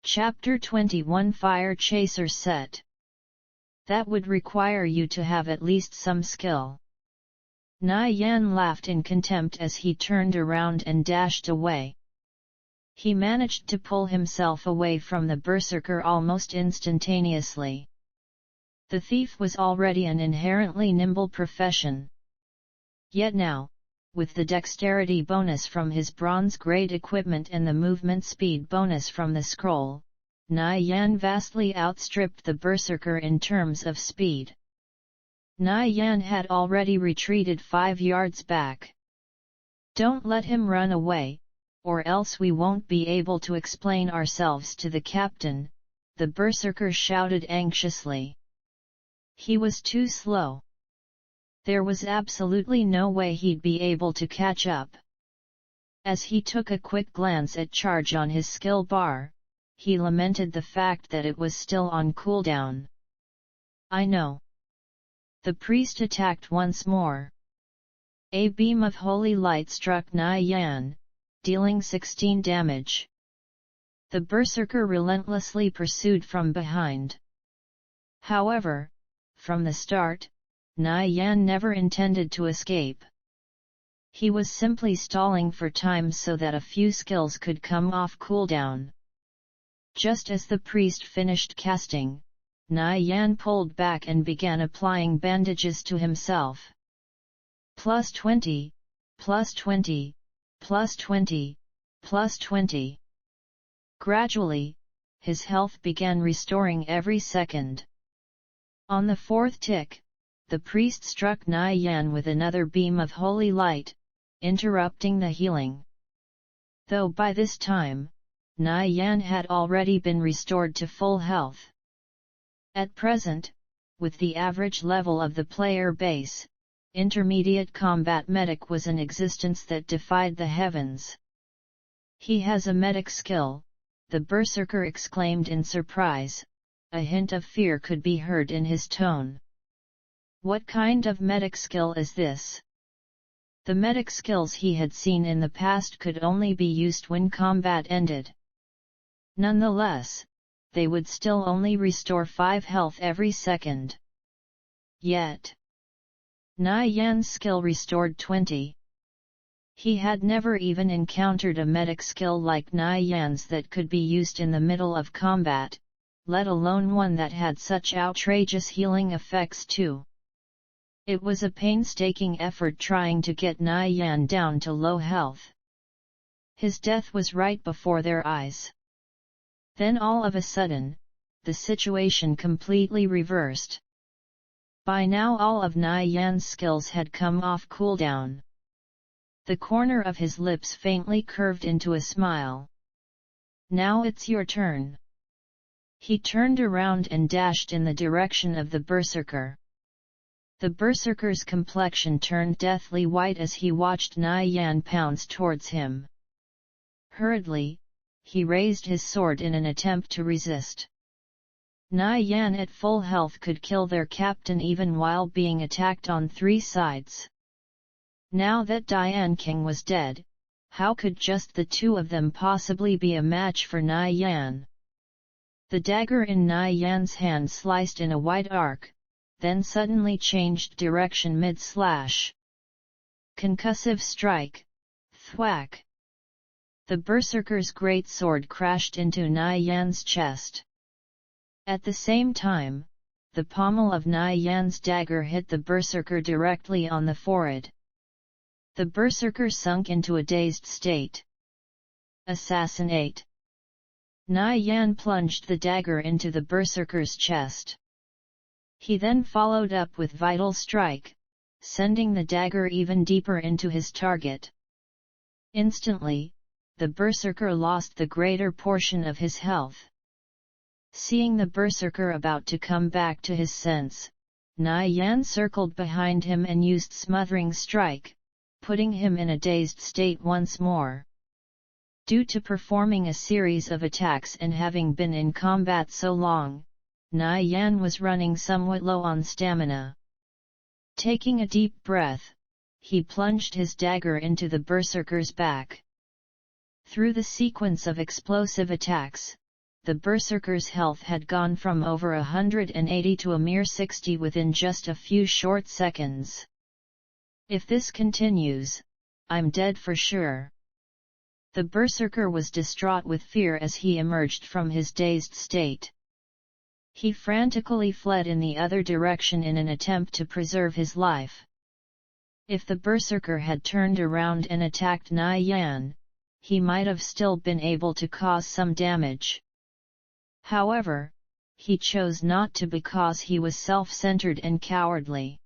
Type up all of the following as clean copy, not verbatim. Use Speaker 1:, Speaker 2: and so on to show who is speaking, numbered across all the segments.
Speaker 1: Chapter 21 Fire Chaser Set. That would require you to have at least some skill. Na Yan laughed in contempt as he turned around and dashed away. He managed to pull himself away from the berserker almost instantaneously. The thief was already an inherently nimble profession. Yet now, with the dexterity bonus from his bronze-grade equipment and the movement speed bonus from the scroll, Na Yan vastly outstripped the berserker in terms of speed. Na Yan had already retreated 5 yards back. "Don't let him run away, or else we won't be able to explain ourselves to the captain," the berserker shouted anxiously. He was too slow. There was absolutely no way he'd be able to catch up. As he took a quick glance at charge on his skill bar, he lamented the fact that it was still on cooldown. "I know." The priest attacked once more. A beam of holy light struck Na Yan, dealing 16 damage. The berserker relentlessly pursued from behind. However, from the start, Na Yan never intended to escape. He was simply stalling for time so that a few skills could come off cooldown. Just as the priest finished casting, Na Yan pulled back and began applying bandages to himself. +20, +20, +20, +20. Gradually, his health began restoring every second. On the 4th tick, the priest struck Na Yan with another beam of holy light, interrupting the healing. Though by this time, Na Yan had already been restored to full health. At present, with the average level of the player base, intermediate combat medic was an existence that defied the heavens. "He has a medic skill," the berserker exclaimed in surprise. A hint of fear could be heard in his tone. "What kind of medic skill is this?" The medic skills he had seen in the past could only be used when combat ended. Nonetheless, they would still only restore 5 health every second. Yet, Na Yan's skill restored 20. He had never even encountered a medic skill like Na Yan's that could be used in the middle of combat, let alone one that had such outrageous healing effects too. It was a painstaking effort trying to get Na Yan down to low health. His death was right before their eyes. Then all of a sudden, the situation completely reversed. By now all of Na Yan's skills had come off cooldown. The corner of his lips faintly curved into a smile. "Now it's your turn." He turned around and dashed in the direction of the berserker. The berserker's complexion turned deathly white as he watched Na Yan pounce towards him. Hurriedly, he raised his sword in an attempt to resist. Na Yan at full health could kill their captain even while being attacked on 3 sides. Now that Dian King was dead, how could just the 2 of them possibly be a match for Na Yan? The dagger in Na Yan's hand sliced in a wide arc, then suddenly changed direction mid-slash. Concussive strike. Thwack! The berserker's great sword crashed into Na Yan's chest. At the same time, the pommel of Na Yan's dagger hit the berserker directly on the forehead. The berserker sunk into a dazed state. Assassinate! Na Yan plunged the dagger into the berserker's chest. He then followed up with Vital Strike, sending the dagger even deeper into his target. Instantly, the berserker lost the greater portion of his health. Seeing the berserker about to come back to his sense, Na Yan circled behind him and used Smothering Strike, putting him in a dazed state once more. Due to performing a series of attacks and having been in combat so long, Na Yan was running somewhat low on stamina. Taking a deep breath, he plunged his dagger into the berserker's back. Through the sequence of explosive attacks, the Berserker's health had gone from over 180 to a mere 60 within just a few short seconds. If this continues, I'm dead for sure. The Berserker was distraught with fear as he emerged from his dazed state. He frantically fled in the other direction in an attempt to preserve his life. If the Berserker had turned around and attacked Nai Yan, he might have still been able to cause some damage. However, he chose not to because he was self-centered and cowardly.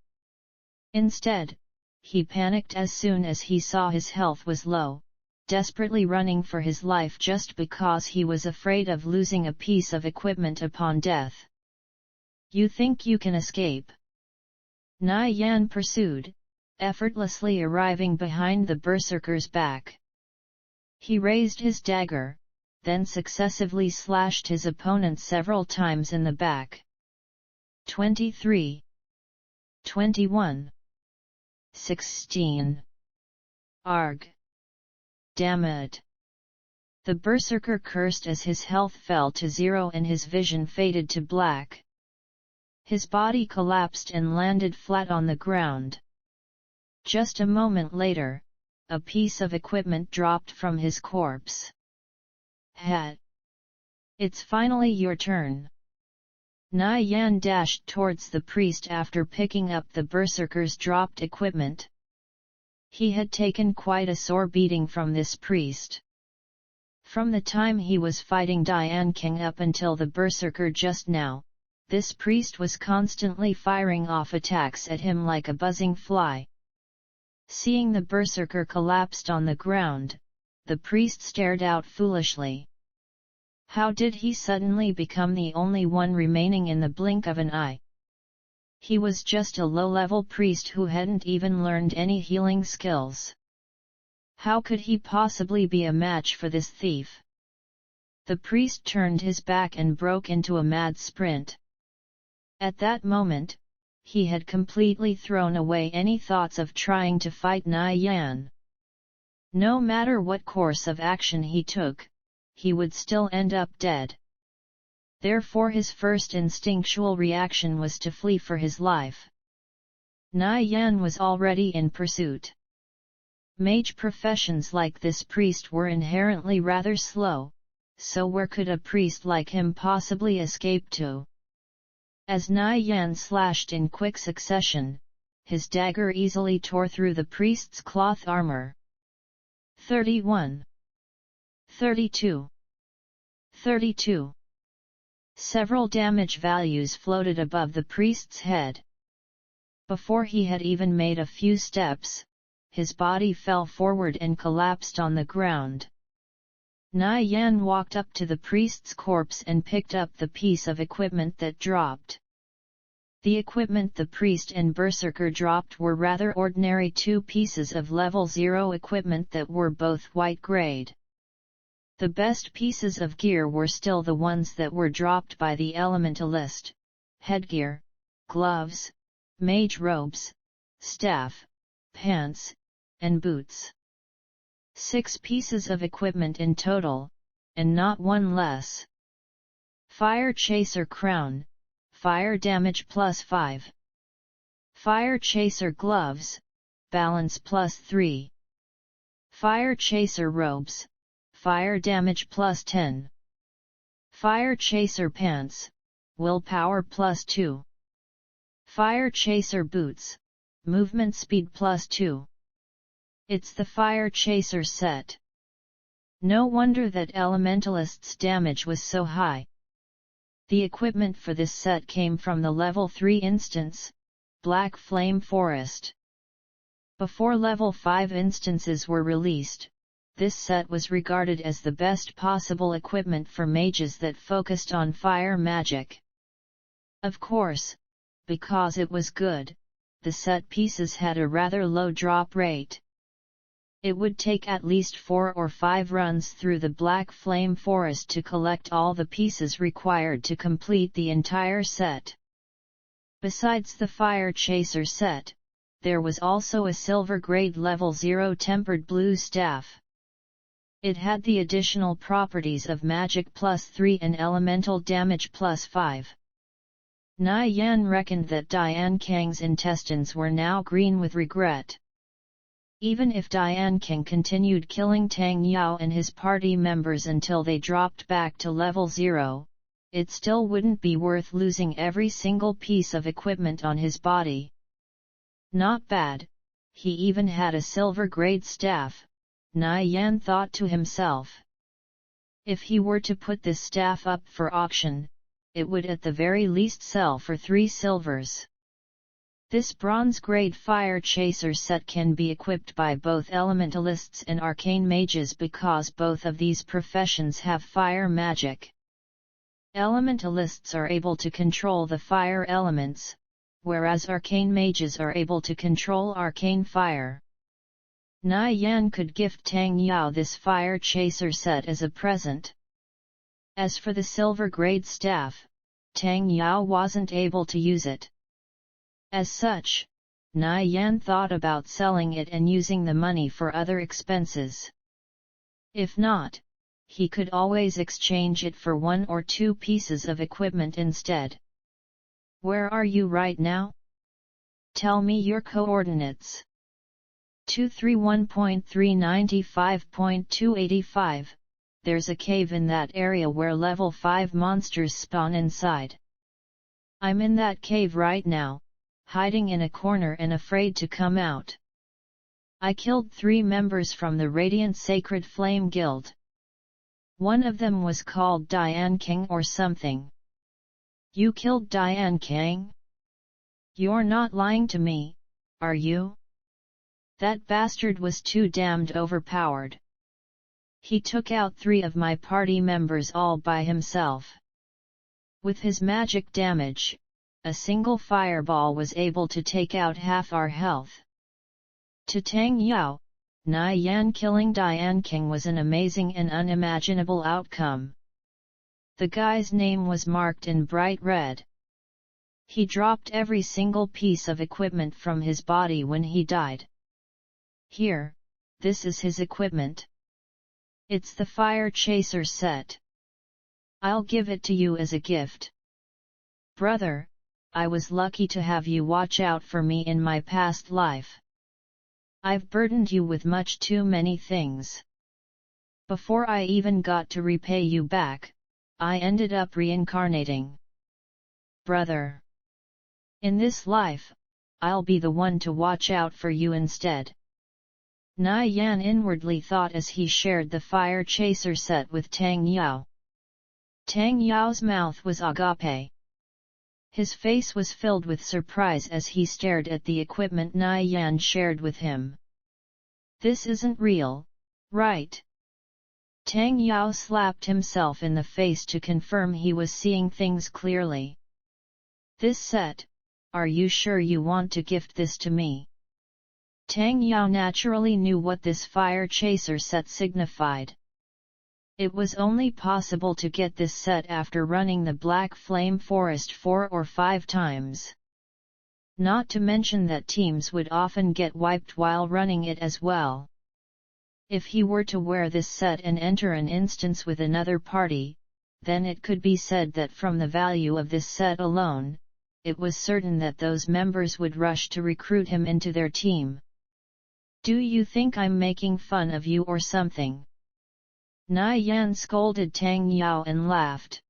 Speaker 1: Instead, he panicked as soon as he saw his health was low, desperately running for his life just because he was afraid of losing a piece of equipment upon death. You think you can escape? Nai Yan pursued, effortlessly arriving behind the Berserker's back. He raised his dagger, then successively slashed his opponent several times in the back. 23. 21. 16. Arg! Damn it! The Berserker cursed as his health fell to 0 and his vision faded to black. His body collapsed and landed flat on the ground. Just a moment later, a piece of equipment dropped from his corpse. Hat! It's finally your turn. Nai Yan dashed towards the priest after picking up the Berserker's dropped equipment. He had taken quite a sore beating from this priest. From the time he was fighting Dian King up until the Berserker just now, this priest was constantly firing off attacks at him like a buzzing fly. Seeing the Berserker collapsed on the ground, the priest stared out foolishly. How did he suddenly become the only one remaining in the blink of an eye? He was just a low-level priest who hadn't even learned any healing skills. How could he possibly be a match for this thief? The priest turned his back and broke into a mad sprint. At that moment, he had completely thrown away any thoughts of trying to fight Nai Yan. No matter what course of action he took, he would still end up dead. Therefore his first instinctual reaction was to flee for his life. Nai Yan was already in pursuit. Mage professions like this priest were inherently rather slow, so where could a priest like him possibly escape to? As Nai Yan slashed in quick succession, his dagger easily tore through the priest's cloth armor. 31. 32. 32. Several damage values floated above the priest's head. Before he had even made a few steps, his body fell forward and collapsed on the ground. Nai Yan walked up to the priest's corpse and picked up the piece of equipment that dropped. The equipment the priest and Berserker dropped were rather ordinary 2 pieces of level 0 equipment that were both white grade. The best pieces of gear were still the ones that were dropped by the elementalist: headgear, gloves, mage robes, staff, pants, and boots. 6 pieces of equipment in total, and not one less. Fire Chaser Crown, fire damage +5. Fire Chaser Gloves, balance +3. Fire Chaser Robes, fire damage +10. Fire Chaser Pants, willpower +2. Fire Chaser Boots, movement speed +2. It's the Fire Chaser set. No wonder that Elementalist's damage was so high. The equipment for this set came from the level 3 instance, Black Flame Forest. Before level 5 instances were released, this set was regarded as the best possible equipment for mages that focused on fire magic. Of course, because it was good, the set pieces had a rather low drop rate. It would take at least 4 or 5 runs through the Black Flame Forest to collect all the pieces required to complete the entire set. Besides the Fire Chaser set, there was also a silver grade level 0 tempered blue staff. It had the additional properties of magic +3 and elemental damage +5. Nai Yan reckoned that Dian Kang's intestines were now green with regret. Even if Dian King continued killing Tang Yao and his party members until they dropped back to level 0, it still wouldn't be worth losing every single piece of equipment on his body. Not bad, he even had a silver-grade staff, Nai Yan thought to himself. If he were to put this staff up for auction, it would at the very least sell for 3 silvers. This bronze-grade fire chaser set can be equipped by both elementalists and arcane mages because both of these professions have fire magic. Elementalists are able to control the fire elements, whereas arcane mages are able to control arcane fire. Nai Yan could gift Tang Yao this fire chaser set as a present. As for the silver-grade staff, Tang Yao wasn't able to use it. As such, Nai Yan thought about selling it and using the money for other expenses. If not, he could always exchange it for 1 or 2 pieces of equipment instead. Where are you right now? Tell me your coordinates. 231.395.285, there's a cave in that area where level 5 monsters spawn inside. I'm in that cave right now, hiding in a corner and afraid to come out. I killed 3 members from the Radiant Sacred Flame Guild. One of them was called Dian King or something. You killed Dian King? You're not lying to me, are you? That bastard was too damned overpowered. He took out 3 of my party members all by himself. With his magic damage, a single fireball was able to take out half our health. To Tang Yao, Nai Yan killing Dian King was an amazing and unimaginable outcome. The guy's name was marked in bright red. He dropped every single piece of equipment from his body when he died. Here, this is his equipment. It's the Fire Chaser set. I'll give it to you as a gift. Brother, I was lucky to have you watch out for me in my past life. I've burdened you with much too many things. Before I even got to repay you back, I ended up reincarnating. Brother. In this life, I'll be the one to watch out for you instead. Nai Yan inwardly thought as he shared the Fire Chaser set with Tang Yao. Tang Yao's mouth was agape. His face was filled with surprise as he stared at the equipment Nai Yan shared with him. This isn't real, right? Tang Yao slapped himself in the face to confirm he was seeing things clearly. This set, are you sure you want to gift this to me? Tang Yao naturally knew what this Fire Chaser set signified. It was only possible to get this set after running the Black Flame Forest 4 or 5 times. Not to mention that teams would often get wiped while running it as well. If he were to wear this set and enter an instance with another party, then it could be said that from the value of this set alone, it was certain that those members would rush to recruit him into their team. Do you think I'm making fun of you or something? Nai Yan scolded Tang Yao and laughed.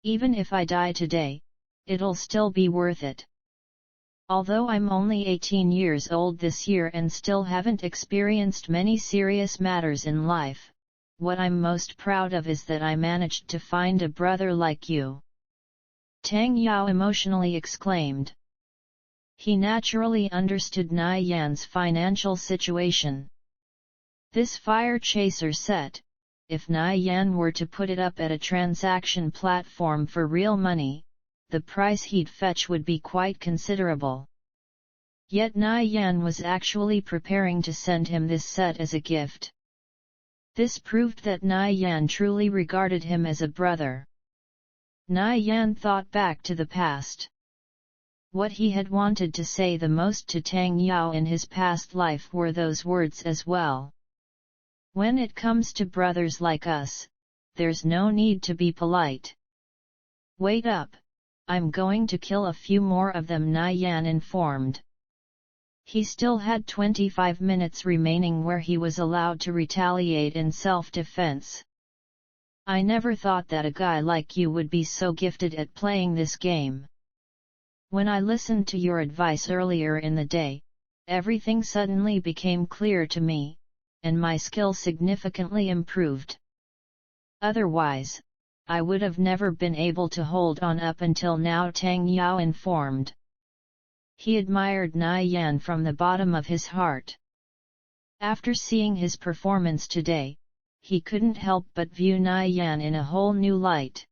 Speaker 1: Even if I die today, it'll still be worth it. Although I'm only 18 years old this year and still haven't experienced many serious matters in life, what I'm most proud of is that I managed to find a brother like you. Tang Yao emotionally exclaimed. He naturally understood Nai Yan's financial situation. This Fire Chaser set, if Nai Yan were to put it up at a transaction platform for real money, the price he'd fetch would be quite considerable. Yet Nai Yan was actually preparing to send him this set as a gift. This proved that Nai Yan truly regarded him as a brother. Nai Yan thought back to the past. What he had wanted to say the most to Tang Yao in his past life were those words as well. When it comes to brothers like us, there's no need to be polite. Wait up, I'm going to kill a few more of them, Nyan informed. He still had 25 minutes remaining where he was allowed to retaliate in self-defense. I never thought that a guy like you would be so gifted at playing this game. When I listened to your advice earlier in the day, everything suddenly became clear to me, and my skill significantly improved. Otherwise, I would have never been able to hold on up until now, Tang Yao informed. He admired Nyan from the bottom of his heart. After seeing his performance today, he couldn't help but view Nyan in a whole new light.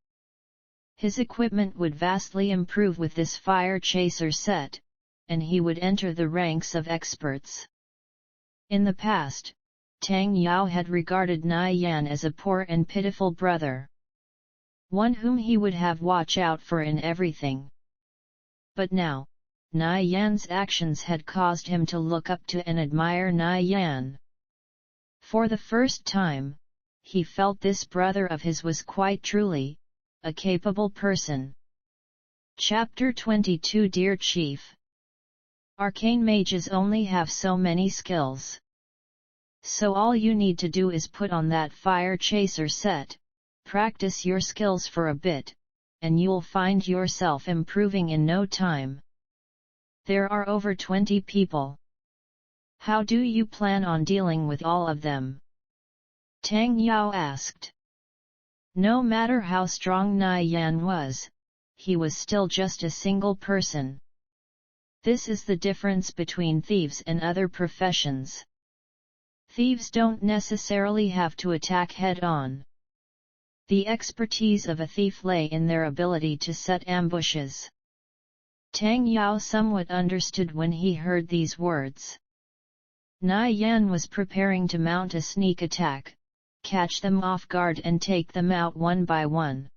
Speaker 1: His equipment would vastly improve with this fire chaser set, and he would enter the ranks of experts. In the past, Tang Yao had regarded Nyan as a poor and pitiful brother, one whom he would have watch out for in everything. But now, Nyan's actions had caused him to look up to and admire Nyan. For the first time, he felt this brother of his was quite truly a capable person. Chapter 22 Dear Chief. Arcane mages only have so many skills. So all you need to do is put on that fire chaser set, practice your skills for a bit, and you'll find yourself improving in no time. There are over 20 people. How do you plan on dealing with all of them? Tang Yao asked. No matter how strong Nyan was, he was still just a single person. This is the difference between thieves and other professions. Thieves don't necessarily have to attack head-on. The expertise of a thief lay in their ability to set ambushes. Tang Yao somewhat understood when he heard these words. Nyan was preparing to mount a sneak attack, catch them off guard and take them out one by one.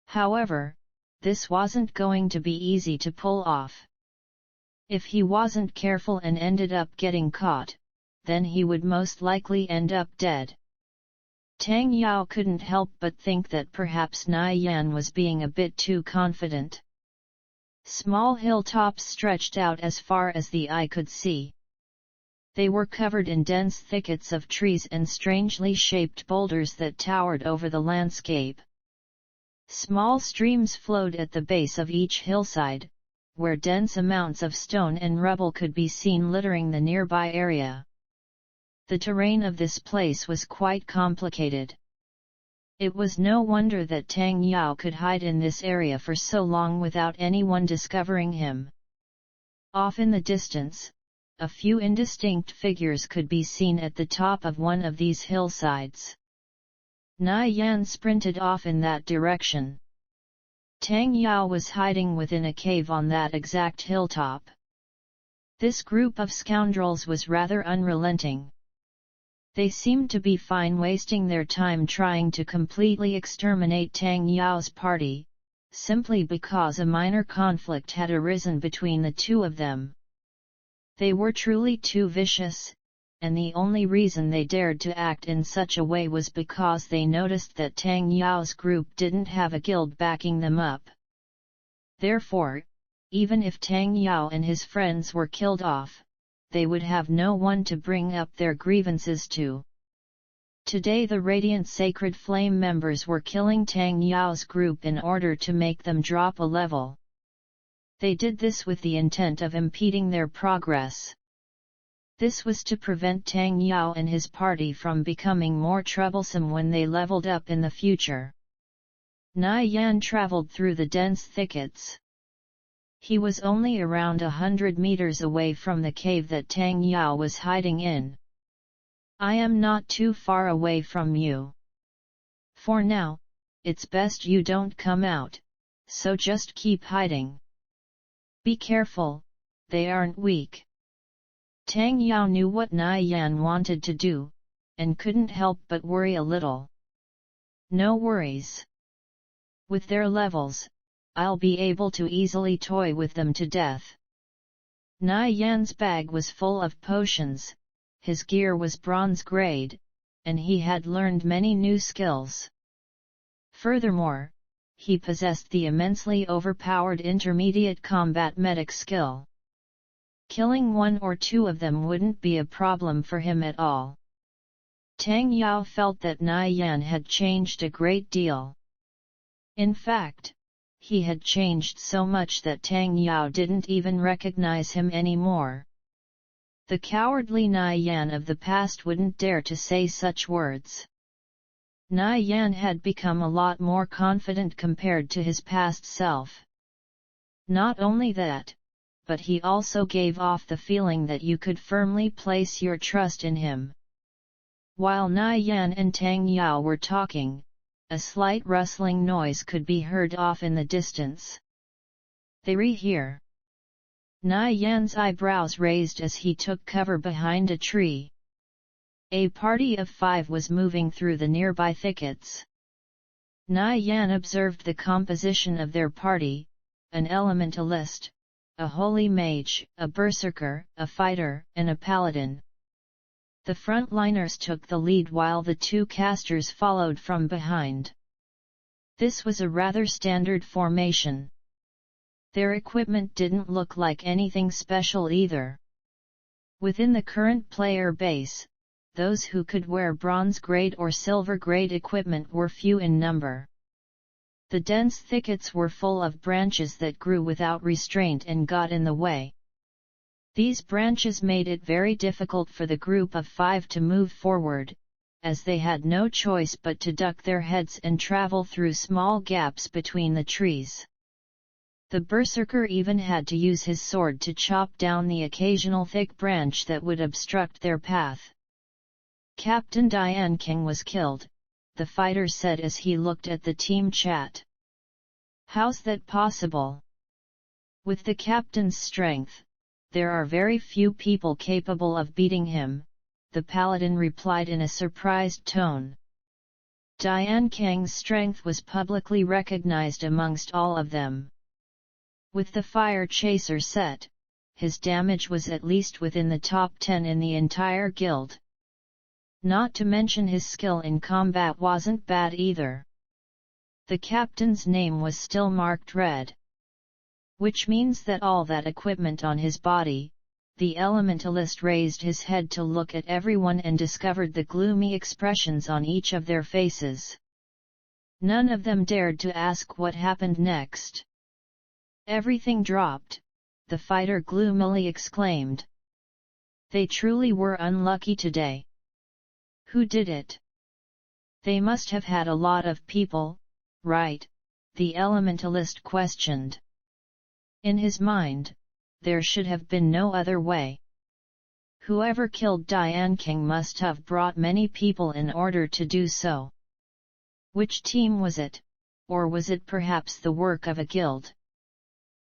Speaker 1: However, this wasn't going to be easy to pull off. If he wasn't careful and ended up getting caught, then he would most likely end up dead. Tang Yao couldn't help but think that perhaps Nyan was being a bit too confident. Small hilltops stretched out as far as the eye could see. They were covered in dense thickets of trees and strangely shaped boulders that towered over the landscape. Small streams flowed at the base of each hillside, where dense amounts of stone and rubble could be seen littering the nearby area. The terrain of this place was quite complicated. It was no wonder that Tang Yao could hide in this area for so long without anyone discovering him. Off in the distance, a few indistinct figures could be seen at the top of one of these hillsides. Nyan sprinted off in that direction. Tang Yao was hiding within a cave on that exact hilltop. This group of scoundrels was rather unrelenting. They seemed to be fine wasting their time trying to completely exterminate Tang Yao's party, simply because a minor conflict had arisen between the two of them. They were truly too vicious, and the only reason they dared to act in such a way was because they noticed that Tang Yao's group didn't have a guild backing them up. Therefore, even if Tang Yao and his friends were killed off, they would have no one to bring up their grievances to. Today the Radiant Sacred Flame members were killing Tang Yao's group in order to make them drop a level. They did this with the intent of impeding their progress. This was to prevent Tang Yao and his party from becoming more troublesome when they leveled up in the future. Nyan traveled through the dense thickets. He was only around 100 meters away from the cave that Tang Yao was hiding in. I am not too far away from you. For now, it's best you don't come out, so just keep hiding. Be careful, they aren't weak. Tang Yao knew what Nyan wanted to do, and couldn't help but worry a little. No worries. With their levels, I'll be able to easily toy with them to death. Nyan's bag was full of potions, his gear was bronze grade, and he had learned many new skills. Furthermore, he possessed the immensely overpowered intermediate combat medic skill. Killing one or two of them wouldn't be a problem for him at all. Tang Yao felt that Nai Yan had changed a great deal. In fact, he had changed so much that Tang Yao didn't even recognize him anymore. The cowardly Nai Yan of the past wouldn't dare to say such words. Nai Yan had become a lot more confident compared to his past self. Not only that, but he also gave off the feeling that you could firmly place your trust in him. While Nai Yan and Tang Yao were talking, a slight rustling noise could be heard off in the distance. They re-hear. Nai Yan's eyebrows raised as he took cover behind a tree. A party of 5 was moving through the nearby thickets. Nai Yan observed the composition of their party: an elementalist, a holy mage, a berserker, a fighter, and a paladin. The frontliners took the lead while the 2 casters followed from behind. This was a rather standard formation. Their equipment didn't look like anything special either. Within the current player base, those who could wear bronze grade or silver grade equipment were few in number. The dense thickets were full of branches that grew without restraint and got in the way. These branches made it very difficult for the group of 5 to move forward, as they had no choice but to duck their heads and travel through small gaps between the trees. The berserker even had to use his sword to chop down the occasional thick branch that would obstruct their path. Captain Dian King was killed, the fighter said as he looked at the team chat. How's that possible? With the captain's strength, there are very few people capable of beating him, the paladin replied in a surprised tone. Dian Kang's strength was publicly recognized amongst all of them. With the fire chaser set, his damage was at least within the top 10 in the entire guild. Not to mention his skill in combat wasn't bad either. The captain's name was still marked red. Which means that all that equipment on his body. The elementalist raised his head to look at everyone and discovered the gloomy expressions on each of their faces. None of them dared to ask what happened next. Everything dropped, the fighter gloomily exclaimed. They truly were unlucky today. Who did it? They must have had a lot of people, right? The elementalist questioned. In his mind, there should have been no other way. Whoever killed Dian King must have brought many people in order to do so. Which team was it, or was it perhaps the work of a guild?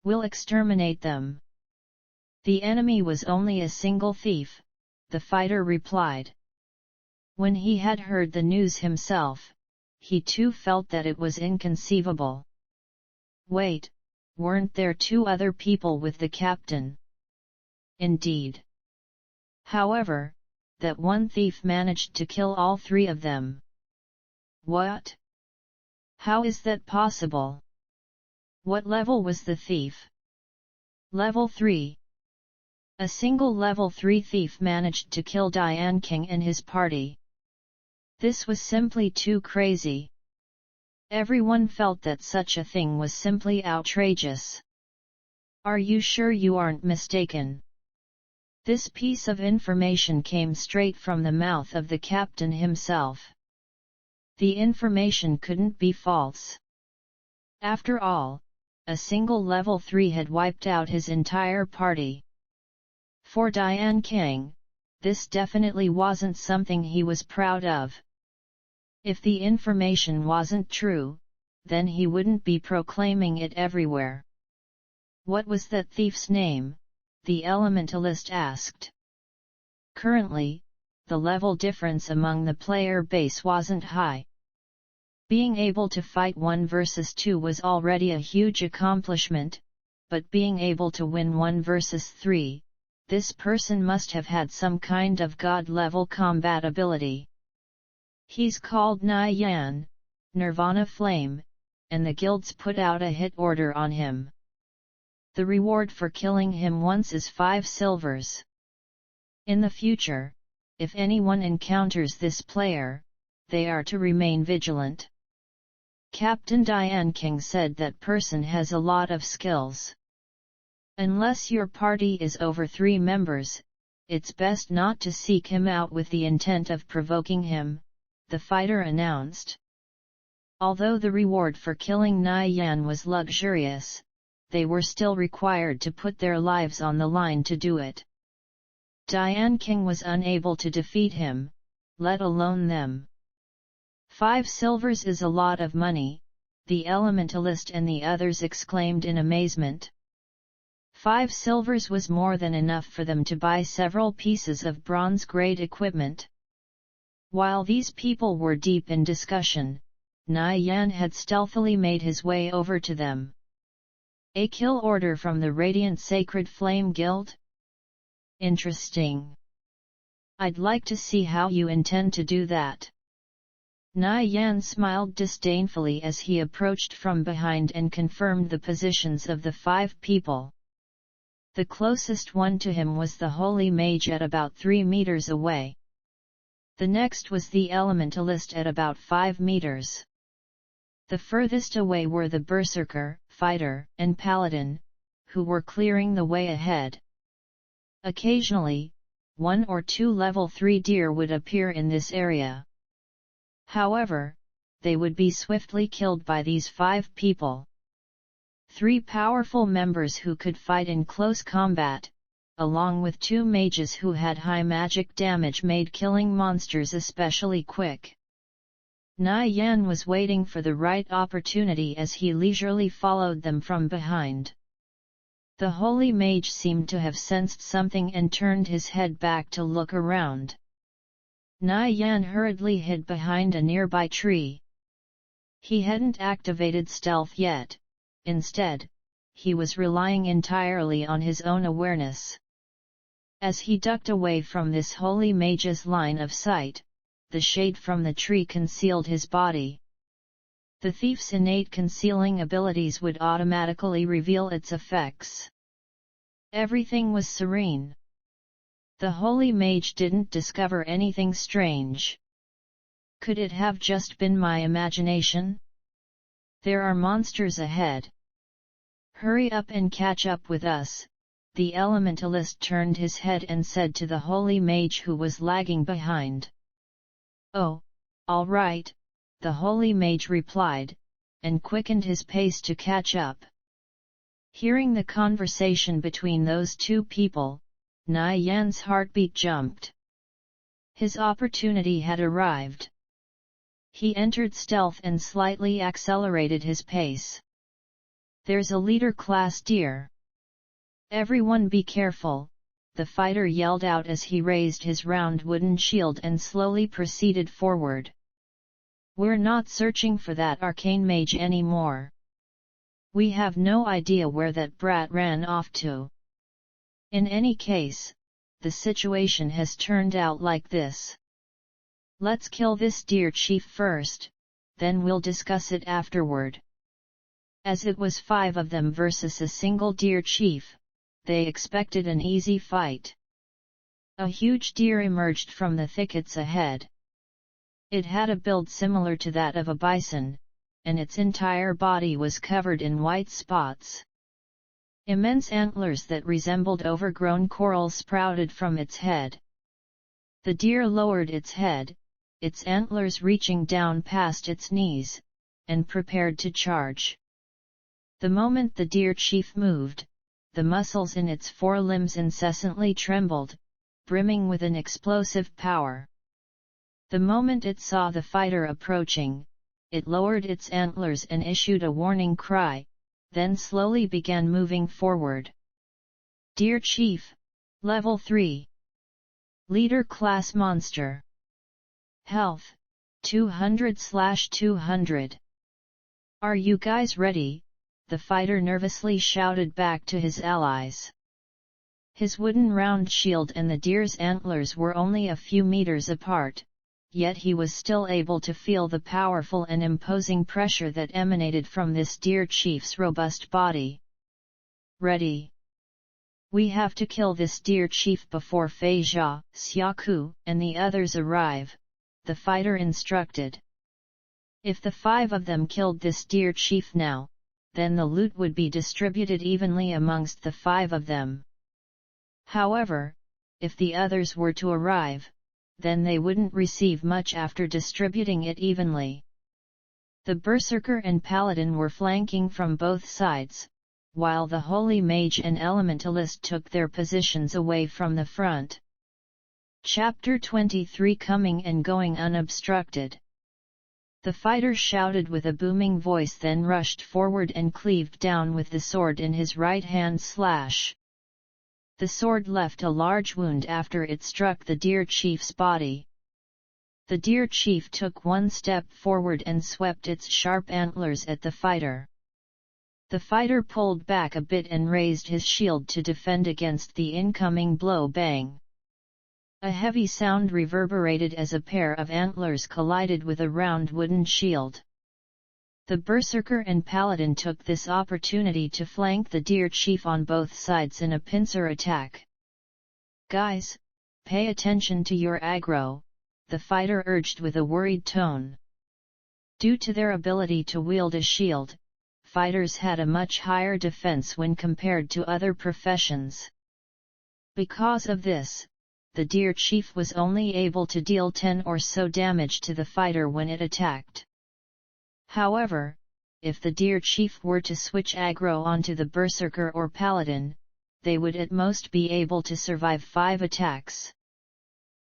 Speaker 1: We'll exterminate them. The enemy was only a single thief, the fighter replied. When he had heard the news himself, he too felt that it was inconceivable. Wait, weren't there 2 other people with the captain? Indeed. However, that one thief managed to kill all 3 of them. What? How is that possible? What level was the thief? Level 3. A single level 3 thief managed to kill Dian King and his party. This was simply too crazy. Everyone felt that such a thing was simply outrageous. Are you sure you aren't mistaken? This piece of information came straight from the mouth of the captain himself. The information couldn't be false. After all, a single level 3 had wiped out his entire party. For Dian King, this definitely wasn't something he was proud of. If the information wasn't true, then he wouldn't be proclaiming it everywhere. What was that thief's name? The elementalist asked. Currently, the level difference among the player base wasn't high. Being able to fight 1 versus 2 was already a huge accomplishment, but being able to win 1 versus 3, this person must have had some kind of god-level combat ability. He's called Nai Yan, Nirvana Flame, and the guilds put out a hit order on him. The reward for killing him once is 5 silvers. In the future, if anyone encounters this player, they are to remain vigilant. Captain Diane King said that person has a lot of skills. Unless your party is over 3 members, it's best not to seek him out with the intent of provoking him, the fighter announced. Although the reward for killing Nai Yan was luxurious, they were still required to put their lives on the line to do it. Diane King was unable to defeat him, let alone them. 5 silvers is a lot of money, the elementalist and the others exclaimed in amazement. 5 silvers was more than enough for them to buy several pieces of bronze-grade equipment. While these people were deep in discussion, Nai Yan had stealthily made his way over to them. A kill order from the Radiant Sacred Flame Guild? Interesting. I'd like to see how you intend to do that. Nai Yan smiled disdainfully as he approached from behind and confirmed the positions of the 5 people. The closest one to him was the Holy Mage at about 3 meters away. The next was the Elementalist at about 5 meters. The furthest away were the Berserker, Fighter, and Paladin, who were clearing the way ahead. Occasionally, 1 or 2 level 3 deer would appear in this area. However, they would be swiftly killed by these 5 people. 3 powerful members who could fight in close combat, along with 2 mages who had high magic damage made killing monsters especially quick. Nai Yan was waiting for the right opportunity as he leisurely followed them from behind. The holy mage seemed to have sensed something and turned his head back to look around. Nai Yan hurriedly hid behind a nearby tree. He hadn't activated stealth yet, instead, he was relying entirely on his own awareness. As he ducked away from this holy mage's line of sight, the shade from the tree concealed his body. The thief's innate concealing abilities would automatically reveal its effects. Everything was serene. The holy mage didn't discover anything strange. Could it have just been my imagination? There are monsters ahead. Hurry up and catch up with us. The elementalist turned his head and said to the holy mage who was lagging behind. Oh, all right, the holy mage replied, and quickened his pace to catch up. Hearing the conversation between those 2 people, Nai Yan's heartbeat jumped. His opportunity had arrived. He entered stealth and slightly accelerated his pace. There's a leader-class deer. Everyone be careful, the fighter yelled out as he raised his round wooden shield and slowly proceeded forward. We're not searching for that arcane mage anymore. We have no idea where that brat ran off to. In any case, the situation has turned out like this. Let's kill this deer chief first, then we'll discuss it afterward. As it was 5 of them versus a single deer chief, they expected an easy fight. A huge deer emerged from the thickets ahead. It had a build similar to that of a bison, and its entire body was covered in white spots. Immense antlers that resembled overgrown coral sprouted from its head. The deer lowered its head, its antlers reaching down past its knees, and prepared to charge. The moment the deer chief moved, the muscles in its forelimbs incessantly trembled, brimming with an explosive power. The moment it saw the fighter approaching, it lowered its antlers and issued a warning cry, then slowly began moving forward. Deer Chief, Level 3. Leader Class Monster. Health, 200/200. Are you guys ready? The fighter nervously shouted back to his allies. His wooden round shield and the deer's antlers were only a few meters apart, yet he was still able to feel the powerful and imposing pressure that emanated from this deer chief's robust body. Ready! We have to kill this deer chief before Fei Jia, Xiaku, and the others arrive, the fighter instructed. If the 5 of them killed this deer chief now, then the loot would be distributed evenly amongst the 5 of them. However, if the others were to arrive, then they wouldn't receive much after distributing it evenly. The Berserker and Paladin were flanking from both sides, while the Holy Mage and Elementalist took their positions away from the front. Chapter 23 Coming and Going Unobstructed. The fighter shouted with a booming voice, then rushed forward and cleaved down with the sword in his right hand slash. The sword left a large wound after it struck the deer chief's body. The deer chief took one step forward and swept its sharp antlers at the fighter. The fighter pulled back a bit and raised his shield to defend against the incoming blow. Bang! A heavy sound reverberated as a pair of antlers collided with a round wooden shield. The Berserker and Paladin took this opportunity to flank the deer chief on both sides in a pincer attack. Guys, pay attention to your aggro, the fighter urged with a worried tone. Due to their ability to wield a shield, fighters had a much higher defense when compared to other professions. Because of this, the deer chief was only able to deal 10 or so damage to the fighter when it attacked. However, if the deer chief were to switch aggro onto the Berserker or Paladin, they would at most be able to survive 5 attacks.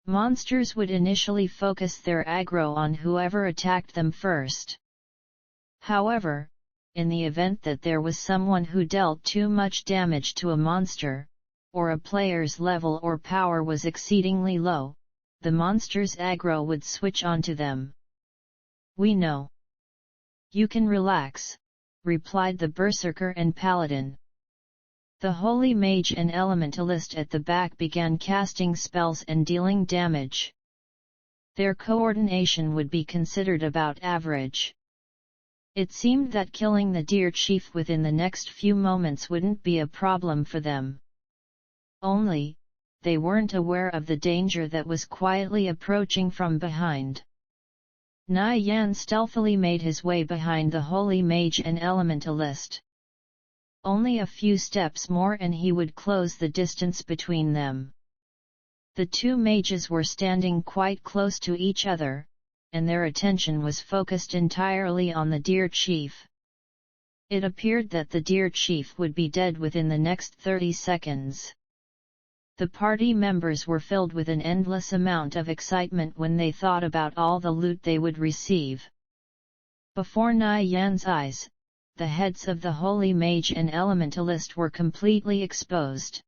Speaker 1: Monsters would initially focus their aggro on whoever attacked them first. However, in the event that there was someone who dealt too much damage to a monster, or a player's level or power was exceedingly low, the monster's aggro would switch onto them. We know. You can relax, replied the Berserker and Paladin. The Holy Mage and Elementalist at the back began casting spells and dealing damage. Their coordination would be considered about average. It seemed that killing the deer chief within the next few moments wouldn't be a problem for them. Only, they weren't aware of the danger that was quietly approaching from behind. Nai Yan stealthily made his way behind the Holy Mage and Elementalist. Only a few steps more and he would close the distance between them. The 2 mages were standing quite close to each other, and their attention was focused entirely on the deer chief. It appeared that the deer chief would be dead within the next 30 seconds. The party members were filled with an endless amount of excitement when they thought about all the loot they would receive. Before Nai Yan's eyes, the heads of the Holy Mage and Elementalist were completely exposed.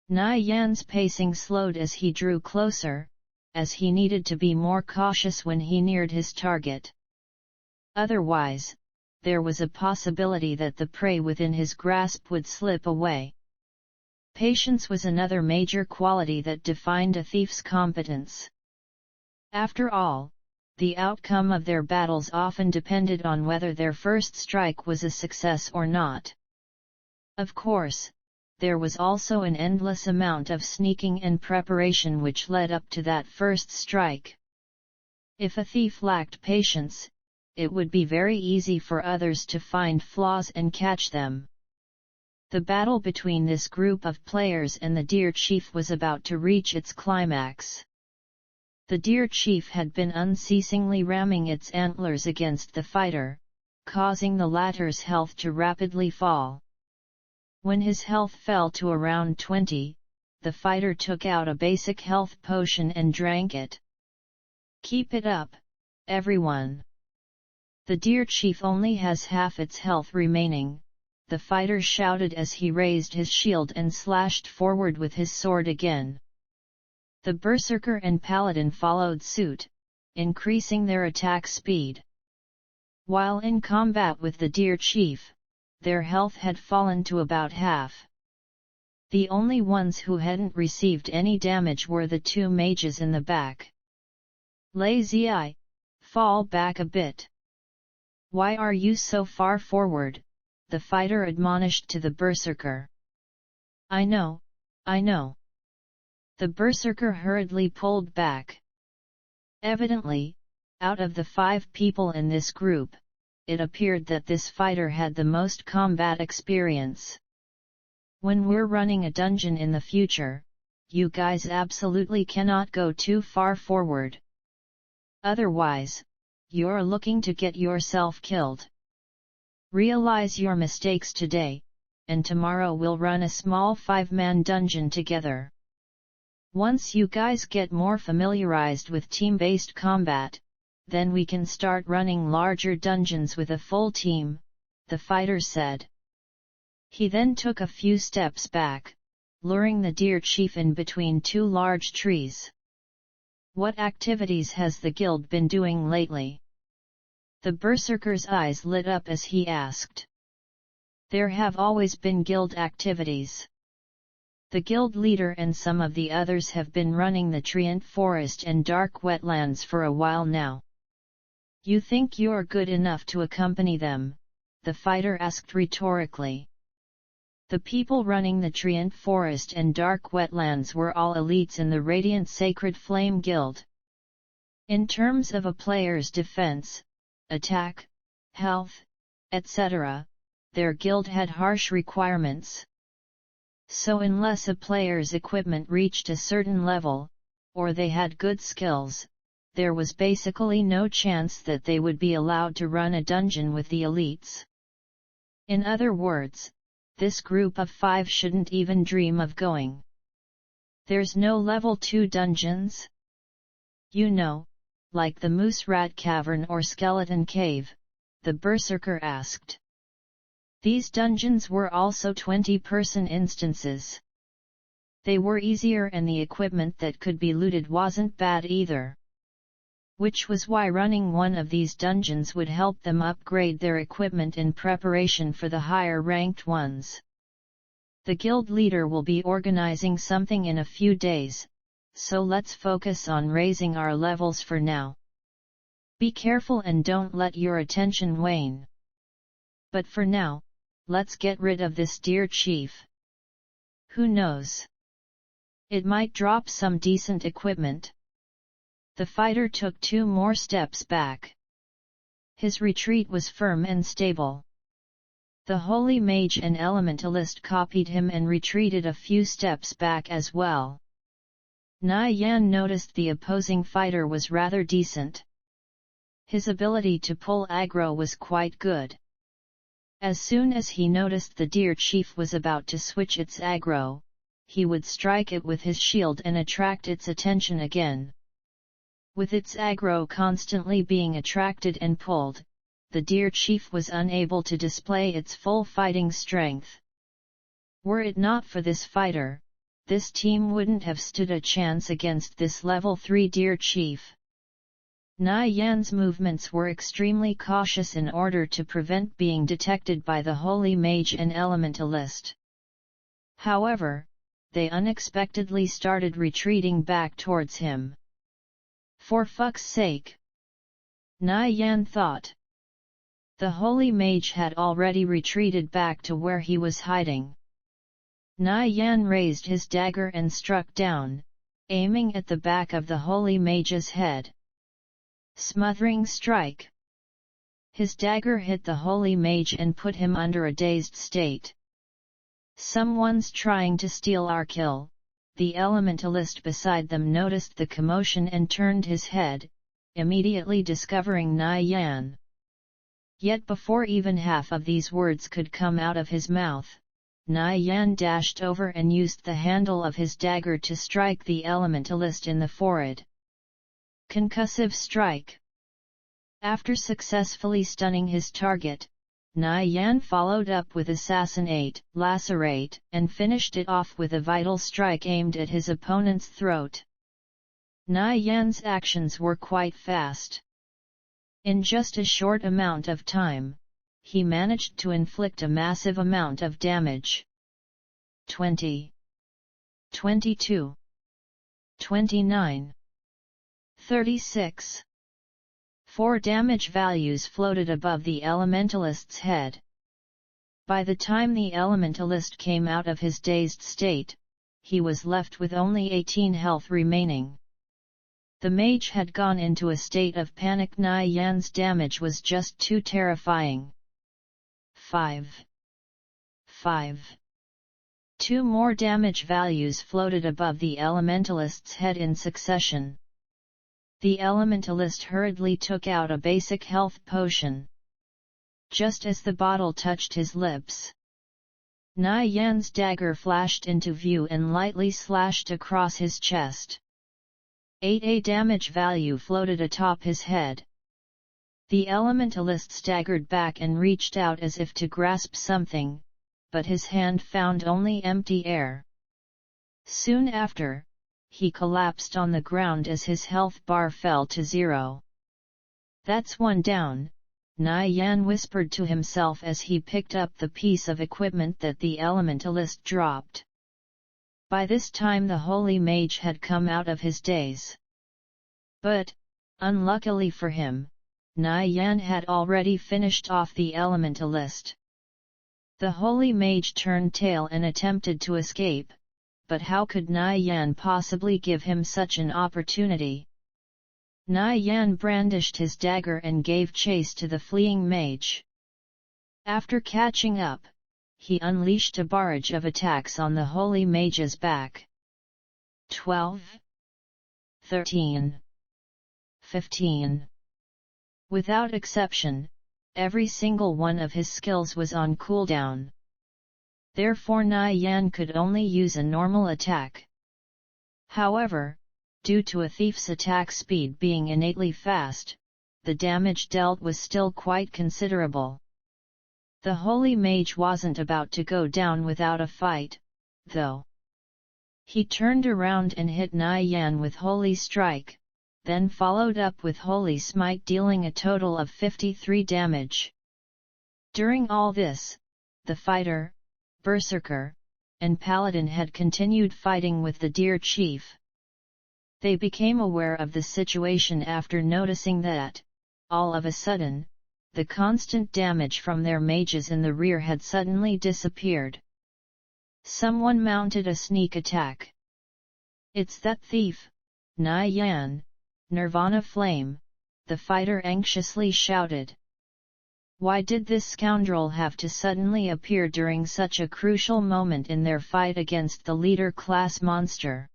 Speaker 1: Nai Yan's pacing slowed as he drew closer, as he needed to be more cautious when he neared his target. Otherwise, there was a possibility that the prey within his grasp would slip away. Patience was another major quality that defined a thief's competence. After all, the outcome of their battles often depended on whether their first strike was a success or not. Of course, there was also an endless amount of sneaking and preparation which led up to that first strike. If a thief lacked patience, it would be very easy for others to find flaws and catch them. The battle between this group of players and the deer chief was about to reach its climax. The deer chief had been unceasingly ramming its antlers against the fighter, causing the latter's health to rapidly fall. When his health fell to around 20, the fighter took out a basic health potion and drank it. Keep it up, everyone. The deer chief only has half its health remaining, the fighter shouted as he raised his shield and slashed forward with his sword again. The Berserker and Paladin followed suit, increasing their attack speed. While in combat with the deer chief, their health had fallen to about half. The only ones who hadn't received any damage were the 2 mages in the back. Lazy eye, fall back a bit. Why are you so far forward? The fighter admonished to the berserker. I know. The berserker hurriedly pulled back. Evidently, out of the 5 people in this group, it appeared that this fighter had the most combat experience. When we're running a dungeon in the future, you guys absolutely cannot go too far forward. Otherwise, you're looking to get yourself killed. Realize your mistakes today, and tomorrow we'll run a small 5-man dungeon together. Once you guys get more familiarized with team-based combat, then we can start running larger dungeons with a full team, the fighter said. He then took a few steps back, luring the deer chief in between 2 large trees. What activities has the guild been doing lately? The berserker's eyes lit up as he asked. There have always been guild activities. The guild leader and some of the others have been running the Treant Forest and Dark Wetlands for a while now. You think you're good enough to accompany them? The fighter asked rhetorically. The people running the Treant Forest and Dark Wetlands were all elites in the Radiant Sacred Flame Guild. In terms of a player's defense, attack, health, etc., their guild had harsh requirements. So unless a player's equipment reached a certain level, or they had good skills, there was basically no chance that they would be allowed to run a dungeon with the elites. In other words, this group of 5 shouldn't even dream of going. There's no level 2 dungeons? You know, like the Moose Rat Cavern or Skeleton Cave, the berserker asked. These dungeons were also 20-person instances. They were easier and the equipment that could be looted wasn't bad either. Which was why running one of these dungeons would help them upgrade their equipment in preparation for the higher-ranked ones. The guild leader will be organizing something in a few days, so let's focus on raising our levels for now. Be careful and don't let your attention wane. But for now, let's get rid of this deer chief. Who knows? It might drop some decent equipment. The fighter took 2 more steps back. His retreat was firm and stable. The holy mage and elementalist copied him and retreated a few steps back as well. Nai Yan noticed the opposing fighter was rather decent. His ability to pull aggro was quite good. As soon as he noticed the deer chief was about to switch its aggro, he would strike it with his shield and attract its attention again. With its aggro constantly being attracted and pulled, the deer chief was unable to display its full fighting strength. Were it not for this fighter, this team wouldn't have stood a chance against this level 3 deer chief. Nai Yan's movements were extremely cautious in order to prevent being detected by the holy mage and elementalist. However, they unexpectedly started retreating back towards him. For fuck's sake! Nai Yan thought. The holy mage had already retreated back to where he was hiding. Nai Yan raised his dagger and struck down, aiming at the back of the holy mage's head. Smothering strike. His dagger hit the holy mage and put him under a dazed state. Someone's trying to steal our kill. The elementalist beside them noticed the commotion and turned his head, immediately discovering Nai Yan. Yet before even half of these words could come out of his mouth, Nai Yan dashed over and used the handle of his dagger to strike the elementalist in the forehead. Concussive strike. After successfully stunning his target, Nai Yan followed up with Assassinate, Lacerate, and finished it off with a vital strike aimed at his opponent's throat. Nai Yan's actions were quite fast. In just a short amount of time, he managed to inflict a massive amount of damage. 20. 22. 29. 36. 4 damage values floated above the elementalist's head. By the time the elementalist came out of his dazed state, he was left with only 18 health remaining. The mage had gone into a state of panic. Nai Yan's damage was just too terrifying. 5. 2 more damage values floated above the elementalist's head in succession. The elementalist hurriedly took out a basic health potion. Just as the bottle touched his lips, Nai Yan's dagger flashed into view and lightly slashed across his chest. 8 damage value floated atop his head. The elementalist staggered back and reached out as if to grasp something, but his hand found only empty air. Soon after, he collapsed on the ground as his health bar fell to 0. "That's 1 down," Nai Yan whispered to himself as he picked up the piece of equipment that the elementalist dropped. By this time the holy mage had come out of his daze. But, unluckily for him, Nai Yan had already finished off the elementalist. The holy mage turned tail and attempted to escape, but how could Nai Yan possibly give him such an opportunity? Nai Yan brandished his dagger and gave chase to the fleeing mage. After catching up, he unleashed a barrage of attacks on the holy mage's back. 12. 13. 15. Without exception, every single one of his skills was on cooldown. Therefore Nai Yan could only use a normal attack. However, due to a thief's attack speed being innately fast, the damage dealt was still quite considerable. The holy mage wasn't about to go down without a fight, though. He turned around and hit Nai Yan with Holy Strike, then followed up with Holy Smite, dealing a total of 53 damage. During all this, the fighter, berserker, and paladin had continued fighting with the deer chief. They became aware of the situation after noticing that, all of a sudden, the constant damage from their mages in the rear had suddenly disappeared. Someone mounted a sneak attack. "It's that thief, Nai Yan, Nirvana Flame," the fighter anxiously shouted. Why did this scoundrel have to suddenly appear during such a crucial moment in their fight against the leader-class monster?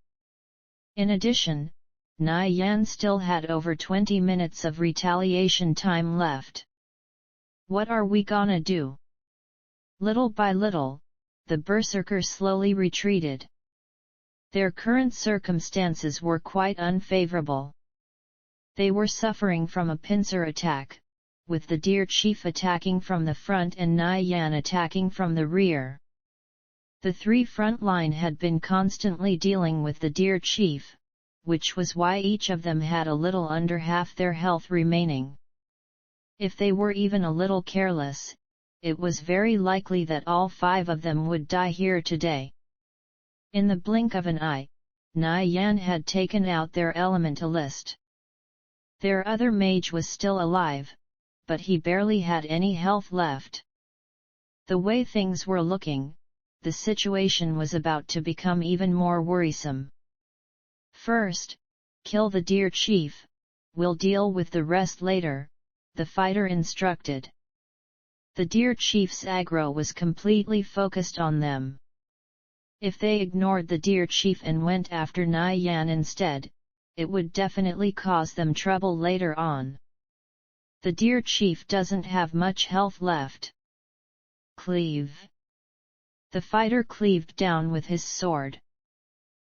Speaker 1: In addition, Nai Yan still had over 20 minutes of retaliation time left. What are we gonna do? Little by little, the berserkers slowly retreated. Their current circumstances were quite unfavorable. They were suffering from a pincer attack, with the deer chief attacking from the front and Nai Yan attacking from the rear. The three front line had been constantly dealing with the deer chief, which was why each of them had a little under half their health remaining. If they were even a little careless, it was very likely that all 5 of them would die here today. In the blink of an eye, Nai Yan had taken out their elementalist. Their other mage was still alive, but he barely had any health left. The way things were looking, the situation was about to become even more worrisome. "First, kill the deer chief, we'll deal with the rest later," the fighter instructed. The deer chief's aggro was completely focused on them. If they ignored the deer chief and went after Nai Yan instead, it would definitely cause them trouble later on. The deer chief doesn't have much health left. "Cleave." The fighter cleaved down with his sword.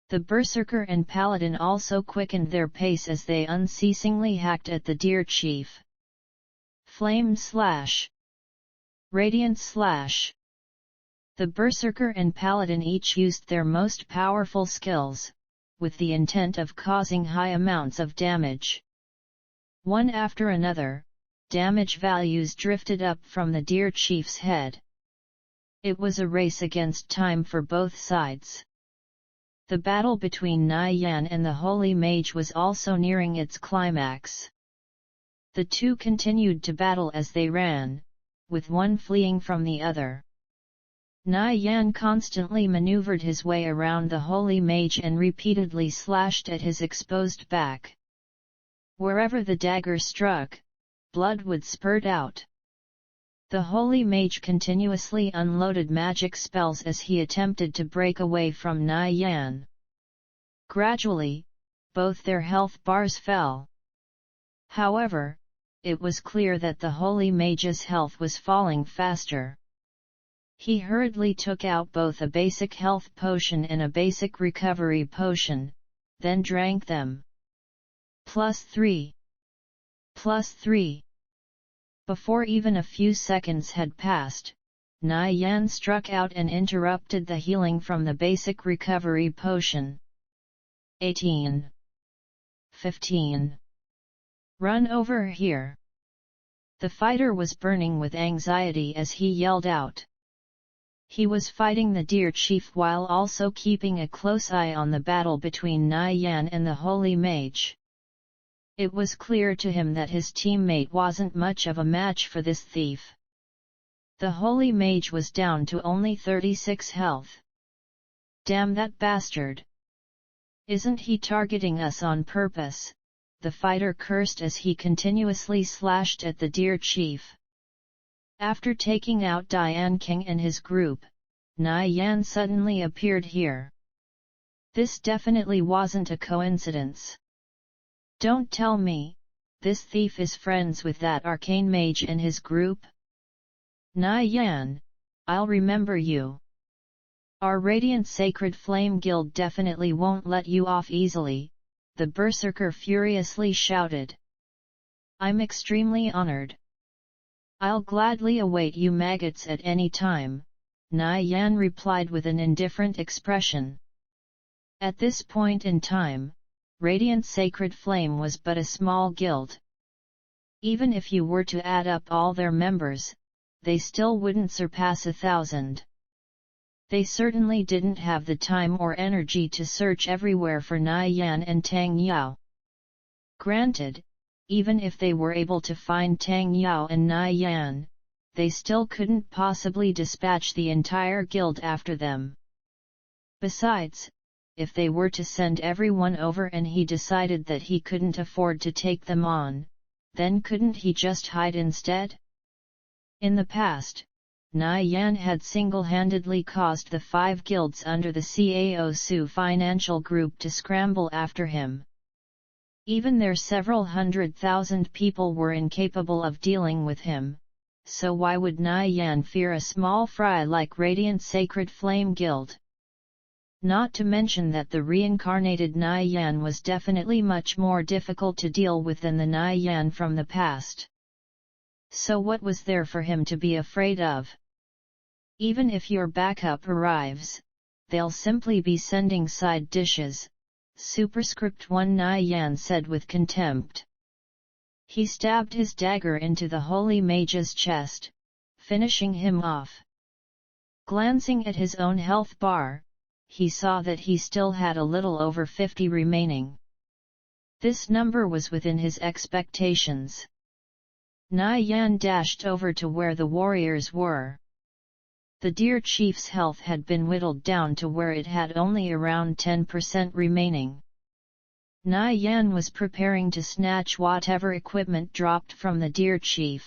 Speaker 1: The berserker and paladin also quickened their pace as they unceasingly hacked at the deer chief. Flame slash. Radiant slash. The berserker and paladin each used their most powerful skills, with the intent of causing high amounts of damage. One after another, damage values drifted up from the deer chief's head. It was a race against time for both sides. The battle between Nai Yan and the Holy Mage was also nearing its climax. The two continued to battle as they ran, with one fleeing from the other. Nai Yan constantly maneuvered his way around the Holy Mage and repeatedly slashed at his exposed back. Wherever the dagger struck, blood would spurt out. The Holy Mage continuously unloaded magic spells as he attempted to break away from Nai Yan. Gradually, both their health bars fell. However, it was clear that the Holy Mage's health was falling faster. He hurriedly took out both a basic health potion and a basic recovery potion, then drank them. +3. +3. Before even a few seconds had passed, Nai Yan struck out and interrupted the healing from the basic recovery potion. 18. 15. Run over here. The fighter was burning with anxiety as he yelled out. He was fighting the deer chief while also keeping a close eye on the battle between Nai Yan and the Holy Mage. It was clear to him that his teammate wasn't much of a match for this thief. The Holy Mage was down to only 36 health. Damn that bastard! Isn't he targeting us on purpose? The fighter cursed as he continuously slashed at the deer chief. After taking out Dian King and his group, Nai Yan suddenly appeared here. This definitely wasn't a coincidence. Don't tell me, this thief is friends with that arcane mage and his group? Nai Yan, I'll remember you. Our Radiant Sacred Flame Guild definitely won't let you off easily, the berserker furiously shouted. I'm extremely honored. I'll gladly await you maggots at any time, Nai Yan replied with an indifferent expression. At this point in time, Radiant Sacred Flame was but a small guild. Even if you were to add up all their members, they still wouldn't surpass 1,000. They certainly didn't have the time or energy to search everywhere for Nai Yan and Tang Yao. Granted, even if they were able to find Tang Yao and Nai Yan, they still couldn't possibly dispatch the entire guild after them. Besides, if they were to send everyone over and he decided that he couldn't afford to take them on, then couldn't he just hide instead? In the past, Nai Yan had single-handedly caused the 5 guilds under the Cao Su financial group to scramble after him. Even their several 100,000 people were incapable of dealing with him, so why would Nai Yan fear a small fry like Radiant Sacred Flame Guild? Not to mention that the reincarnated Nai Yan was definitely much more difficult to deal with than the Nai Yan from the past. So what was there for him to be afraid of? Even if your backup arrives, they'll simply be sending side dishes, Superscript 1 Nai Yan said with contempt. He stabbed his dagger into the Holy Mage's chest, finishing him off. Glancing at his own health bar, he saw that he still had a little over 50 remaining. This number was within his expectations. Nai Yan dashed over to where the warriors were. The deer chief's health had been whittled down to where it had only around 10% remaining. Nai Yan was preparing to snatch whatever equipment dropped from the deer chief.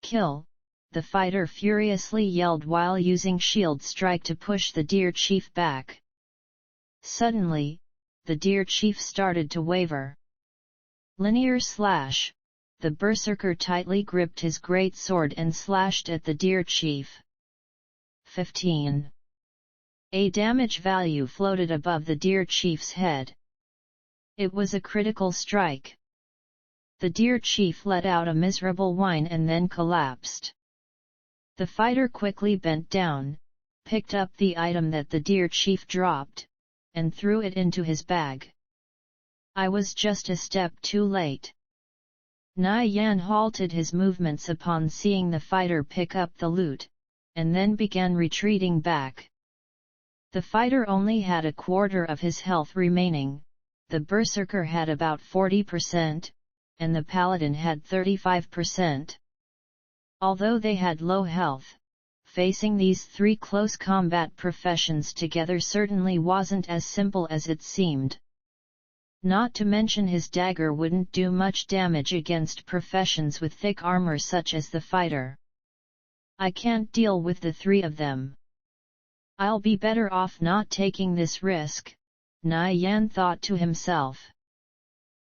Speaker 1: Kill! The fighter furiously yelled while using shield strike to push the deer chief back. Suddenly, the deer chief started to waver. Linear slash! The berserker tightly gripped his great sword and slashed at the deer chief. 15. A damage value floated above the deer chief's head. It was a critical strike. The deer chief let out a miserable whine and then collapsed. The fighter quickly bent down, picked up the item that the deer chief dropped, and threw it into his bag. I was just a step too late. Nai Yan halted his movements upon seeing the fighter pick up the loot, and then began retreating back. The fighter only had a quarter of his health remaining, the berserker had about 40%, and the paladin had 35%. Although they had low health, facing these three close combat professions together certainly wasn't as simple as it seemed. Not to mention his dagger wouldn't do much damage against professions with thick armor such as the fighter. I can't deal with the three of them. I'll be better off not taking this risk, Nai Yan thought to himself.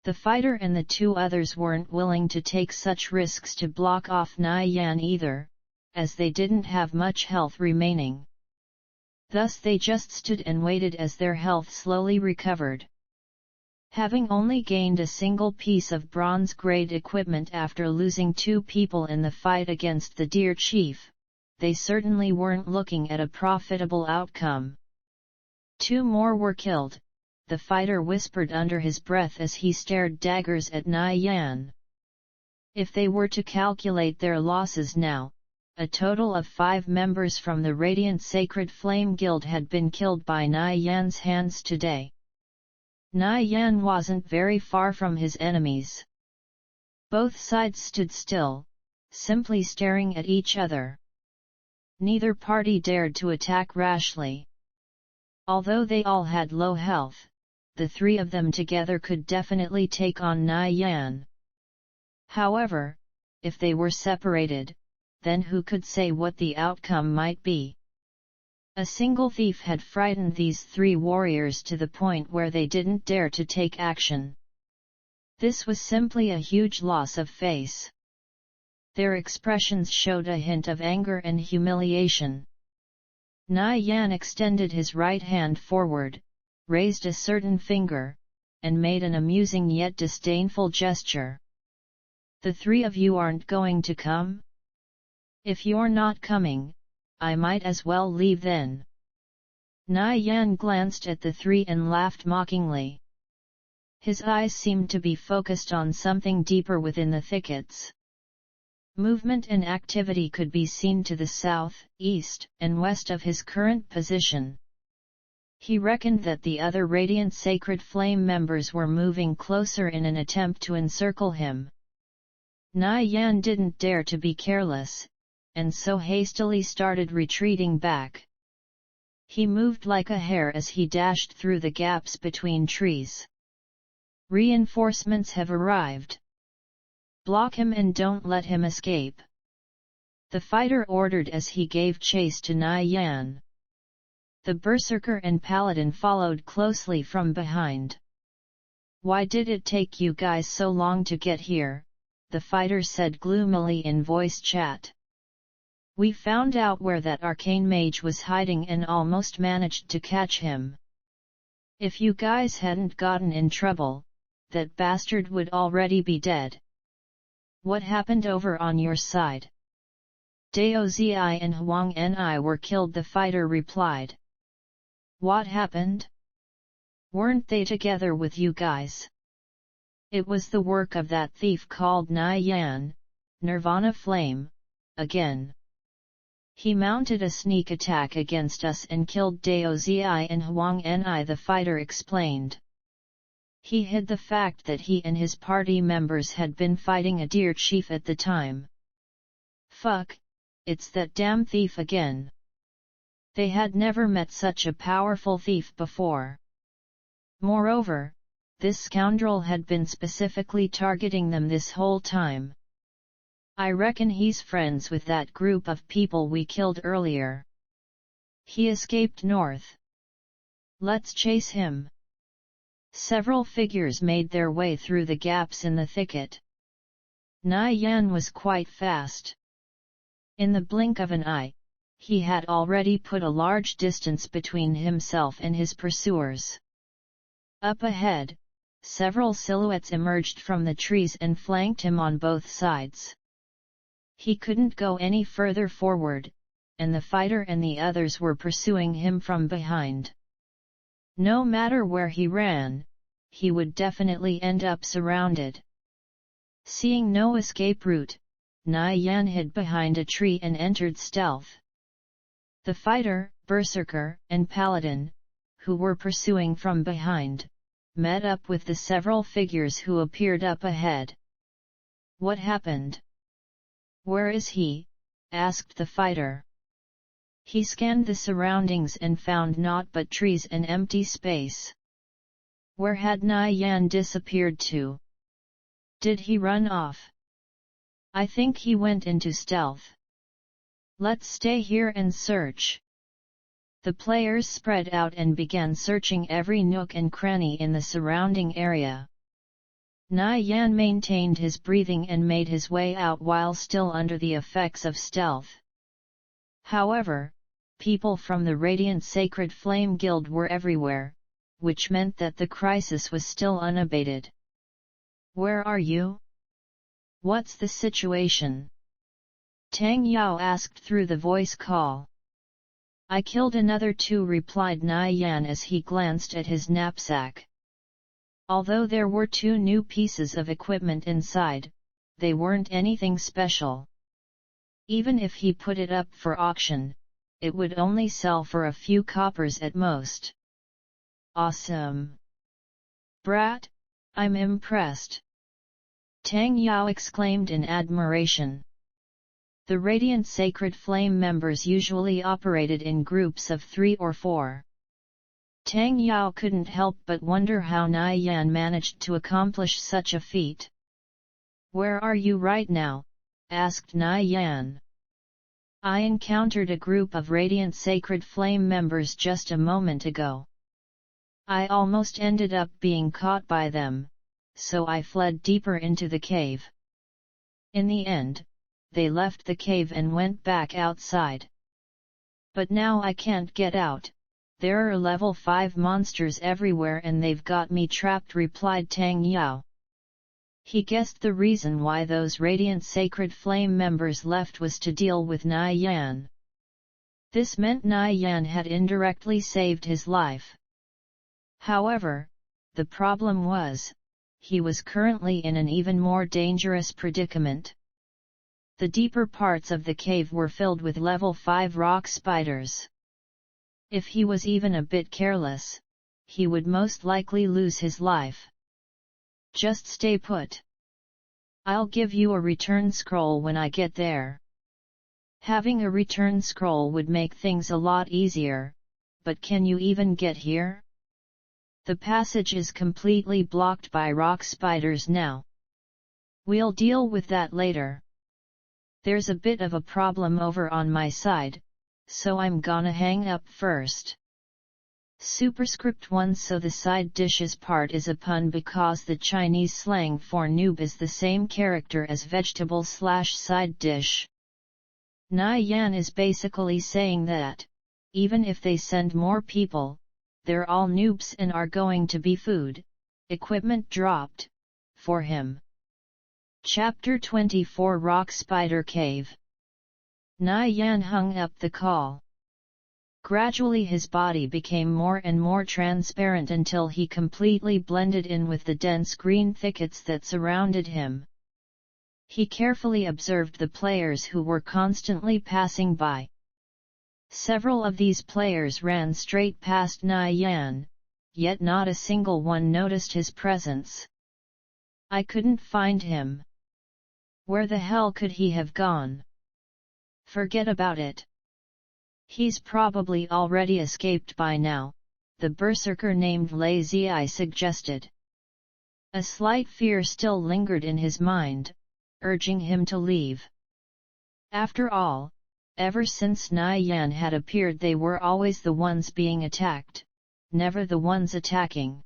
Speaker 1: The fighter and the two others weren't willing to take such risks to block off Nai Yan either, as they didn't have much health remaining. Thus they just stood and waited as their health slowly recovered. Having only gained a single piece of bronze-grade equipment after losing 2 people in the fight against the Deer Chief, they certainly weren't looking at a profitable outcome. 2 more were killed, the fighter whispered under his breath as he stared daggers at Nai Yan. If they were to calculate their losses now, a total of 5 members from the Radiant Sacred Flame Guild had been killed by Nai Yan's hands today. Nai Yan wasn't very far from his enemies. Both sides stood still, simply staring at each other. Neither party dared to attack rashly. Although they all had low health, the 3 of them together could definitely take on Nai Yan. However, if they were separated, then who could say what the outcome might be? A single thief had frightened these 3 warriors to the point where they didn't dare to take action. This was simply a huge loss of face. Their expressions showed a hint of anger and humiliation. Nai Yan extended his right hand forward, raised a certain finger, and made an amusing yet disdainful gesture. The 3 of you aren't going to come? If you're not coming, I might as well leave then. Nai Yan glanced at the 3 and laughed mockingly. His eyes seemed to be focused on something deeper within the thickets. Movement and activity could be seen to the south, east, and west of his current position. He reckoned that the other Radiant Sacred Flame members were moving closer in an attempt to encircle him. Nai Yan didn't dare to be careless, and so hastily started retreating back. He moved like a hare as he dashed through the gaps between trees. Reinforcements have arrived. Block him and don't let him escape. The fighter ordered as he gave chase to Nai Yan. The berserker and paladin followed closely from behind. Why did it take you guys so long to get here? The fighter said gloomily in voice chat. We found out where that arcane mage was hiding and almost managed to catch him. If you guys hadn't gotten in trouble, that bastard would already be dead. What happened over on your side? Dao Zi and Huang Ni were killed, the fighter replied. What happened? Weren't they together with you guys? It was the work of that thief called Nai Yan, Nirvana Flame, again. He mounted a sneak attack against us and killed Dao Zi and Huang Ni, the fighter explained. He hid the fact that he and his party members had been fighting a deer chief at the time. Fuck, it's that damn thief again. They had never met such a powerful thief before. Moreover, this scoundrel had been specifically targeting them this whole time. I reckon he's friends with that group of people we killed earlier. He escaped north. Let's chase him. Several figures made their way through the gaps in the thicket. Nai Yan was quite fast. In the blink of an eye, he had already put a large distance between himself and his pursuers. Up ahead, several silhouettes emerged from the trees and flanked him on both sides. He couldn't go any further forward, and the fighter and the others were pursuing him from behind. No matter where he ran, he would definitely end up surrounded. Seeing no escape route, Nai Yan hid behind a tree and entered stealth. The fighter, Berserker and Paladin, who were pursuing from behind, met up with the several figures who appeared up ahead. "What happened? Where is he?" asked the fighter. He scanned the surroundings and found naught but trees and empty space. Where had Nai Yan disappeared to? Did he run off? I think he went into stealth. Let's stay here and search. The players spread out and began searching every nook and cranny in the surrounding area. Nai Yan maintained his breathing and made his way out while still under the effects of stealth. However, people from the Radiant Sacred Flame Guild were everywhere, which meant that the crisis was still unabated. "Where are you? What's the situation?" Tang Yao asked through the voice call. "I killed another two," replied Nai Yan as he glanced at his knapsack. Although there were 2 new pieces of equipment inside, they weren't anything special. Even if he put it up for auction, it would only sell for a few coppers at most. "Awesome! Brat, I'm impressed!" Tang Yao exclaimed in admiration. The Radiant Sacred Flame members usually operated in groups of 3 or 4. Tang Yao couldn't help but wonder how Nai Yan managed to accomplish such a feat. "Where are you right now?" asked Nai Yan. "I encountered a group of Radiant Sacred Flame members just a moment ago. I almost ended up being caught by them, so I fled deeper into the cave. In the end, they left the cave and went back outside. But now I can't get out. There are level 5 monsters everywhere and they've got me trapped," replied Tang Yao. He guessed the reason why those Radiant Sacred Flame members left was to deal with Nai Yan. This meant Nai Yan had indirectly saved his life. However, the problem was, he was currently in an even more dangerous predicament. The deeper parts of the cave were filled with level 5 rock spiders. If he was even a bit careless, he would most likely lose his life. "Just stay put. I'll give you a return scroll when I get there." Having a return scroll would make things a lot easier, but can you even get here? The passage is completely blocked by rock spiders now. "We'll deal with that later. There's a bit of a problem over on my side, so I'm gonna hang up first." Superscript 1. So the side dishes part is a pun because the Chinese slang for noob is the same character as vegetable/side dish. Nai Yan is basically saying that, even if they send more people, they're all noobs and are going to be food, equipment dropped, for him. Chapter 24 Rock Spider Cave. Nai Yan hung up the call. Gradually his body became more and more transparent until he completely blended in with the dense green thickets that surrounded him. He carefully observed the players who were constantly passing by. Several of these players ran straight past Nai Yan, yet not a single one noticed his presence. "I couldn't find him. Where the hell could he have gone?" "Forget about it. He's probably already escaped by now," the berserker named Lazy Eye suggested. A slight fear still lingered in his mind, urging him to leave. After all, ever since Nai Yan had appeared they were always the ones being attacked, never the ones attacking.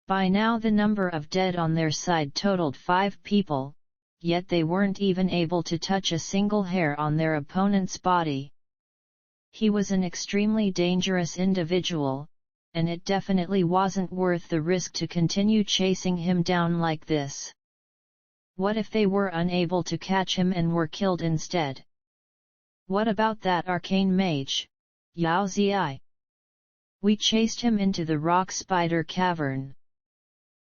Speaker 1: By now the number of dead on their side totaled 5 people, yet they weren't even able to touch a single hair on their opponent's body. He was an extremely dangerous individual, and it definitely wasn't worth the risk to continue chasing him down like this. What if they were unable to catch him and were killed instead? What about that arcane mage, Yao Zi? We chased him into the rock spider cavern.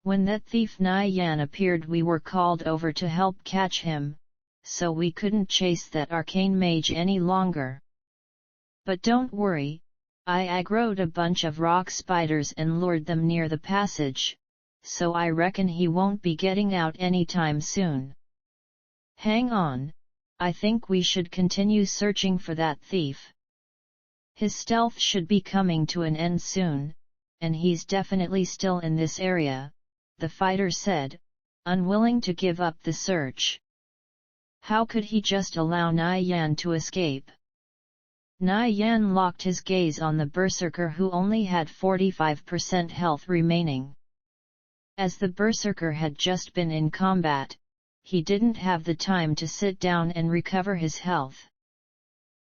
Speaker 1: When that thief Nai Yan appeared we were called over to help catch him, so we couldn't chase that arcane mage any longer. But don't worry, I aggroed a bunch of rock spiders and lured them near the passage, so I reckon he won't be getting out anytime soon. Hang on, I think we should continue searching for that thief. His stealth should be coming to an end soon, and he's definitely still in this area, the fighter said, unwilling to give up the search. How could he just allow Nai Yan to escape? Nai Yan locked his gaze on the berserker who only had 45% health remaining. As the berserker had just been in combat, he didn't have the time to sit down and recover his health.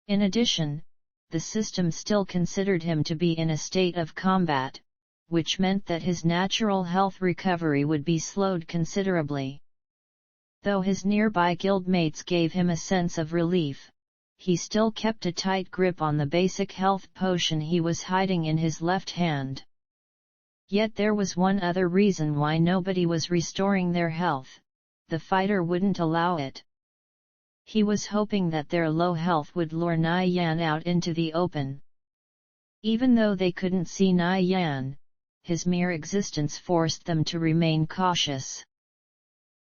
Speaker 1: In addition, the system still considered him to be in a state of combat, which meant that his natural health recovery would be slowed considerably. Though his nearby guildmates gave him a sense of relief, he still kept a tight grip on the basic health potion he was hiding in his left hand. Yet there was one other reason why nobody was restoring their health: the fighter wouldn't allow it. He was hoping that their low health would lure Nai Yan out into the open. Even though they couldn't see Nai Yan, his mere existence forced them to remain cautious.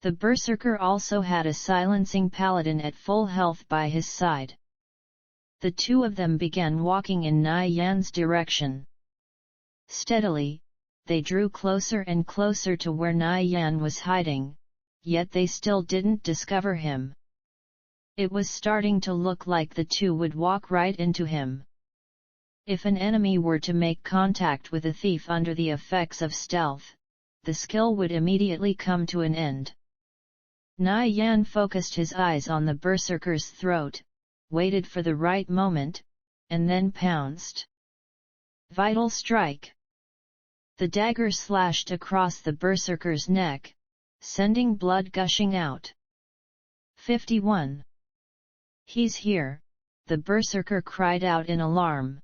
Speaker 1: The berserker also had a silencing paladin at full health by his side. The two of them began walking in Nai Yan's direction. Steadily, they drew closer and closer to where Nai Yan was hiding, yet they still didn't discover him. It was starting to look like the two would walk right into him. If an enemy were to make contact with a thief under the effects of stealth, the skill would immediately come to an end. Nai Yan focused his eyes on the berserker's throat, waited for the right moment, and then pounced. Vital strike! The dagger slashed across the berserker's neck, sending blood gushing out. 51. He's here, the berserker cried out in alarm.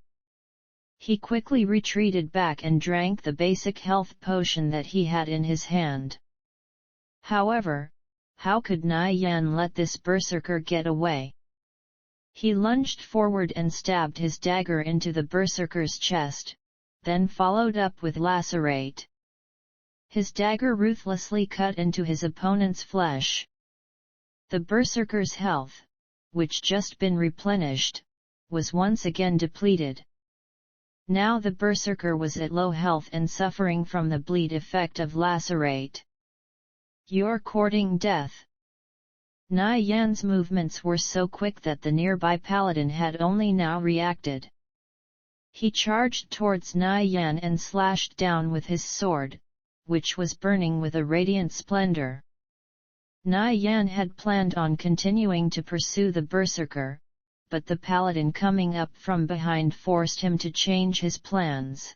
Speaker 1: He quickly retreated back and drank the basic health potion that he had in his hand. However, how could Nai Yan let this berserker get away? He lunged forward and stabbed his dagger into the berserker's chest, then followed up with lacerate. His dagger ruthlessly cut into his opponent's flesh. The berserker's health, which just been replenished, was once again depleted. Now the berserker was at low health and suffering from the bleed effect of lacerate. You're courting death. Nai Yan's movements were so quick that the nearby paladin had only now reacted. He charged towards Nai Yan and slashed down with his sword, which was burning with a radiant splendor. Nai Yan had planned on continuing to pursue the berserker, but the paladin coming up from behind forced him to change his plans.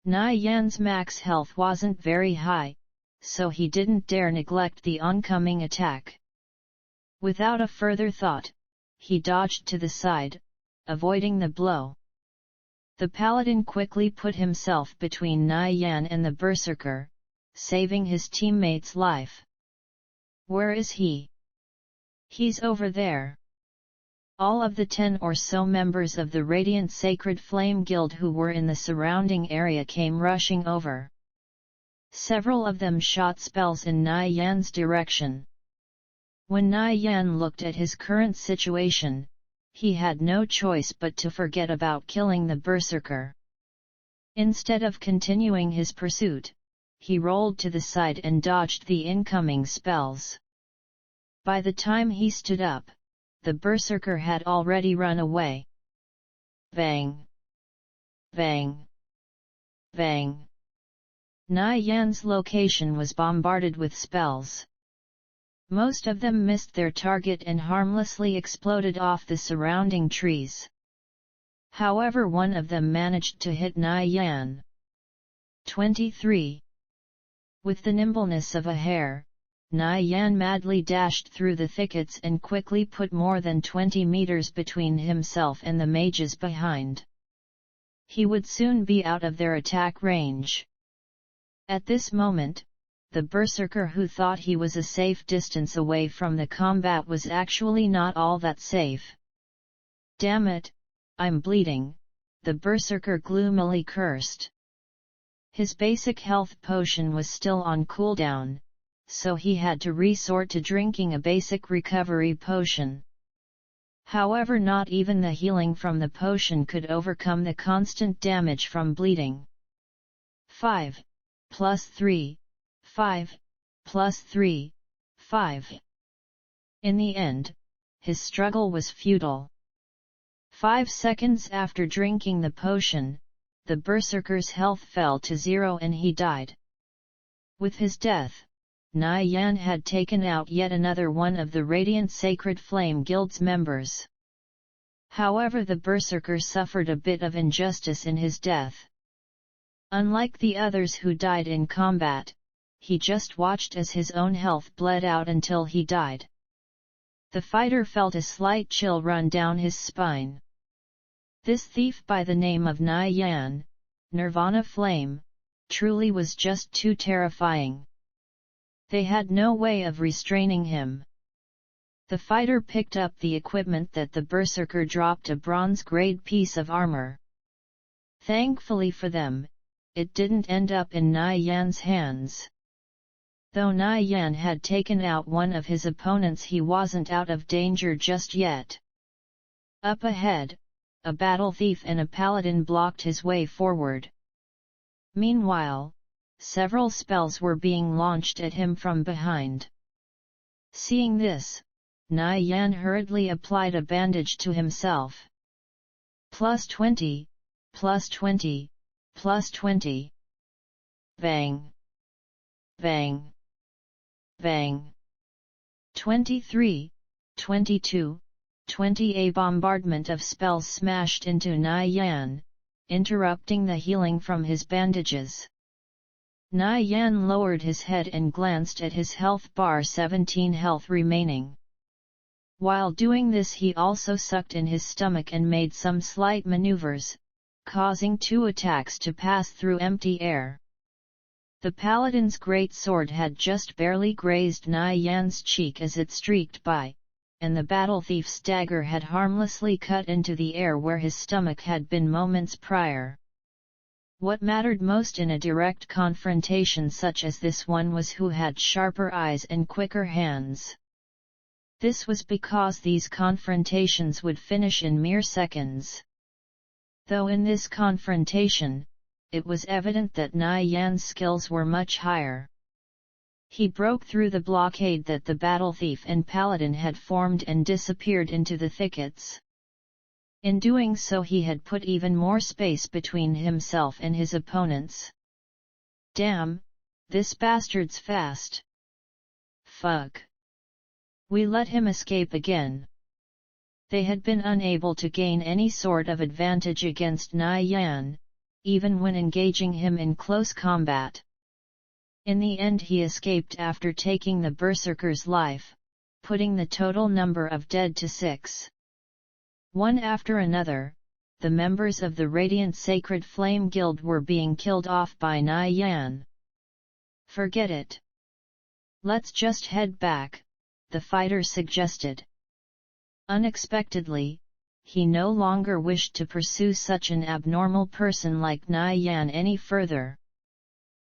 Speaker 1: Nai Yan's max health wasn't very high, so he didn't dare neglect the oncoming attack. Without a further thought, he dodged to the side, avoiding the blow. The paladin quickly put himself between Nai Yan and the berserker, saving his teammate's life. Where is he? He's over there. All of the 10 or so members of the Radiant Sacred Flame Guild who were in the surrounding area came rushing over. Several of them shot spells in Nai Yan's direction. When Nai Yan looked at his current situation, he had no choice but to forget about killing the berserker. Instead of continuing his pursuit, he rolled to the side and dodged the incoming spells. By the time he stood up, the berserker had already run away. Bang! Bang! Bang! Nai Yan's location was bombarded with spells. Most of them missed their target and harmlessly exploded off the surrounding trees. However, one of them managed to hit Nai Yan. 23. With the nimbleness of a hare, Nai Yan madly dashed through the thickets and quickly put more than 20 meters between himself and the mages behind. He would soon be out of their attack range. At this moment, the berserker who thought he was a safe distance away from the combat was actually not all that safe. Damn it, I'm bleeding, the berserker gloomily cursed. His basic health potion was still on cooldown, so he had to resort to drinking a basic recovery potion. However, not even the healing from the potion could overcome the constant damage from bleeding. 5 plus 3, 5 plus 3, 5. In the end, his struggle was futile. 5 seconds after drinking the potion, the berserker's health fell to 0 and he died. With his death, Nai Yan had taken out yet another one of the Radiant Sacred Flame Guild's members. However, the berserker suffered a bit of injustice in his death. Unlike the others who died in combat, he just watched as his own health bled out until he died. The fighter felt a slight chill run down his spine. This thief by the name of Nai Yan, Nirvana Flame, truly was just too terrifying. They had no way of restraining him. The fighter picked up the equipment that the berserker dropped, a bronze-grade piece of armor. Thankfully for them, it didn't end up in Nai Yan's hands. Though Nai Yan had taken out one of his opponents, he wasn't out of danger just yet. Up ahead, a battle thief and a paladin blocked his way forward. Meanwhile, several spells were being launched at him from behind. Seeing this, Nai Yan hurriedly applied a bandage to himself. Plus 20, plus 20, plus 20. Bang! Bang! Bang! 23, 22, 20. A bombardment of spells smashed into Nai Yan, interrupting the healing from his bandages. Nai Yan lowered his head and glanced at his health bar, 17 health remaining. While doing this, he also sucked in his stomach and made some slight maneuvers, causing 2 attacks to pass through empty air. The paladin's great sword had just barely grazed Nai Yan's cheek as it streaked by, and the battle thief's dagger had harmlessly cut into the air where his stomach had been moments prior. What mattered most in a direct confrontation such as this one was who had sharper eyes and quicker hands. This was because these confrontations would finish in mere seconds. Though in this confrontation, it was evident that Nai Yan's skills were much higher. He broke through the blockade that the battle thief and paladin had formed and disappeared into the thickets. In doing so, he had put even more space between himself and his opponents. Damn, this bastard's fast. Fuck. We let him escape again. They had been unable to gain any sort of advantage against Nai Yan, even when engaging him in close combat. In the end, he escaped after taking the berserker's life, putting the total number of dead to 6. One after another, the members of the Radiant Sacred Flame Guild were being killed off by Nai Yan. Forget it. Let's just head back, the fighter suggested. Unexpectedly, he no longer wished to pursue such an abnormal person like Nai Yan any further.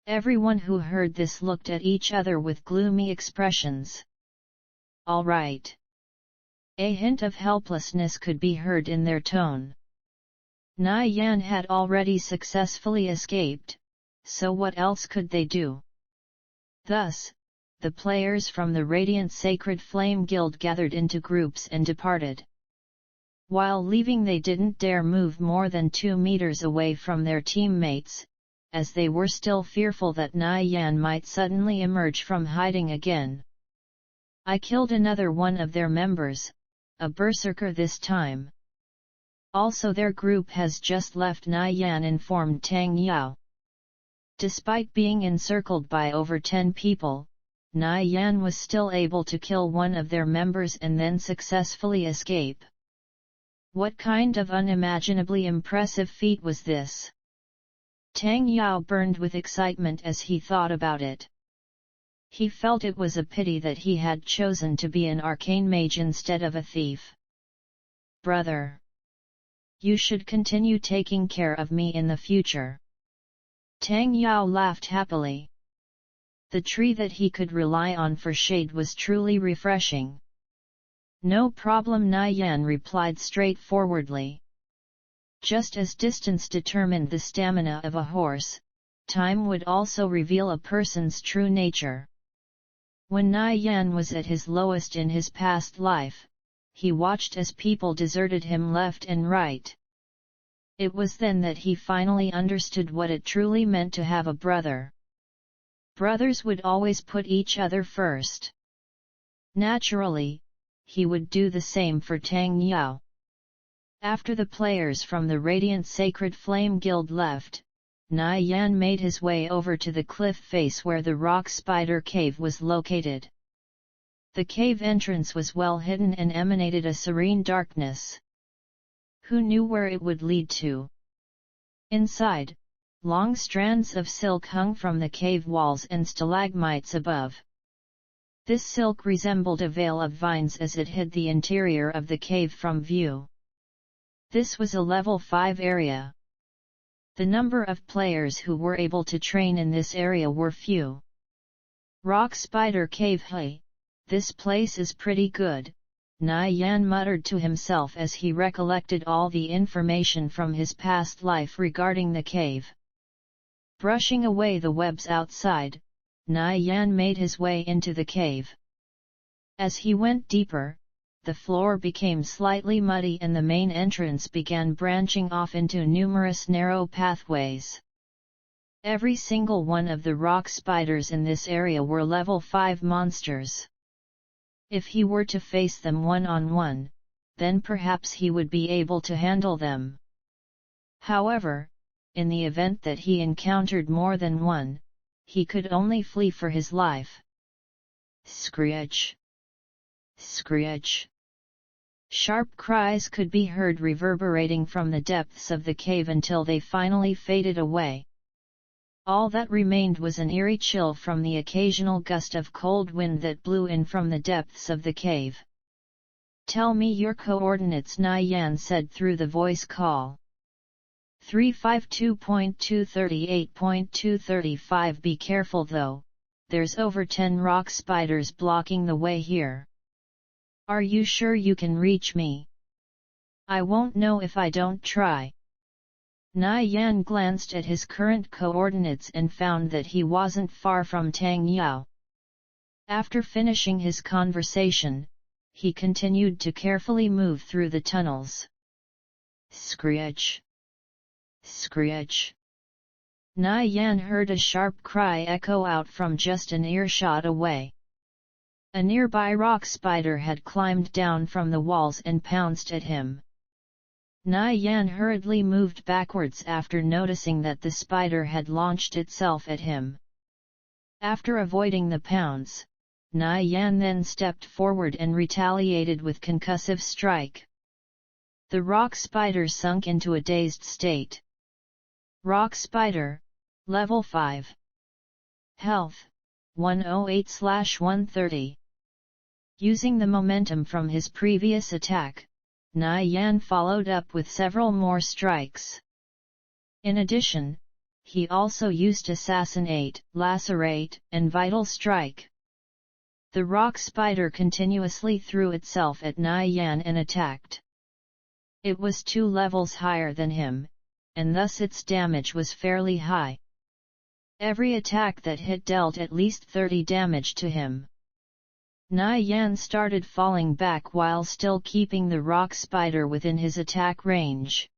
Speaker 1: Everyone who heard this looked at each other with gloomy expressions. All right. A hint of helplessness could be heard in their tone. Nai Yan had already successfully escaped, so what else could they do? Thus, the players from the Radiant Sacred Flame Guild gathered into groups and departed. While leaving, they didn't dare move more than 2 meters away from their teammates, as they were still fearful that Nai Yan might suddenly emerge from hiding again. I killed another one of their members, a berserker this time. Also, their group has just left, Nai Yan informed Tang Yao. Despite being encircled by over 10 people, Nai Yan was still able to kill one of their members and then successfully escape. What kind of unimaginably impressive feat was this? Tang Yao burned with excitement as he thought about it. He felt it was a pity that he had chosen to be an arcane mage instead of a thief. Brother! You should continue taking care of me in the future." Tang Yao laughed happily. The tree that he could rely on for shade was truly refreshing. "No problem," Nai Yan replied straightforwardly. Just as distance determined the stamina of a horse, time would also reveal a person's true nature. When Nai Yan was at his lowest in his past life, he watched as people deserted him left and right. It was then that he finally understood what it truly meant to have a brother. Brothers would always put each other first. Naturally, he would do the same for Tang Yao. After the players from the Radiant Sacred Flame Guild left, Nai Yan made his way over to the cliff face where the rock spider cave was located. The cave entrance was well hidden and emanated a serene darkness. Who knew where it would lead to? Inside, long strands of silk hung from the cave walls and stalagmites above. This silk resembled a veil of vines as it hid the interior of the cave from view. This was a level 5 area. The number of players who were able to train in this area were few. Rock Spider Cave. Hey, this place is pretty good, Nai Yan muttered to himself as he recollected all the information from his past life regarding the cave. Brushing away the webs outside, Nai Yan made his way into the cave. As he went deeper, the floor became slightly muddy and the main entrance began branching off into numerous narrow pathways. Every single one of the rock spiders in this area were level 5 monsters. If he were to face them one-on-one, then perhaps he would be able to handle them. However, in the event that he encountered more than one, he could only flee for his life. Screech! Screech! Sharp cries could be heard reverberating from the depths of the cave until they finally faded away. All that remained was an eerie chill from the occasional gust of cold wind that blew in from the depths of the cave. "Tell me your coordinates," Nai Yan said through the voice call. 352.238.235. Be careful though, there's over 10 rock spiders blocking the way here. Are you sure you can reach me? I won't know if I don't try. Nai Yan glanced at his current coordinates and found that he wasn't far from Tang Yao. After finishing his conversation, he continued to carefully move through the tunnels. Screech! Screech! Nai Yan heard a sharp cry echo out from just an earshot away. A nearby rock spider had climbed down from the walls and pounced at him. Nai Yan hurriedly moved backwards after noticing that the spider had launched itself at him. After avoiding the pounce, Nai Yan then stepped forward and retaliated with concussive strike. The rock spider sunk into a dazed state. Rock Spider, Level 5. Health, 108/130. Using the momentum from his previous attack, Nai Yan followed up with several more strikes. In addition, he also used Assassinate, Lacerate, and Vital Strike. The rock spider continuously threw itself at Nai Yan and attacked. It was 2 levels higher than him, and thus its damage was fairly high. Every attack that hit dealt at least 30 damage to him. Nai Yan started falling back while still keeping the rock spider within his attack range.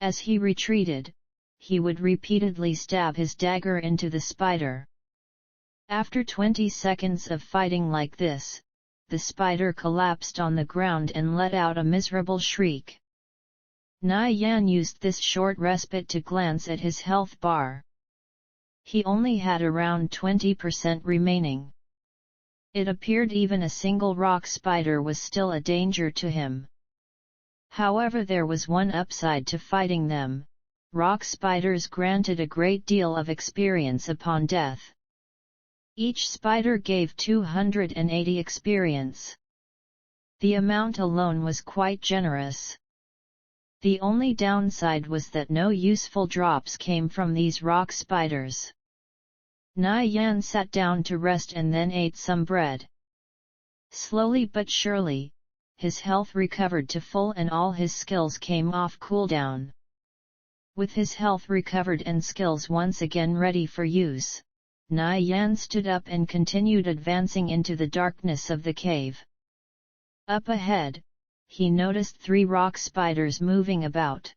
Speaker 1: As he retreated, he would repeatedly stab his dagger into the spider. After 20 seconds of fighting like this, the spider collapsed on the ground and let out a miserable shriek. Nai Yan used this short respite to glance at his health bar. He only had around 20% remaining. It appeared even a single rock spider was still a danger to him. However, there was one upside to fighting them: rock spiders granted a great deal of experience upon death. Each spider gave 280 experience. The amount alone was quite generous. The only downside was that no useful drops came from these rock spiders. Na Yan sat down to rest and then ate some bread. Slowly but surely, his health recovered to full and all his skills came off cooldown. With his health recovered and skills once again ready for use, Na Yan stood up and continued advancing into the darkness of the cave. Up ahead, he noticed 3 rock spiders moving about.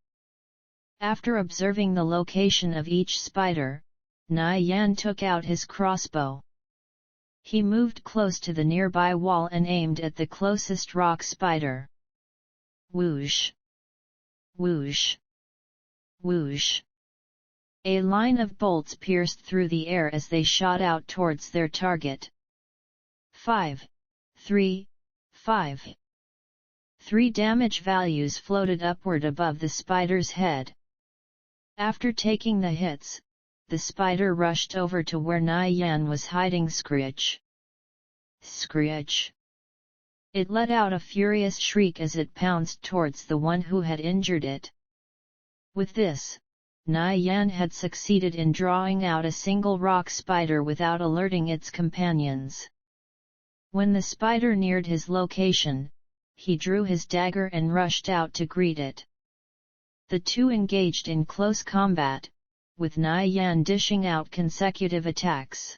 Speaker 1: After observing the location of each spider, Na Yan took out his crossbow. He moved close to the nearby wall and aimed at the closest rock spider. Whoosh! Whoosh! Whoosh! A line of bolts pierced through the air as they shot out towards their target. 5, 3, 5. 3 damage values floated upward above the spider's head. After taking the hits, the spider rushed over to where Na Yan was hiding. Screech! Screech! It let out a furious shriek as it pounced towards the one who had injured it. With this, Na Yan had succeeded in drawing out a single rock spider without alerting its companions. When the spider neared his location, he drew his dagger and rushed out to greet it. The two engaged in close combat, with Na Yan dishing out consecutive attacks.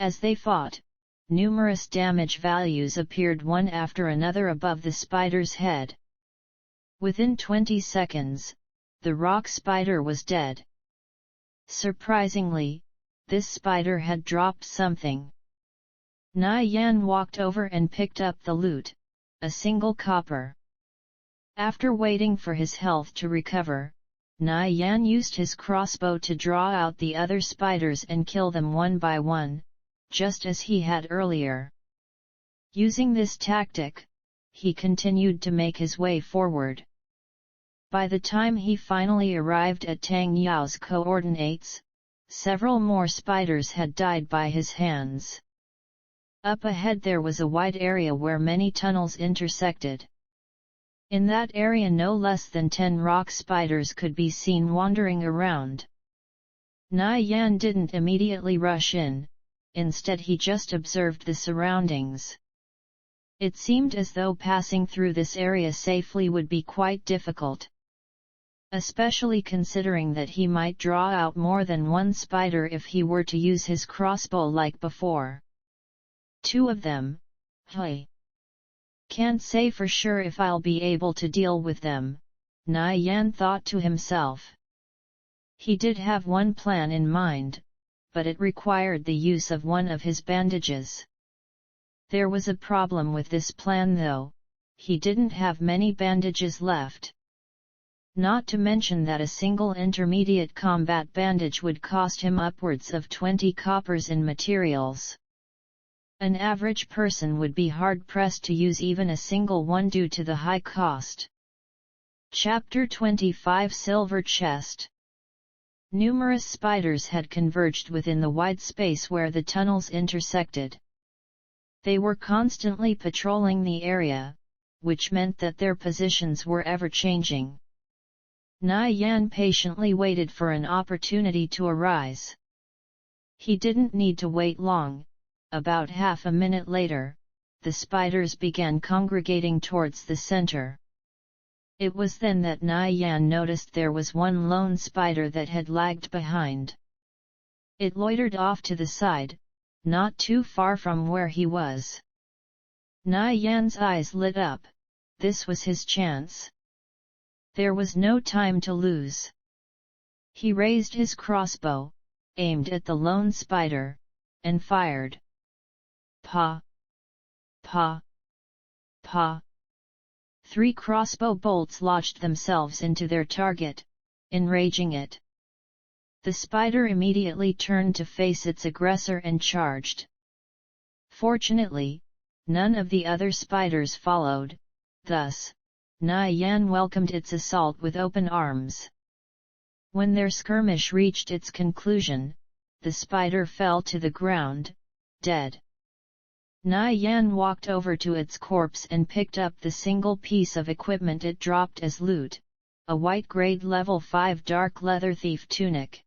Speaker 1: As they fought, numerous damage values appeared one after another above the spider's head. Within 20 seconds, the rock spider was dead. Surprisingly, this spider had dropped something. Na Yan walked over and picked up the loot, a single copper. After waiting for his health to recover, Na Yan used his crossbow to draw out the other spiders and kill them one by one, just as he had earlier. Using this tactic, he continued to make his way forward. By the time he finally arrived at Tang Yao's coordinates, several more spiders had died by his hands. Up ahead there was a wide area where many tunnels intersected. In that area no less than 10 rock spiders could be seen wandering around. Na Yan didn't immediately rush in, instead he just observed the surroundings. It seemed as though passing through this area safely would be quite difficult. Especially considering that he might draw out more than one spider if he were to use his crossbow like before. 2 of them, hey. Can't say for sure if I'll be able to deal with them, Na Yan thought to himself. He did have one plan in mind, but it required the use of one of his bandages. There was a problem with this plan though, he didn't have many bandages left. Not to mention that a single intermediate combat bandage would cost him upwards of 20 coppers in materials. An average person would be hard-pressed to use even a single one due to the high cost. Chapter 25 Silver Chest. Numerous spiders had converged within the wide space where the tunnels intersected. They were constantly patrolling the area, which meant that their positions were ever-changing. Na Yan patiently waited for an opportunity to arise. He didn't need to wait long. About half a minute later, the spiders began congregating towards the center. It was then that Na Yan noticed there was one lone spider that had lagged behind. It loitered off to the side, not too far from where he was. Na Yan's eyes lit up, this was his chance. There was no time to lose. He raised his crossbow, aimed at the lone spider, and fired. Pa! Pa! Pa! 3 crossbow bolts lodged themselves into their target, enraging it. The spider immediately turned to face its aggressor and charged. Fortunately, none of the other spiders followed, thus, Na Yan welcomed its assault with open arms. When their skirmish reached its conclusion, the spider fell to the ground, dead. Na Yan walked over to its corpse and picked up the single piece of equipment it dropped as loot, a white grade level 5 dark leather thief tunic.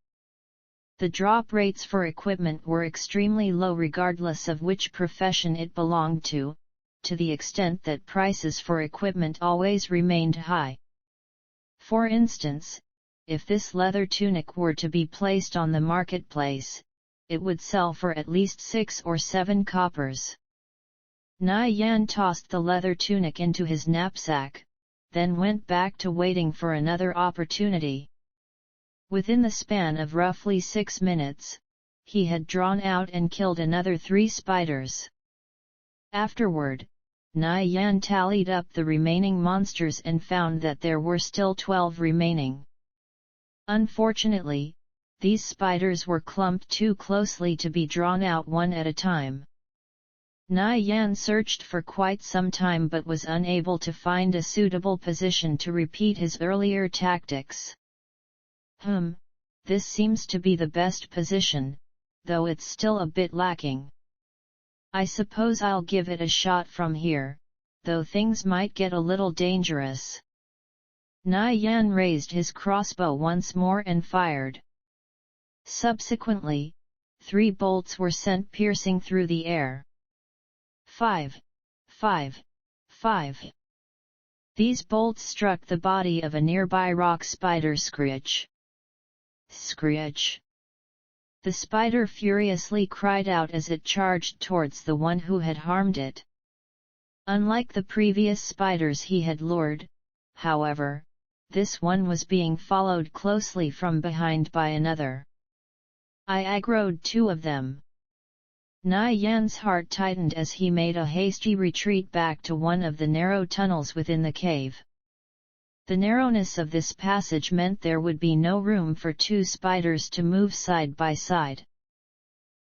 Speaker 1: The drop rates for equipment were extremely low regardless of which profession it belonged to the extent that prices for equipment always remained high. For instance, if this leather tunic were to be placed on the marketplace, it would sell for at least 6 or 7 coppers. Nai Yan tossed the leather tunic into his knapsack, then went back to waiting for another opportunity. Within the span of roughly 6 minutes, he had drawn out and killed another 3 spiders. Afterward, Nai Yan tallied up the remaining monsters and found that there were still 12 remaining. Unfortunately, these spiders were clumped too closely to be drawn out one at a time. Nai Yan searched for quite some time but was unable to find a suitable position to repeat his earlier tactics. This seems to be the best position, though it's still a bit lacking. I suppose I'll give it a shot from here, though things might get a little dangerous. Nai Yan raised his crossbow once more and fired. Subsequently, 3 bolts were sent piercing through the air. 5, 5, 5. These bolts struck the body of a nearby rock spider. Screech! Screech! The spider furiously cried out as it charged towards the one who had harmed it. Unlike the previous spiders he had lured, however, this one was being followed closely from behind by another. I aggroed 2 of them. Nai Yan's heart tightened as he made a hasty retreat back to one of the narrow tunnels within the cave. The narrowness of this passage meant there would be no room for 2 spiders to move side by side.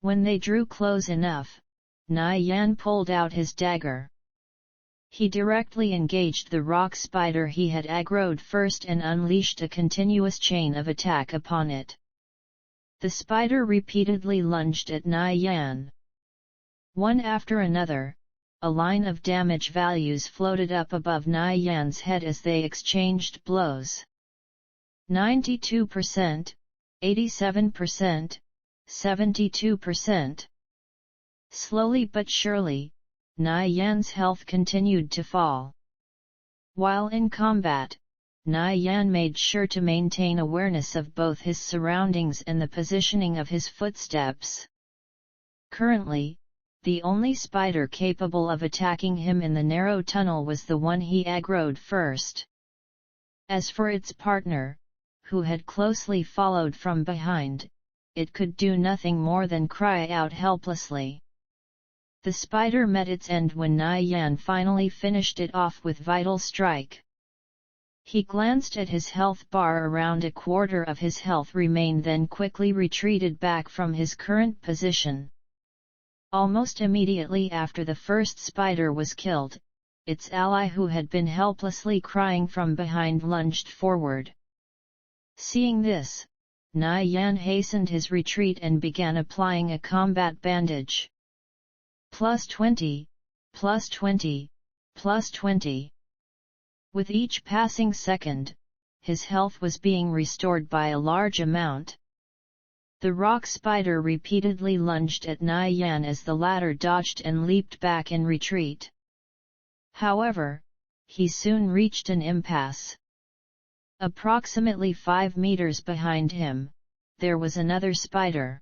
Speaker 1: When they drew close enough, Nai Yan pulled out his dagger. He directly engaged the rock spider he had aggroed first and unleashed a continuous chain of attack upon it. The spider repeatedly lunged at Nai Yan. One after another, a line of damage values floated up above Nai Yan's head as they exchanged blows. 92%, 87%, 72%. Slowly but surely, Nai Yan's health continued to fall. While in combat, Nai Yan made sure to maintain awareness of both his surroundings and the positioning of his footsteps. Currently, the only spider capable of attacking him in the narrow tunnel was the one he aggroed first. As for its partner, who had closely followed from behind, it could do nothing more than cry out helplessly. The spider met its end when Nai Yan finally finished it off with Vital Strike. He glanced at his health bar. Around a quarter of his health remained, then quickly retreated back from his current position. Almost immediately after the first spider was killed, its ally who had been helplessly crying from behind lunged forward. Seeing this, Nai Yan hastened his retreat and began applying a combat bandage. +20, +20, +20. With each passing second, his health was being restored by a large amount. The rock spider repeatedly lunged at Nai Yan as the latter dodged and leaped back in retreat. However, he soon reached an impasse. Approximately 5 meters behind him, there was another spider.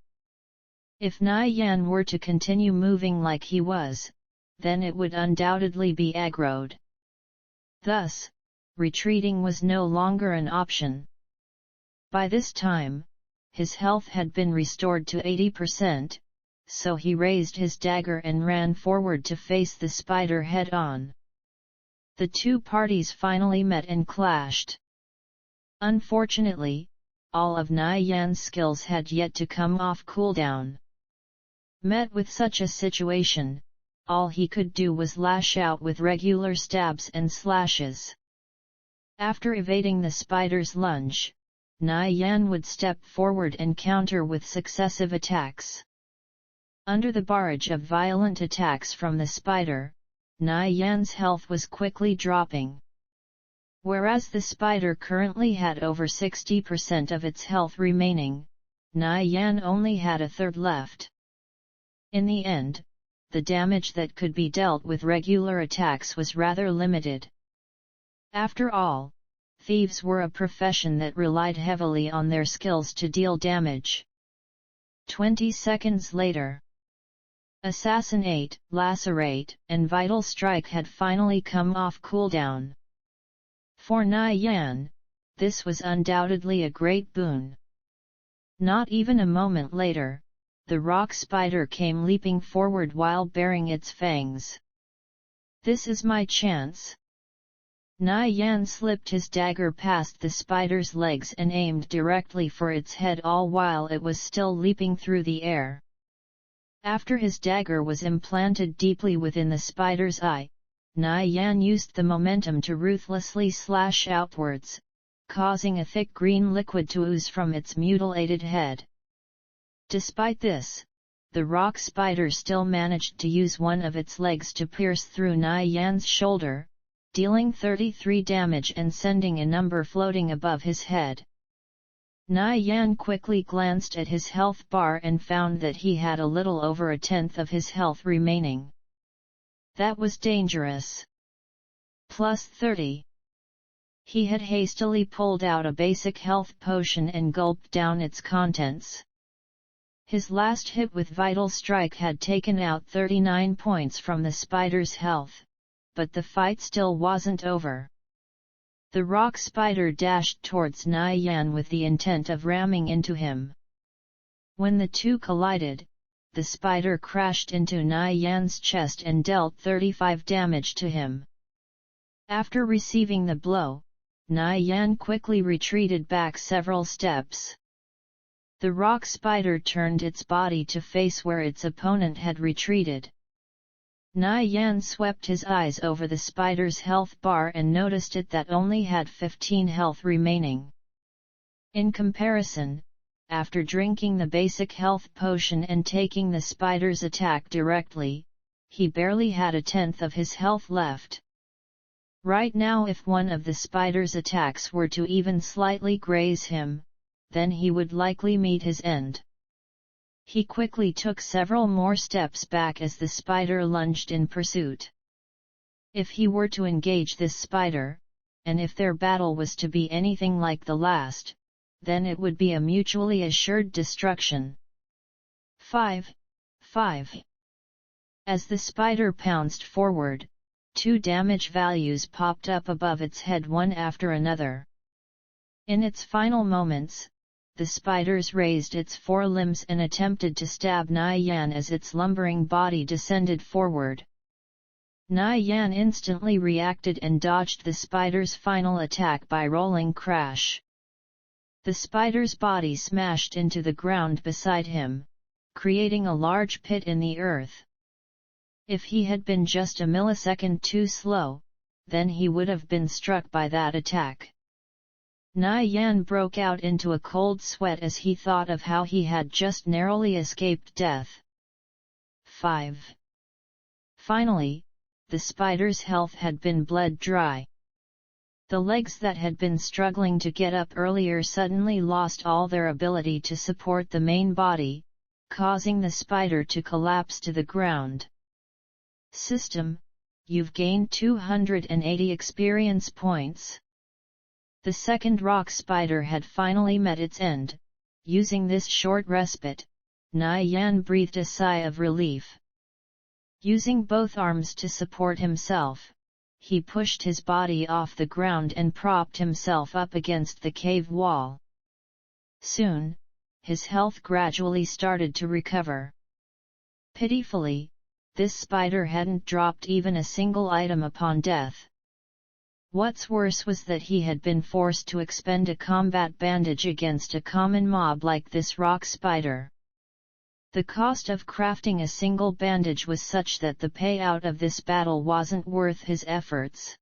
Speaker 1: If Nai Yan were to continue moving like he was, then it would undoubtedly be aggroed. Thus, retreating was no longer an option. By this time, his health had been restored to 80%, so he raised his dagger and ran forward to face the spider head-on. The 2 parties finally met and clashed. Unfortunately, all of Nai Yan's skills had yet to come off cooldown. Met with such a situation, all he could do was lash out with regular stabs and slashes. After evading the spider's lunge, Nai Yan would step forward and counter with successive attacks. Under the barrage of violent attacks from the spider, Nai Yan's health was quickly dropping. Whereas the spider currently had over 60% of its health remaining, Na Yan only had a third left. In the end, the damage that could be dealt with regular attacks was rather limited. After all, thieves were a profession that relied heavily on their skills to deal damage. 20 seconds later, Assassinate, Lacerate, and Vital Strike had finally come off cooldown. For Na Yan, this was undoubtedly a great boon. Not even a moment later, the rock spider came leaping forward while baring its fangs. "This is my chance." Na Yan slipped his dagger past the spider's legs and aimed directly for its head all while it was still leaping through the air. After his dagger was implanted deeply within the spider's eye, Na Yan used the momentum to ruthlessly slash outwards, causing a thick green liquid to ooze from its mutilated head. Despite this, the rock spider still managed to use one of its legs to pierce through Na Yan's shoulder, dealing 33 damage and sending a number floating above his head. Na Yan quickly glanced at his health bar and found that he had a little over a tenth of his health remaining. That was dangerous. Plus 30. He had hastily pulled out a basic health potion and gulped down its contents. His last hit with Vital Strike had taken out 39 points from the spider's health, but the fight still wasn't over. The rock spider dashed towards Na Yan with the intent of ramming into him. When the two collided, the spider crashed into Na Yan's chest and dealt 35 damage to him. After receiving the blow, Na Yan quickly retreated back several steps. The rock spider turned its body to face where its opponent had retreated. Na Yan swept his eyes over the spider's health bar and noticed it that only had 15 health remaining. In comparison, after drinking the basic health potion and taking the spider's attack directly, he barely had a tenth of his health left. Right now, if one of the spider's attacks were to even slightly graze him, then he would likely meet his end. He quickly took several more steps back as the spider lunged in pursuit. If he were to engage this spider, and if their battle was to be anything like the last, then it would be a mutually assured destruction. 5. As the spider pounced forward, 2 damage values popped up above its head one after another. In its final moments, the spiders raised its forelimbs and attempted to stab Na Yan as its lumbering body descended forward. Na Yan instantly reacted and dodged the spider's final attack by rolling crash. The spider's body smashed into the ground beside him, creating a large pit in the earth. If he had been just a millisecond too slow, then he would have been struck by that attack. Na Yan broke out into a cold sweat as he thought of how he had just narrowly escaped death. 5. Finally, the spider's health had been bled dry. The legs that had been struggling to get up earlier suddenly lost all their ability to support the main body, causing the spider to collapse to the ground. System, you've gained 280 experience points. The second rock spider had finally met its end. Using this short respite, Na Yan breathed a sigh of relief. Using both arms to support himself, he pushed his body off the ground and propped himself up against the cave wall. Soon, his health gradually started to recover. Pitifully, this spider hadn't dropped even a single item upon death. What's worse was that he had been forced to expend a combat bandage against a common mob like this rock spider. The cost of crafting a single bandage was such that the payout of this battle wasn't worth his efforts.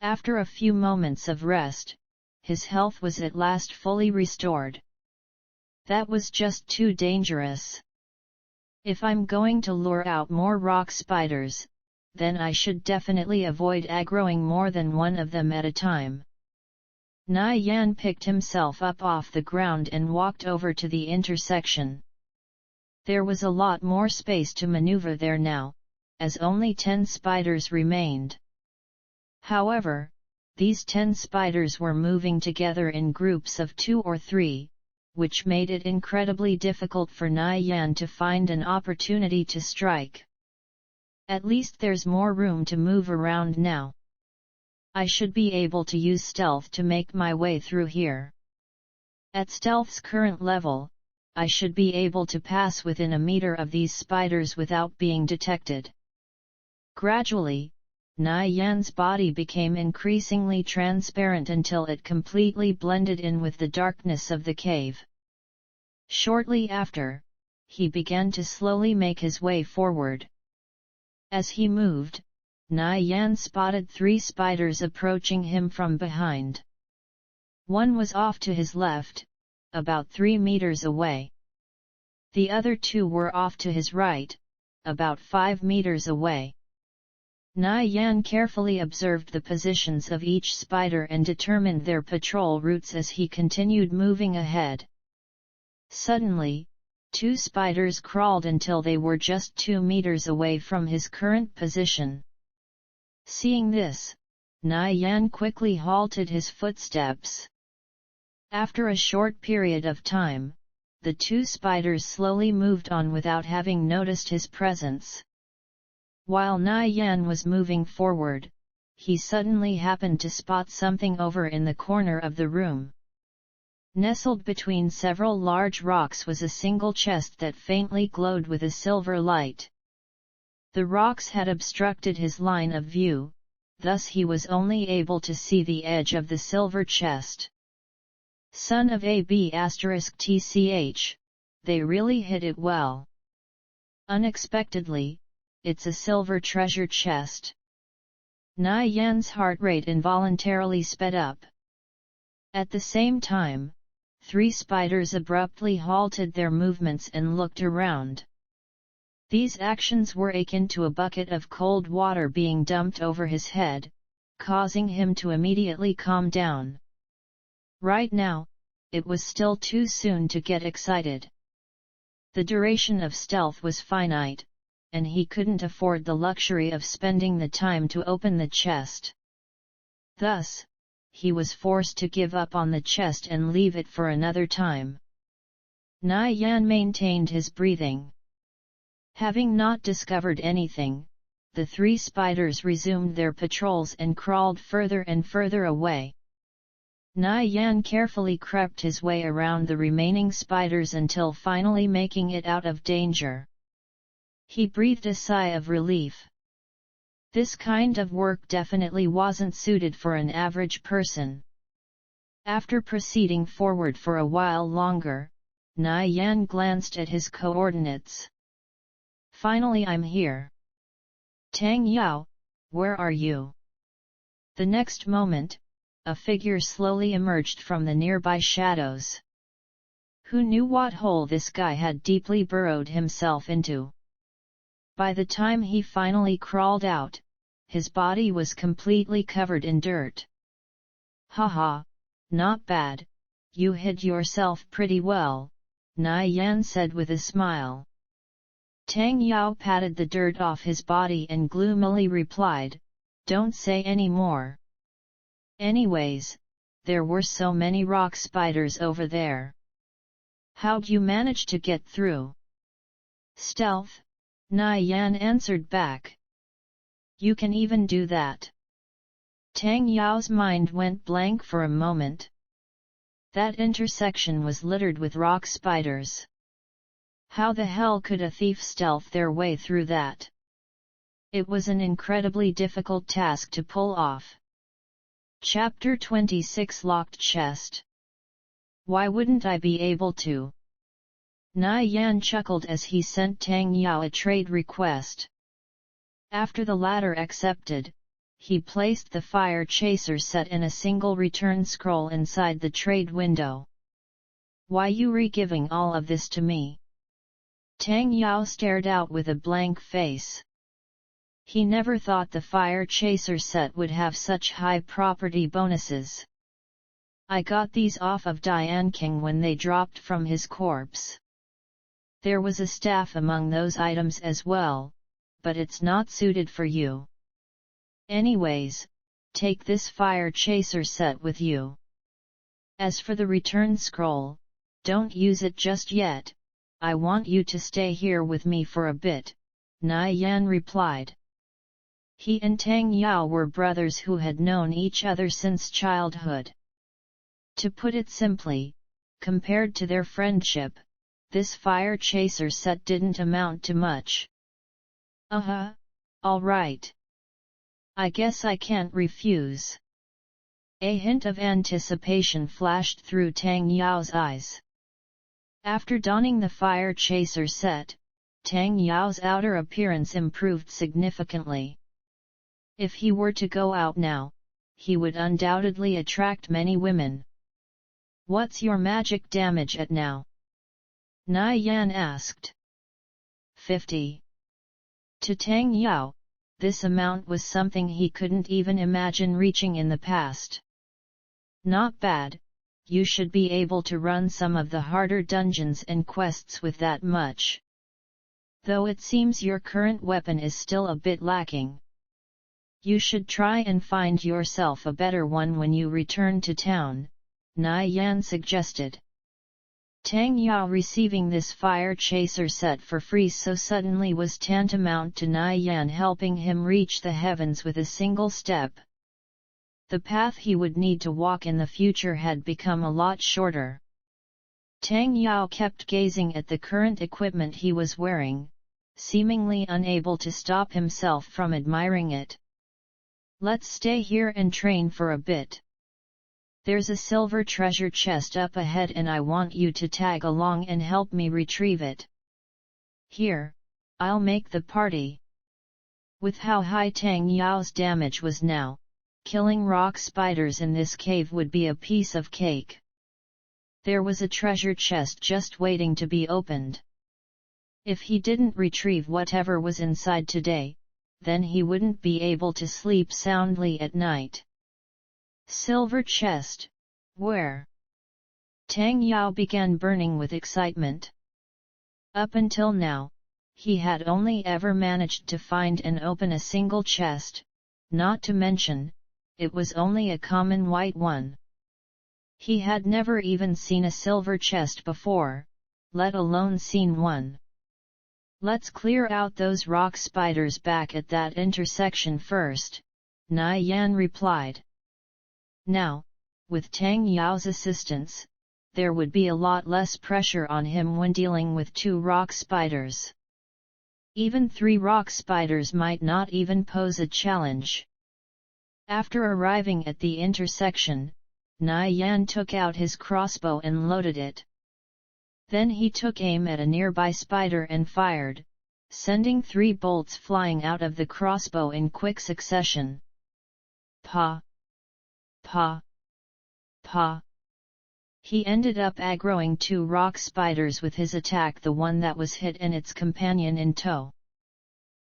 Speaker 1: After a few moments of rest, his health was at last fully restored. That was just too dangerous. If I'm going to lure out more rock spiders, then I should definitely avoid aggroing more than one of them at a time. Na Yan picked himself up off the ground and walked over to the intersection. There was a lot more space to maneuver there now, as only 10 spiders remained. However, these 10 spiders were moving together in groups of 2 or 3, which made it incredibly difficult for Na Yan to find an opportunity to strike. At least there's more room to move around now. I should be able to use stealth to make my way through here. At stealth's current level, I should be able to pass within a meter of these spiders without being detected. Gradually, Na Yan's body became increasingly transparent until it completely blended in with the darkness of the cave. Shortly after, he began to slowly make his way forward. As he moved, Na Yan spotted 3 spiders approaching him from behind. One was off to his left, about 3 meters away. The other 2 were off to his right, about 5 meters away. Na Yan carefully observed the positions of each spider and determined their patrol routes as he continued moving ahead. Suddenly, 2 spiders crawled until they were just 2 meters away from his current position. Seeing this, Na Yan quickly halted his footsteps. After a short period of time, the 2 spiders slowly moved on without having noticed his presence. While Na Yan was moving forward, he suddenly happened to spot something over in the corner of the room. Nestled between several large rocks was a single chest that faintly glowed with a silver light. The rocks had obstructed his line of view, thus he was only able to see the edge of the silver chest. Son of AB*TCH, they really hit it well. Unexpectedly, it's a silver treasure chest. Na Yan's heart rate involuntarily sped up. At the same time, 3 spiders abruptly halted their movements and looked around. These actions were akin to a bucket of cold water being dumped over his head, causing him to immediately calm down. Right now, it was still too soon to get excited. The duration of stealth was finite, and he couldn't afford the luxury of spending the time to open the chest. Thus, he was forced to give up on the chest and leave it for another time. Na Yan maintained his breathing. Having not discovered anything, the 3 spiders resumed their patrols and crawled further and further away. Na Yan carefully crept his way around the remaining spiders until finally making it out of danger. He breathed a sigh of relief. This kind of work definitely wasn't suited for an average person. After proceeding forward for a while longer, Na Yan glanced at his coordinates. Finally, I'm here. Tang Yao, where are you? The next moment, a figure slowly emerged from the nearby shadows. Who knew what hole this guy had deeply burrowed himself into? By the time he finally crawled out, his body was completely covered in dirt. Haha, not bad, you hid yourself pretty well, Na Yan said with a smile. Tang Yao patted the dirt off his body and gloomily replied, don't say any more. Anyways, there were so many rock spiders over there. How'd you manage to get through? Stealth, Na Yan answered back. You can even do that. Tang Yao's mind went blank for a moment. That intersection was littered with rock spiders. How the hell could a thief stealth their way through that? It was an incredibly difficult task to pull off. Chapter 26 Locked Chest. Why wouldn't I be able to? Na Yan chuckled as he sent Tang Yao a trade request. After the latter accepted, he placed the fire chaser set in a single return scroll inside the trade window. Why you re-giving all of this to me? Tang Yao stared out with a blank face. He never thought the Fire Chaser set would have such high property bonuses. I got these off of Dian King when they dropped from his corpse. There was a staff among those items as well, but it's not suited for you. Anyways, take this Fire Chaser set with you. As for the return scroll, don't use it just yet, I want you to stay here with me for a bit, Nai Yan replied. He and Tang Yao were brothers who had known each other since childhood. To put it simply, compared to their friendship, this Fire Chaser set didn't amount to much. All right. I guess I can't refuse. A hint of anticipation flashed through Tang Yao's eyes. After donning the Fire Chaser set, Tang Yao's outer appearance improved significantly. If he were to go out now, he would undoubtedly attract many women. What's your magic damage at now? Nai Yan asked. 50. To Tang Yao, this amount was something he couldn't even imagine reaching in the past. Not bad, you should be able to run some of the harder dungeons and quests with that much. Though it seems your current weapon is still a bit lacking. You should try and find yourself a better one when you return to town, Nai Yan suggested. Tang Yao receiving this Fire Chaser set for free so suddenly was tantamount to Nai Yan helping him reach the heavens with a single step. The path he would need to walk in the future had become a lot shorter. Tang Yao kept gazing at the current equipment he was wearing, seemingly unable to stop himself from admiring it. Let's stay here and train for a bit. There's a silver treasure chest up ahead and I want you to tag along and help me retrieve it. Here, I'll make the party. With how high Tang Yao's damage was now, killing rock spiders in this cave would be a piece of cake. There was a treasure chest just waiting to be opened. If he didn't retrieve whatever was inside today, then he wouldn't be able to sleep soundly at night. Silver chest, where? Tang Yao began burning with excitement. Up until now, he had only ever managed to find and open a single chest, not to mention, it was only a common white one. He had never even seen a silver chest before, let alone seen one. Let's clear out those rock spiders back at that intersection first, Nai Yan replied. Now, with Tang Yao's assistance, there would be a lot less pressure on him when dealing with 2 rock spiders. Even 3 rock spiders might not even pose a challenge. After arriving at the intersection, Nai Yan took out his crossbow and loaded it. Then he took aim at a nearby spider and fired, sending 3 bolts flying out of the crossbow in quick succession. Pa! Pa! Pa! He ended up aggroing 2 rock spiders with his attack, the one that was hit and its companion in tow.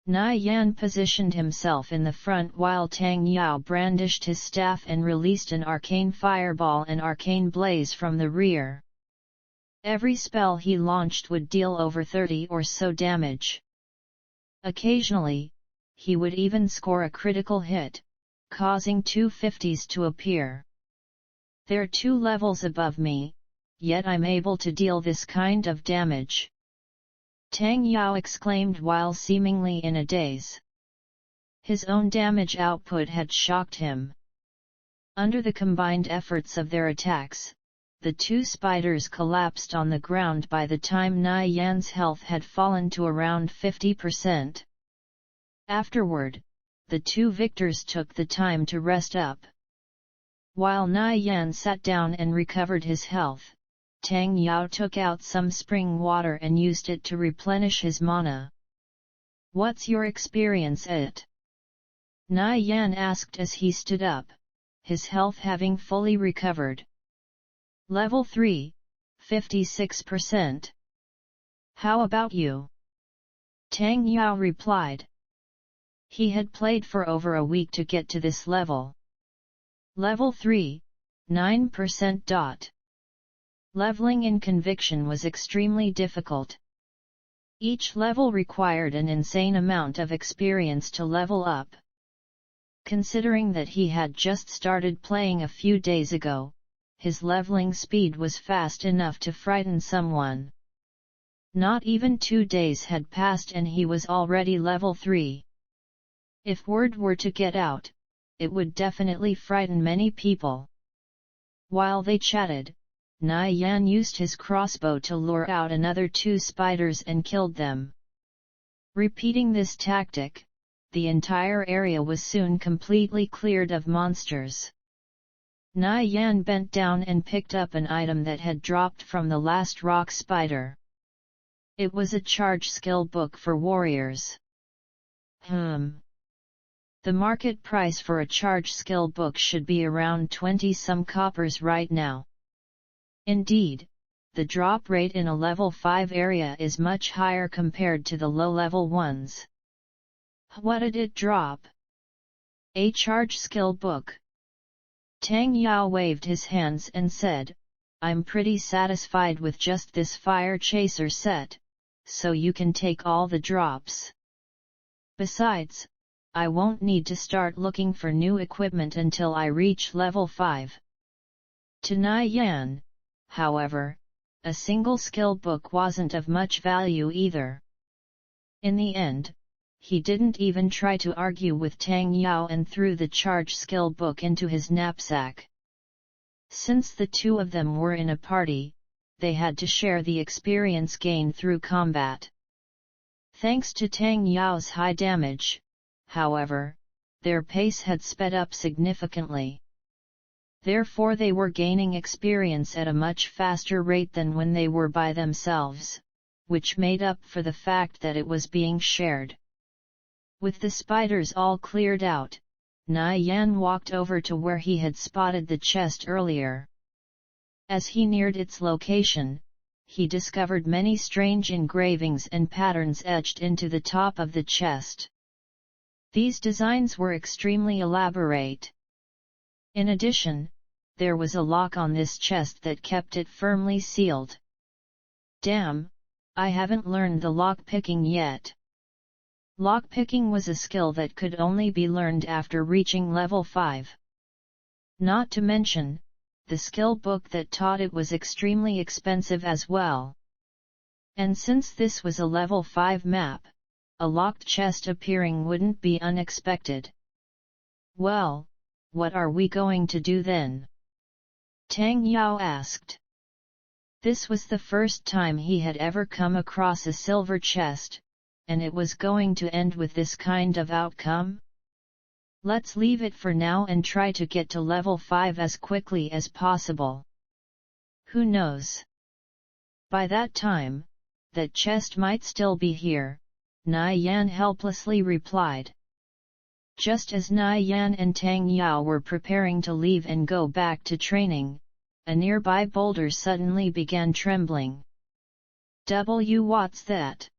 Speaker 1: Nai Yan positioned himself in the front while Tang Yao brandished his staff and released an arcane fireball and arcane blaze from the rear. Every spell he launched would deal over 30 or so damage. Occasionally, he would even score a critical hit, causing 2 50s to appear. They're 2 levels above me, yet I'm able to deal this kind of damage. Tang Yao exclaimed while seemingly in a daze. His own damage output had shocked him. Under the combined efforts of their attacks, the 2 spiders collapsed on the ground by the time Nai Yan's health had fallen to around 50%. Afterward, the 2 victors took the time to rest up. While Nai Yan sat down and recovered his health, Tang Yao took out some spring water and used it to replenish his mana. What's your experience at it? Nai Yan asked as he stood up, his health having fully recovered. Level 3, 56%. How about you? Tang Yao replied. He had played for over a week to get to this level. Level 3, 9%. Leveling in conviction was extremely difficult. Each level required an insane amount of experience to level up. Considering that he had just started playing a few days ago, his leveling speed was fast enough to frighten someone. Not even 2 days had passed and he was already level 3. If word were to get out, it would definitely frighten many people. While they chatted, Nai Yan used his crossbow to lure out another 2 spiders and killed them. Repeating this tactic, the entire area was soon completely cleared of monsters. Nai Yan bent down and picked up an item that had dropped from the last rock spider. It was a charge skill book for warriors. The market price for a charge skill book should be around 20 some coppers right now. Indeed, the drop rate in a level 5 area is much higher compared to the low level ones. What did it drop? A charge skill book. Tang Yao waved his hands and said, I'm pretty satisfied with just this fire chaser set, so you can take all the drops. Besides, I won't need to start looking for new equipment until I reach level 5. To Nai Yan, however, a single skill book wasn't of much value either. In the end, he didn't even try to argue with Tang Yao and threw the charge skill book into his knapsack. Since the two of them were in a party, they had to share the experience gained through combat. Thanks to Tang Yao's high damage, however, their pace had sped up significantly. Therefore they were gaining experience at a much faster rate than when they were by themselves, which made up for the fact that it was being shared. With the spiders all cleared out, Nai Yan walked over to where he had spotted the chest earlier. As he neared its location, he discovered many strange engravings and patterns etched into the top of the chest. These designs were extremely elaborate. In addition, there was a lock on this chest that kept it firmly sealed. Damn, I haven't learned the lock-picking yet. Lockpicking was a skill that could only be learned after reaching level 5. Not to mention, the skill book that taught it was extremely expensive as well. And since this was a level 5 map, a locked chest appearing wouldn't be unexpected. Well, what are we going to do then? Tang Yao asked. This was the first time he had ever come across a silver chest, and it was going to end with this kind of outcome? Let's leave it for now and try to get to level 5 as quickly as possible. Who knows? By that time, that chest might still be here, Nai Yan helplessly replied. Just as Nai Yan and Tang Yao were preparing to leave and go back to training, a nearby boulder suddenly began trembling. What's that?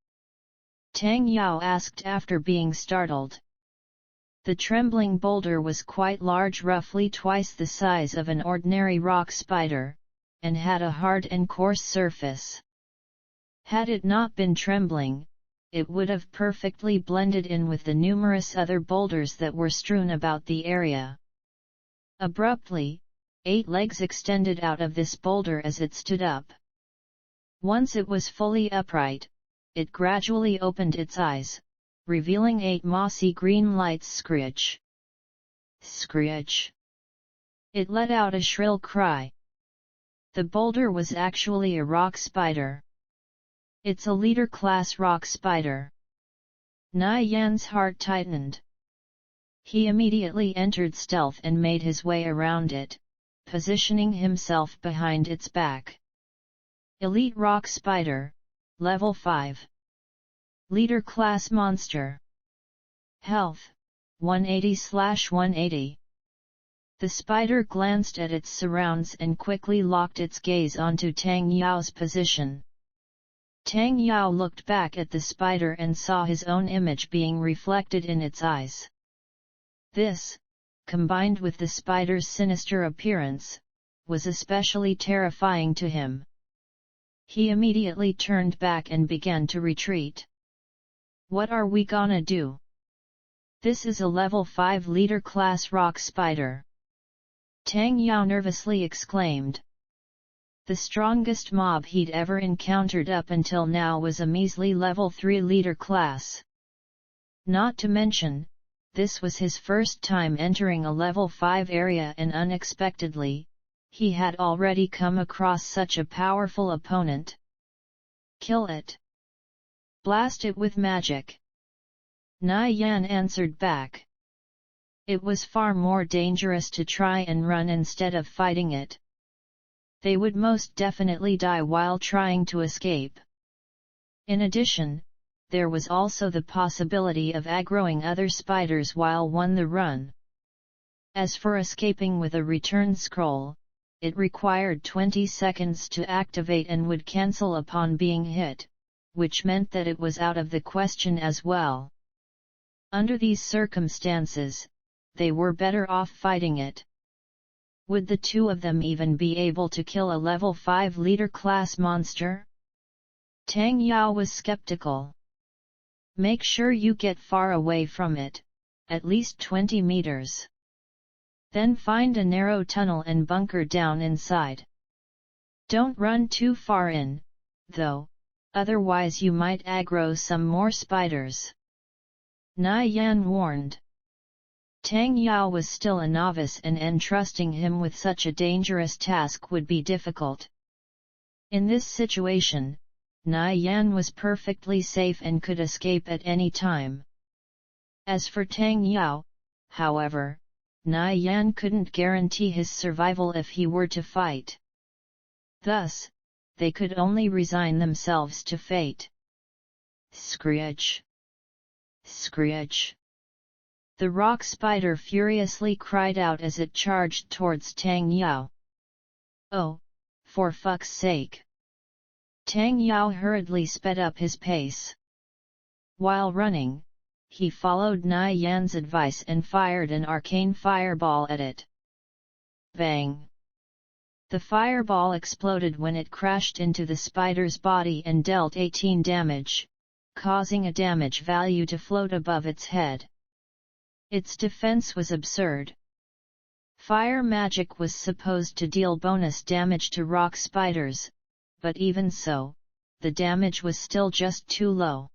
Speaker 1: Tang Yao asked after being startled. The trembling boulder was quite large, roughly twice the size of an ordinary rock spider, and had a hard and coarse surface. Had it not been trembling, it would have perfectly blended in with the numerous other boulders that were strewn about the area. Abruptly, 8 legs extended out of this boulder as it stood up. Once it was fully upright, it gradually opened its eyes, revealing 8 mossy green lights. Screech! Screech! It let out a shrill cry. The boulder was actually a rock spider. It's a leader-class rock spider. Nai Yan's heart tightened. He immediately entered stealth and made his way around it, positioning himself behind its back. Elite rock spider, level 5. Leader-class monster. Health, 180/180. The spider glanced at its surrounds and quickly locked its gaze onto Tang Yao's position. Tang Yao looked back at the spider and saw his own image being reflected in its eyes. This, combined with the spider's sinister appearance, was especially terrifying to him. He immediately turned back and began to retreat. What are we gonna do? This is a level 5 leader class rock spider. Tang Yao nervously exclaimed. The strongest mob he'd ever encountered up until now was a measly level 3 leader class. Not to mention, this was his first time entering a level 5 area, and unexpectedly, he had already come across such a powerful opponent. Kill it! Blast it with magic! Nai Yan answered back. It was far more dangerous to try and run instead of fighting it. They would most definitely die while trying to escape. In addition, there was also the possibility of aggroing other spiders while on the run. As for escaping with a return scroll, it required 20 seconds to activate and would cancel upon being hit, which meant that it was out of the question as well. Under these circumstances, they were better off fighting it. Would the two of them even be able to kill a level 5 leader class monster? Tang Yao was skeptical. Make sure you get far away from it, at least 20 meters. Then find a narrow tunnel and bunker down inside. Don't run too far in, though, otherwise you might aggro some more spiders. Nai Yan warned. Tang Yao was still a novice, and entrusting him with such a dangerous task would be difficult. In this situation, Nai Yan was perfectly safe and could escape at any time. As for Tang Yao, however, Nai Yan couldn't guarantee his survival if he were to fight. Thus, they could only resign themselves to fate. Screech! Screech! The rock spider furiously cried out as it charged towards Tang Yao. Oh, for fuck's sake! Tang Yao hurriedly sped up his pace. While running, he followed Nai Yan's advice and fired an arcane fireball at it. Bang! The fireball exploded when it crashed into the spider's body and dealt 18 damage, causing a damage value to float above its head. Its defense was absurd. Fire magic was supposed to deal bonus damage to rock spiders, but even so, the damage was still just too low.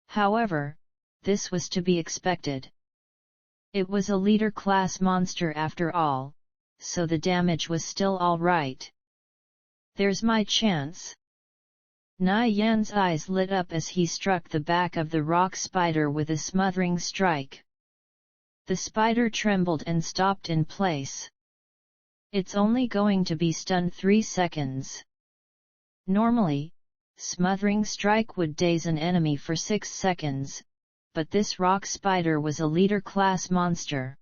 Speaker 1: However, this was to be expected. It was a leader class monster after all, so the damage was still alright. There's my chance. Nai Yan's eyes lit up as he struck the back of the rock spider with a smothering strike. The spider trembled and stopped in place. It's only going to be stunned 3 seconds. Normally, smothering strike would daze an enemy for 6 seconds, but this rock spider was a leader class monster.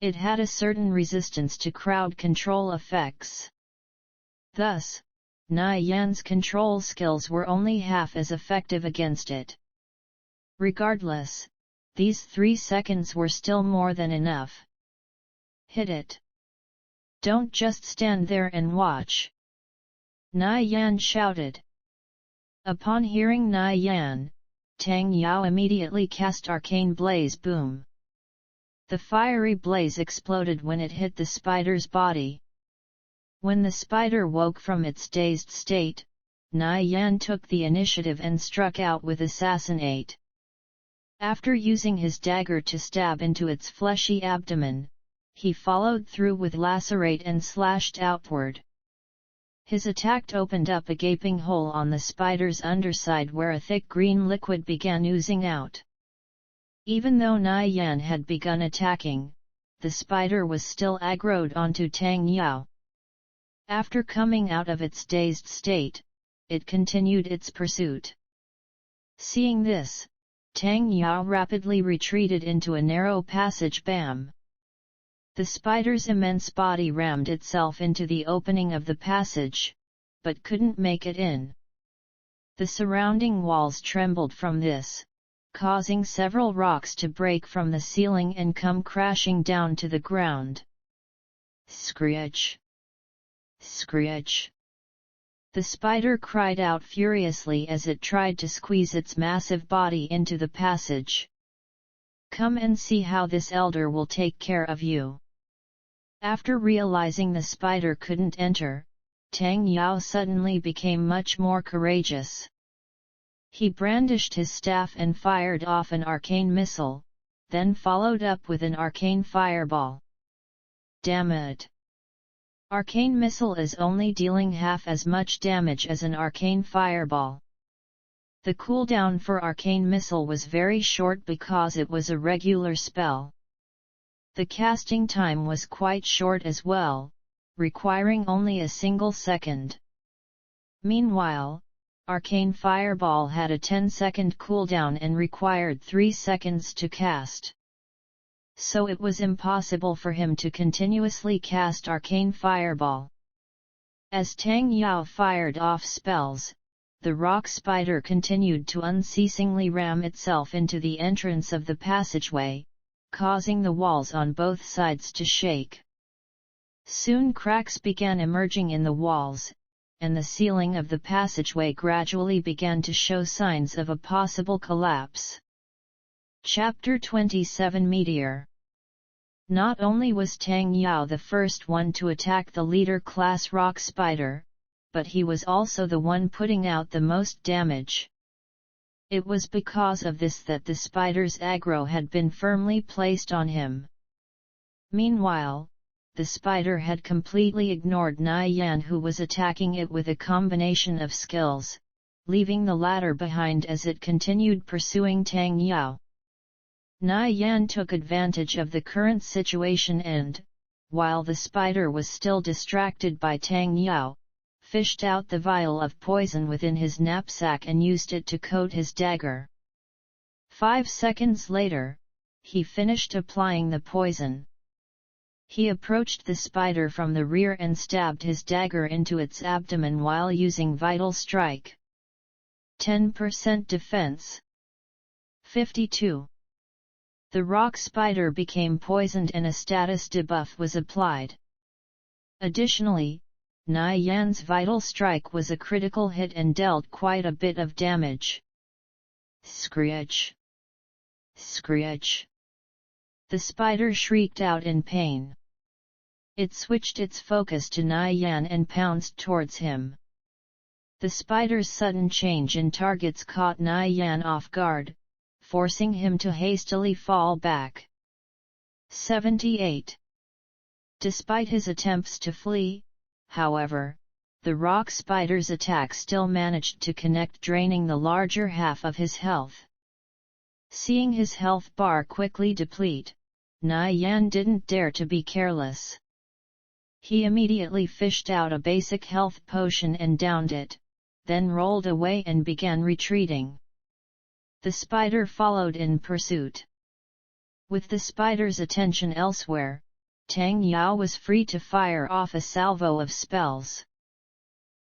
Speaker 1: It had a certain resistance to crowd control effects. Thus, Nai Yan's control skills were only half as effective against it. Regardless, these 3 seconds were still more than enough. Hit it! Don't just stand there and watch! Nai Yan shouted. Upon hearing Nai Yan, Tang Yao immediately cast Arcane Blaze Boom. The fiery blaze exploded when it hit the spider's body. When the spider woke from its dazed state, Nai Yan took the initiative and struck out with Assassinate. After using his dagger to stab into its fleshy abdomen, he followed through with Lacerate and slashed outward. His attack opened up a gaping hole on the spider's underside where a thick green liquid began oozing out. Even though Nai Yan had begun attacking, the spider was still aggroed onto Tang Yao. After coming out of its dazed state, it continued its pursuit. Seeing this, Tang Yao rapidly retreated into a narrow passage. Bam! The spider's immense body rammed itself into the opening of the passage, but couldn't make it in. The surrounding walls trembled from this, causing several rocks to break from the ceiling and come crashing down to the ground. Screech! Screech! The spider cried out furiously as it tried to squeeze its massive body into the passage. Come and see how this elder will take care of you. After realizing the spider couldn't enter, Tang Yao suddenly became much more courageous. He brandished his staff and fired off an arcane missile, then followed up with an arcane fireball. Damn it! Arcane missile is only dealing half as much damage as an arcane fireball. The cooldown for arcane missile was very short because it was a regular spell. The casting time was quite short as well, requiring only a single second. Meanwhile, arcane fireball had a 10-second cooldown and required 3 seconds to cast. So it was impossible for him to continuously cast arcane fireball. As Tang Yao fired off spells, the rock spider continued to unceasingly ram itself into the entrance of the passageway, causing the walls on both sides to shake. Soon cracks began emerging in the walls, and the ceiling of the passageway gradually began to show signs of a possible collapse. Chapter 27 Meteor. Not only was Tang Yao the first one to attack the leader-class rock spider, but he was also the one putting out the most damage. It was because of this that the spider's aggro had been firmly placed on him. Meanwhile, the spider had completely ignored Nai Yan, who was attacking it with a combination of skills, leaving the latter behind as it continued pursuing Tang Yao. Nai Yan took advantage of the current situation and, while the spider was still distracted by Tang Yao, fished out the vial of poison within his knapsack and used it to coat his dagger. 5 seconds later, he finished applying the poison. He approached the spider from the rear and stabbed his dagger into its abdomen while using Vital Strike. 10% defense. 52. The rock spider became poisoned and a status debuff was applied. Additionally, Nai Yan's Vital Strike was a critical hit and dealt quite a bit of damage. Screech! Screech! The spider shrieked out in pain. It switched its focus to Nai Yan and pounced towards him. The spider's sudden change in targets caught Nai Yan off guard, forcing him to hastily fall back. 78. Despite his attempts to flee, however, the rock spider's attack still managed to connect, draining the larger half of his health. Seeing his health bar quickly deplete, Nai Yan didn't dare to be careless. He immediately fished out a basic health potion and downed it, then rolled away and began retreating. The spider followed in pursuit. With the spider's attention elsewhere, Tang Yao was free to fire off a salvo of spells.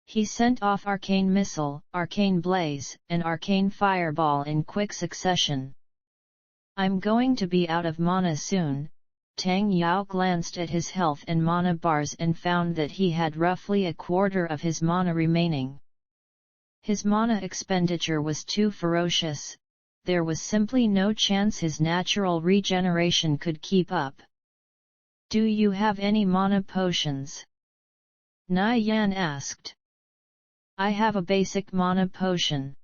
Speaker 1: He sent off Arcane Missile, Arcane Blaze, and Arcane Fireball in quick succession. I'm going to be out of mana soon. Tang Yao glanced at his health and mana bars and found that he had roughly a quarter of his mana remaining. His mana expenditure was too ferocious. There was simply no chance his natural regeneration could keep up. Do you have any mana potions? Nai Yan asked. I have a basic mana potion.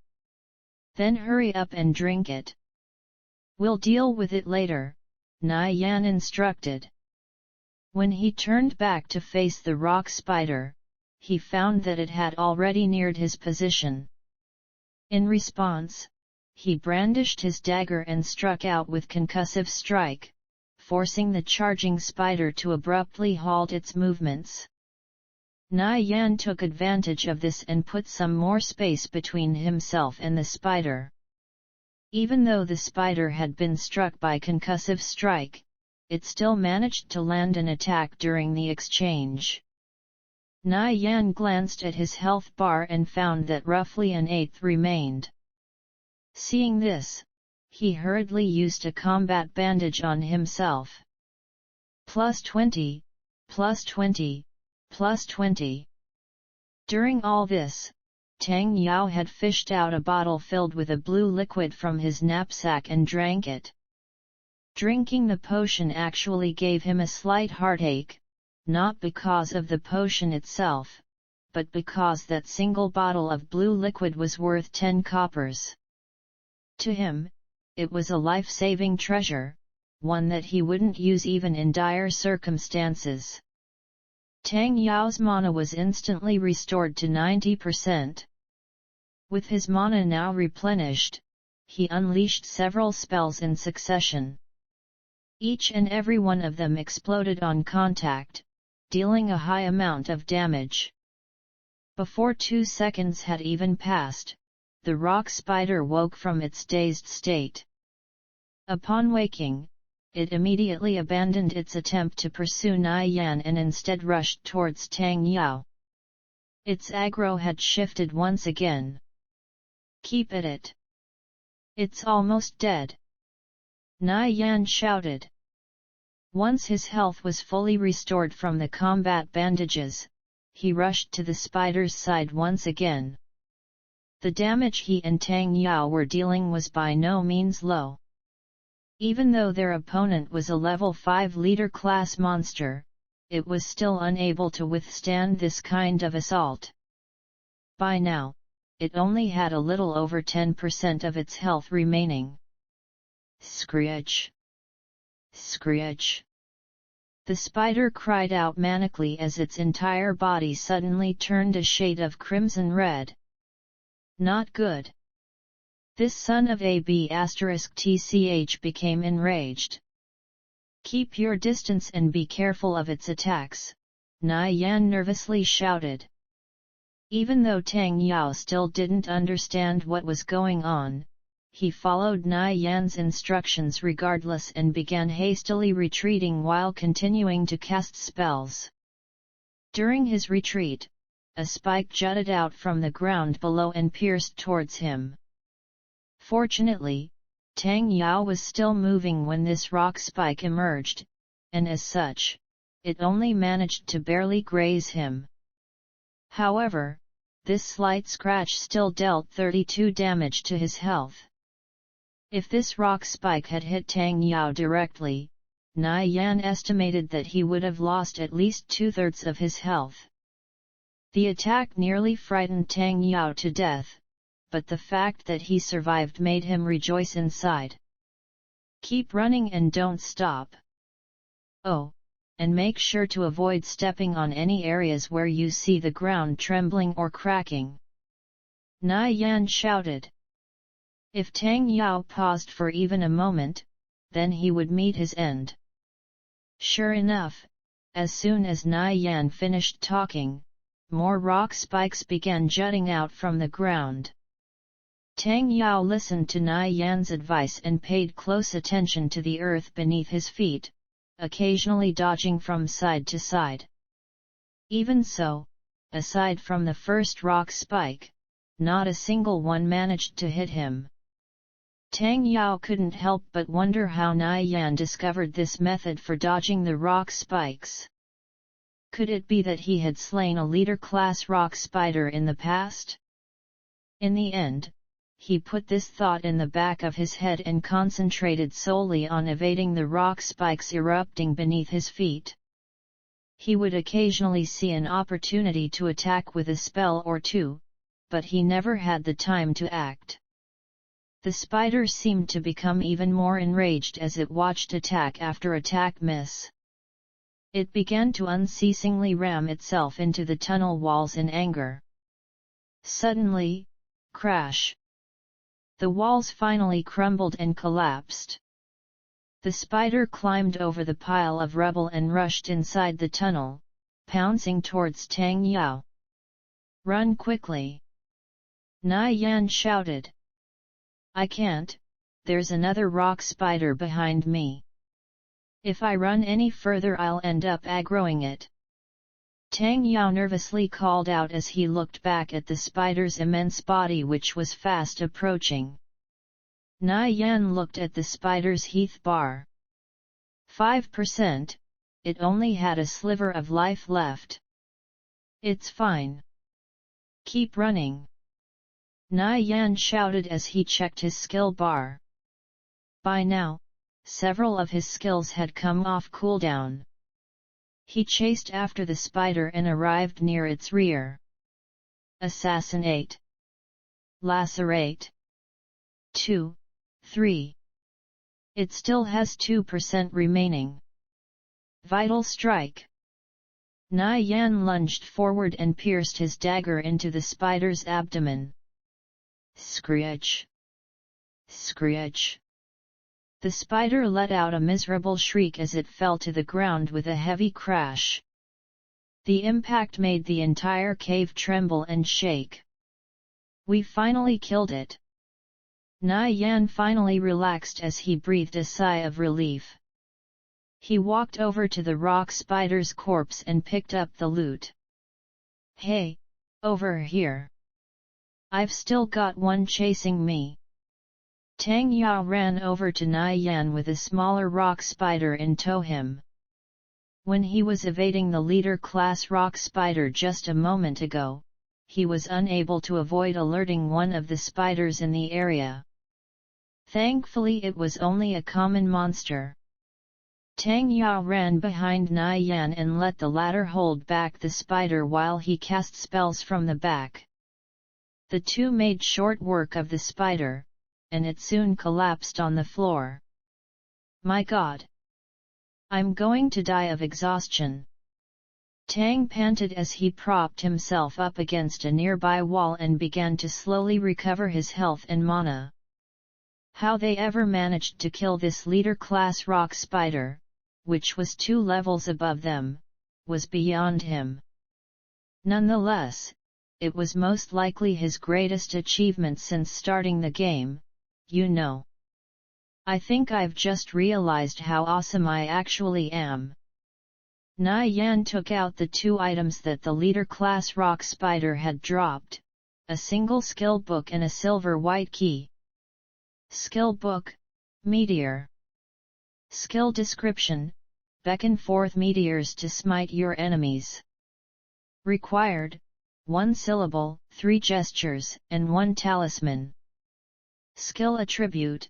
Speaker 1: Then hurry up and drink it. We'll deal with it later, Nai Yan instructed. When he turned back to face the rock spider, he found that it had already neared his position. In response, he brandished his dagger and struck out with Concussive Strike, forcing the charging spider to abruptly halt its movements. Nai Yan took advantage of this and put some more space between himself and the spider. Even though the spider had been struck by Concussive Strike, it still managed to land an attack during the exchange. Na Yan glanced at his health bar and found that roughly an eighth remained. Seeing this, he hurriedly used a combat bandage on himself. +20, +20, +20. During all this, Tang Yao had fished out a bottle filled with a blue liquid from his knapsack and drank it. Drinking the potion actually gave him a slight heartache, not because of the potion itself, but because that single bottle of blue liquid was worth 10 coppers. To him, it was a life-saving treasure, one that he wouldn't use even in dire circumstances. Tang Yao's mana was instantly restored to 90%. With his mana now replenished, he unleashed several spells in succession. Each and every one of them exploded on contact, dealing a high amount of damage. Before 2 seconds had even passed, the rock spider woke from its dazed state. Upon waking, it immediately abandoned its attempt to pursue Na Yan and instead rushed towards Tang Yao. Its aggro had shifted once again. "Keep at it! It's almost dead!" Na Yan shouted. Once his health was fully restored from the combat bandages, he rushed to the spider's side once again. The damage he and Tang Yao were dealing was by no means low. Even though their opponent was a level 5 leader class monster, it was still unable to withstand this kind of assault. By now, it only had a little over 10% of its health remaining. Screech! Screech! The spider cried out manically as its entire body suddenly turned a shade of crimson red. Not good. This son of a B*TCH became enraged. "Keep your distance and be careful of its attacks," Na Yan nervously shouted. Even though Tang Yao still didn't understand what was going on, he followed Na Yan's instructions regardless and began hastily retreating while continuing to cast spells. During his retreat, a spike jutted out from the ground below and pierced towards him. Fortunately, Tang Yao was still moving when this rock spike emerged, and as such, it only managed to barely graze him. However, this slight scratch still dealt 32 damage to his health. If this rock spike had hit Tang Yao directly, Na Yan estimated that he would have lost at least 2/3 of his health. The attack nearly frightened Tang Yao to death, but the fact that he survived made him rejoice inside. "Keep running and don't stop. Oh, and make sure to avoid stepping on any areas where you see the ground trembling or cracking," Na Yan shouted. If Tang Yao paused for even a moment, then he would meet his end. Sure enough, as soon as Na Yan finished talking, more rock spikes began jutting out from the ground. Tang Yao listened to Na Yan's advice and paid close attention to the earth beneath his feet, occasionally dodging from side to side. Even so, aside from the first rock spike, not a single one managed to hit him. Tang Yao couldn't help but wonder how Na Yan discovered this method for dodging the rock spikes. Could it be that he had slain a leader-class rock spider in the past? In the end, he put this thought in the back of his head and concentrated solely on evading the rock spikes erupting beneath his feet. He would occasionally see an opportunity to attack with a spell or two, but he never had the time to act. The spider seemed to become even more enraged as it watched attack after attack miss. It began to unceasingly ram itself into the tunnel walls in anger. Suddenly, crash! The walls finally crumbled and collapsed. The spider climbed over the pile of rubble and rushed inside the tunnel, pouncing towards Tang Yao. "Run quickly!" Na Yan shouted. "I can't, there's another rock spider behind me. If I run any further I'll end up aggroing it." Tang Yao nervously called out as he looked back at the spider's immense body which was fast approaching. Nai Yan looked at the spider's health bar. 5%, it only had a sliver of life left. It's fine. Keep running. Nai Yan shouted as he checked his skill bar. By now, several of his skills had come off cooldown. He chased after the spider and arrived near its rear. Assassinate. Lacerate. 2, 3. It still has 2% remaining. Vital Strike. Nai Yan lunged forward and pierced his dagger into the spider's abdomen. Screech! Screech! The spider let out a miserable shriek as it fell to the ground with a heavy crash. The impact made the entire cave tremble and shake. We finally killed it. Nai Yan finally relaxed as he breathed a sigh of relief. He walked over to the rock spider's corpse and picked up the loot. Hey, over here. I've still got one chasing me. Tang Yao ran over to Nai Yan with a smaller rock spider in tow him. When he was evading the leader-class rock spider just a moment ago, he was unable to avoid alerting one of the spiders in the area. Thankfully it was only a common monster. Tang Yao ran behind Nai Yan and let the latter hold back the spider while he cast spells from the back. The two made short work of the spider, and it soon collapsed on the floor. My God! I'm going to die of exhaustion. Tang panted as he propped himself up against a nearby wall and began to slowly recover his health and mana. How they ever managed to kill this leader-class rock spider, which was 2 levels above them, was beyond him. Nonetheless, it was most likely his greatest achievement since starting the game, you know. I think I've just realized how awesome I actually am. Nai Yan took out the 2 items that the leader-class rock spider had dropped, a single skill book and a silver white key. Skill book, Meteor. Skill description, beckon forth meteors to smite your enemies. Required, 1 syllable, 3 gestures, and 1 talisman. Skill attribute,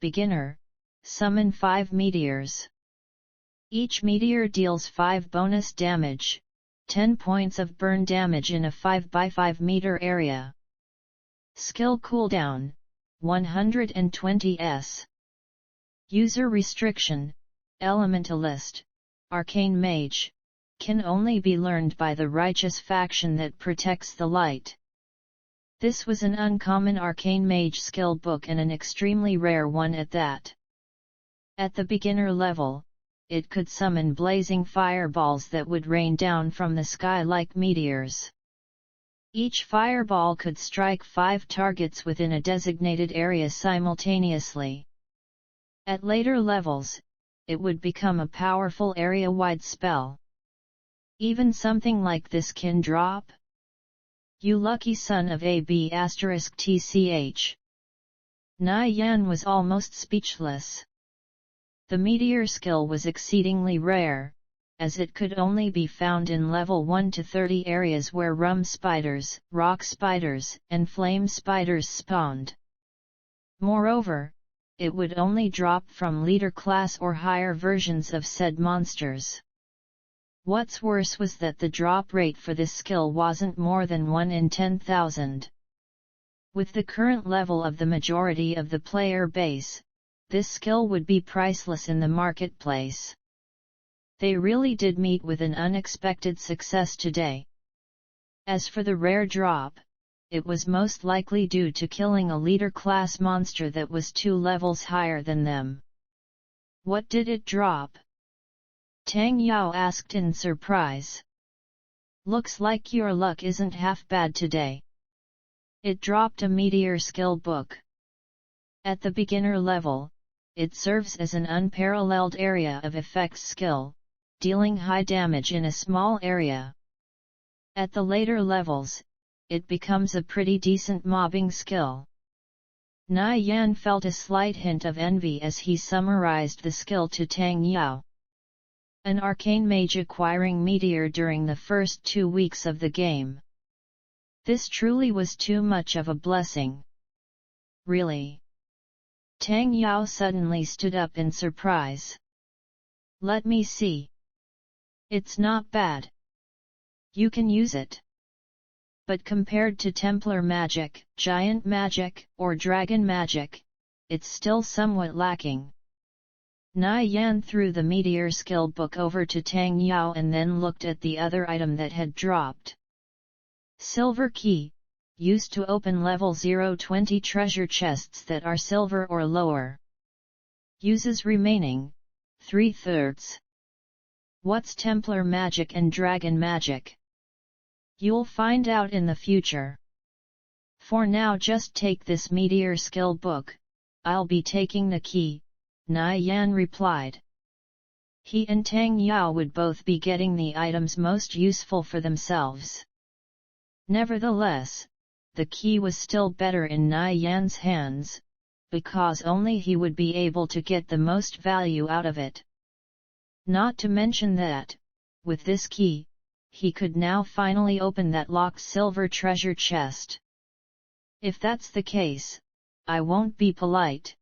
Speaker 1: beginner, summon 5 meteors. Each meteor deals 5 bonus damage, 10 points of burn damage in a 5 by 5 meter area. Skill cooldown, 120 s. User restriction, Elementalist, Arcane Mage, can only be learned by the righteous faction that protects the light. This was an uncommon Arcane Mage skill book and an extremely rare one at that. At the beginner level, it could summon blazing fireballs that would rain down from the sky like meteors. Each fireball could strike 5 targets within a designated area simultaneously. At later levels, it would become a powerful area-wide spell. Even something like this can drop? You lucky son of a b*tch. Nai Yan was almost speechless. The meteor skill was exceedingly rare, as it could only be found in level 1 to 30 areas where rum spiders, rock spiders, and flame spiders spawned. Moreover, it would only drop from leader class or higher versions of said monsters. What's worse was that the drop rate for this skill wasn't more than 1 in 10,000. With the current level of the majority of the player base, this skill would be priceless in the marketplace. They really did meet with an unexpected success today. As for the rare drop, it was most likely due to killing a leader class monster that was 2 levels higher than them. What did it drop? Tang Yao asked in surprise. Looks like your luck isn't half bad today. It dropped a meteor skill book. At the beginner level, it serves as an unparalleled area of effects skill, dealing high damage in a small area. At the later levels, it becomes a pretty decent mobbing skill. Nai Yan felt a slight hint of envy as he summarized the skill to Tang Yao. An arcane mage acquiring Meteor during the first 2 weeks of the game. This truly was too much of a blessing. Really? Tang Yao suddenly stood up in surprise. Let me see. It's not bad. You can use it. But compared to Templar magic, giant magic, or dragon magic, it's still somewhat lacking. Nai Yan threw the Meteor skill book over to Tang Yao and then looked at the other item that had dropped. Silver key, used to open level 020 treasure chests that are silver or lower. Uses remaining 3/3. What's Templar magic and dragon magic? You'll find out in the future. For now just take this Meteor skill book, I'll be taking the key, Nai Yan replied. He and Tang Yao would both be getting the items most useful for themselves. Nevertheless, the key was still better in Nai Yan's hands, because only he would be able to get the most value out of it. Not to mention that, with this key, he could now finally open that locked silver treasure chest. If that's the case, I won't be polite.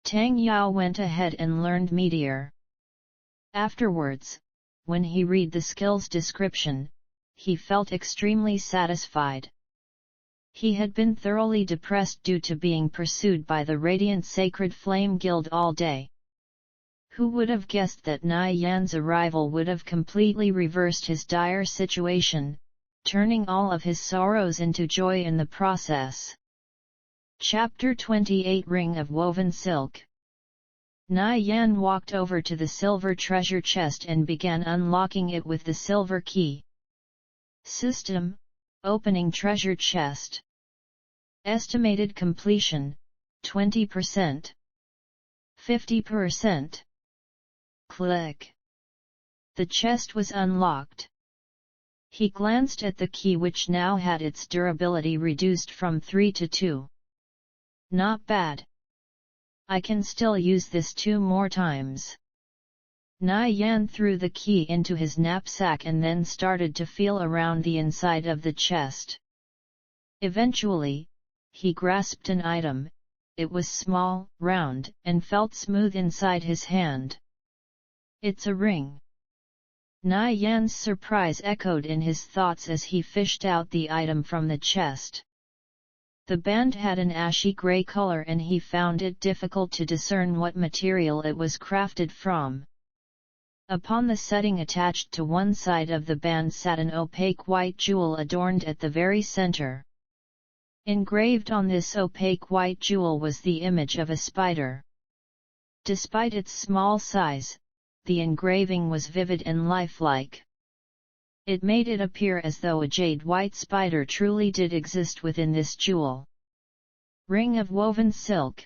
Speaker 1: Tang Yao went ahead and learned Meteor. Afterwards, when he read the skill's description, he felt extremely satisfied. He had been thoroughly depressed due to being pursued by the Radiant Sacred Flame Guild all day. Who would have guessed that Nai Yan's arrival would have completely reversed his dire situation, turning all of his sorrows into joy in the process. Chapter 28 Ring of Woven Silk. Nai Yan walked over to the silver treasure chest and began unlocking it with the silver key. System: opening treasure chest. Estimated completion: 20%. 50%. Click. The chest was unlocked. He glanced at the key, which now had its durability reduced from 3 to 2. Not bad. I can still use this 2 more times. Nai Yan threw the key into his knapsack and then started to feel around the inside of the chest. Eventually, he grasped an item. It was small, round, and felt smooth inside his hand. It's a ring. Nai Yan's surprise echoed in his thoughts as he fished out the item from the chest. The band had an ashy gray color and he found it difficult to discern what material it was crafted from. Upon the setting attached to one side of the band sat an opaque white jewel adorned at the very center. Engraved on this opaque white jewel was the image of a spider. Despite its small size, the engraving was vivid and lifelike. It made it appear as though a jade-white spider truly did exist within this jewel. Ring of Woven Silk.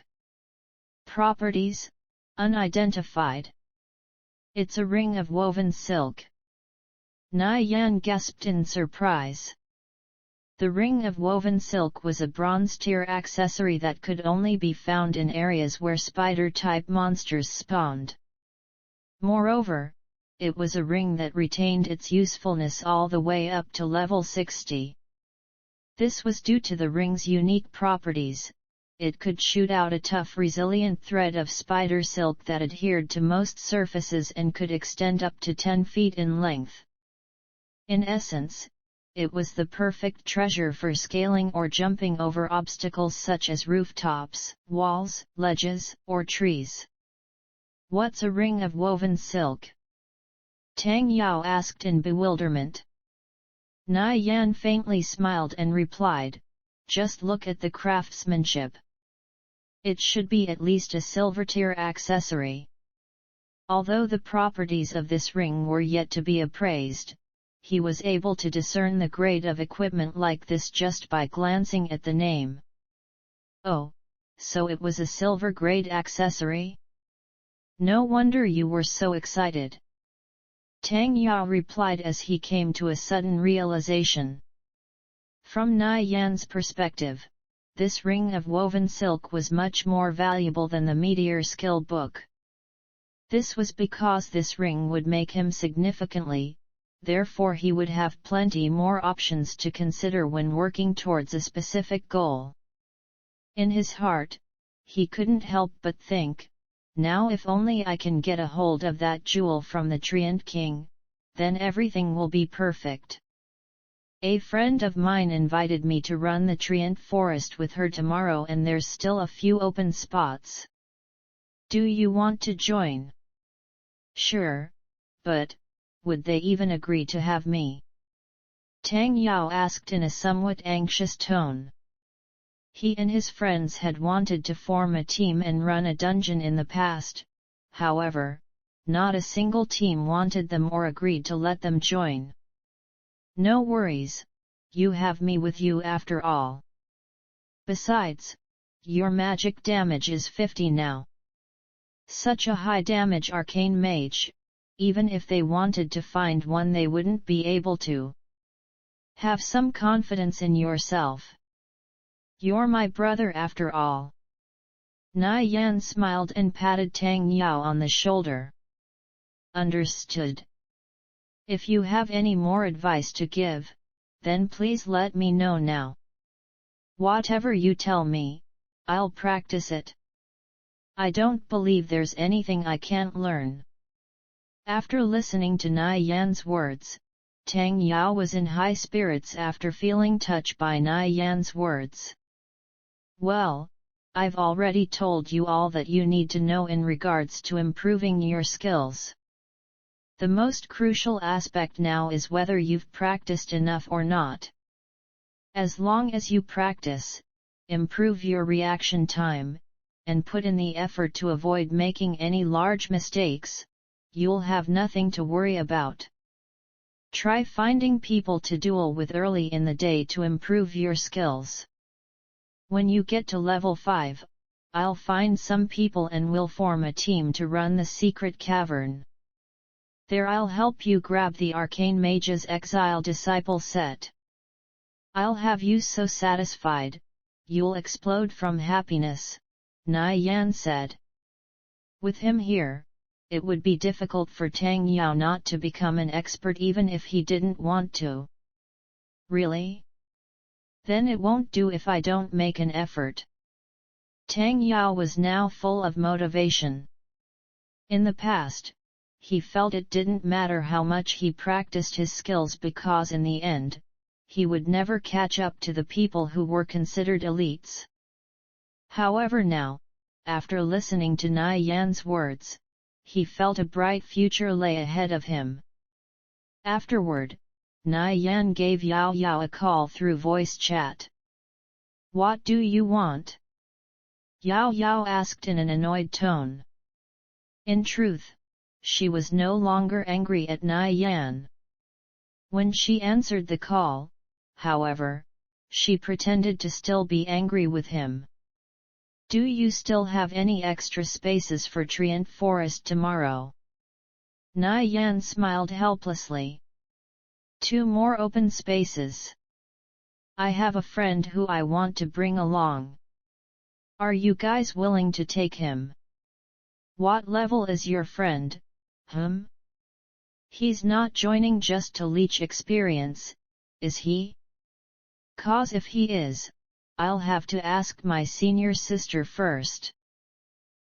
Speaker 1: Properties: unidentified. It's a ring of woven silk. Nai Yan gasped in surprise. The ring of woven silk was a bronze-tier accessory that could only be found in areas where spider-type monsters spawned. Moreover, it was a ring that retained its usefulness all the way up to level 60. This was due to the ring's unique properties. It could shoot out a tough, resilient thread of spider silk that adhered to most surfaces and could extend up to 10 feet in length. In essence, it was the perfect treasure for scaling or jumping over obstacles such as rooftops, walls, ledges, or trees. What's a ring of woven silk? Tang Yao asked in bewilderment. Nai Yan faintly smiled and replied, just look at the craftsmanship. It should be at least a silver-tier accessory. Although the properties of this ring were yet to be appraised, he was able to discern the grade of equipment like this just by glancing at the name. Oh, so it was a silver-grade accessory? No wonder you were so excited. Tang Yao replied as he came to a sudden realization. From Nai Yan's perspective, this ring of woven silk was much more valuable than the Meteor skill book. This was because this ring would make him significantly, therefore he would have plenty more options to consider when working towards a specific goal. In his heart, he couldn't help but think, now if only I can get a hold of that jewel from the Treant King, then everything will be perfect. A friend of mine invited me to run the Treant Forest with her tomorrow and there's still a few open spots. Do you want to join? Sure, but, would they even agree to have me? Tang Yao asked in a somewhat anxious tone. He and his friends had wanted to form a team and run a dungeon in the past, however, not a single team wanted them or agreed to let them join. No worries, you have me with you after all. Besides, your magic damage is 50 now. Such a high damage arcane mage, even if they wanted to find one they wouldn't be able to. Have some confidence in yourself. You're my brother after all. Nai Yan smiled and patted Tang Yao on the shoulder. Understood. If you have any more advice to give, then please let me know now. Whatever you tell me, I'll practice it. I don't believe there's anything I can't learn. After listening to Nai Yan's words, Tang Yao was in high spirits after feeling touched by Nai Yan's words. Well, I've already told you all that you need to know in regards to improving your skills. The most crucial aspect now is whether you've practiced enough or not. As long as you practice, improve your reaction time, and put in the effort to avoid making any large mistakes, you'll have nothing to worry about. Try finding people to duel with early in the day to improve your skills. When you get to level 5, I'll find some people and we'll form a team to run the secret cavern. There I'll help you grab the Arcane Mage's Exile Disciple set. I'll have you so satisfied, you'll explode from happiness, Nai Yan said. With him here, it would be difficult for Tang Yao not to become an expert even if he didn't want to. Really? Then it won't do if I don't make an effort. Tang Yao was now full of motivation. In the past, he felt it didn't matter how much he practiced his skills because in the end, he would never catch up to the people who were considered elites. However now, after listening to Nai Yan's words, he felt a bright future lay ahead of him. Afterward, Nai Yan gave Yao Yao a call through voice chat. What do you want? Yao Yao asked in an annoyed tone. In truth, she was no longer angry at Nai Yan. When she answered the call, however, she pretended to still be angry with him. Do you still have any extra spaces for Treant Forest tomorrow? Nai Yan smiled helplessly. 2 more open spaces. I have a friend who I want to bring along. Are you guys willing to take him? What level is your friend? He's not joining just to leech experience, is he? 'Cause if he is, I'll have to ask my senior sister first.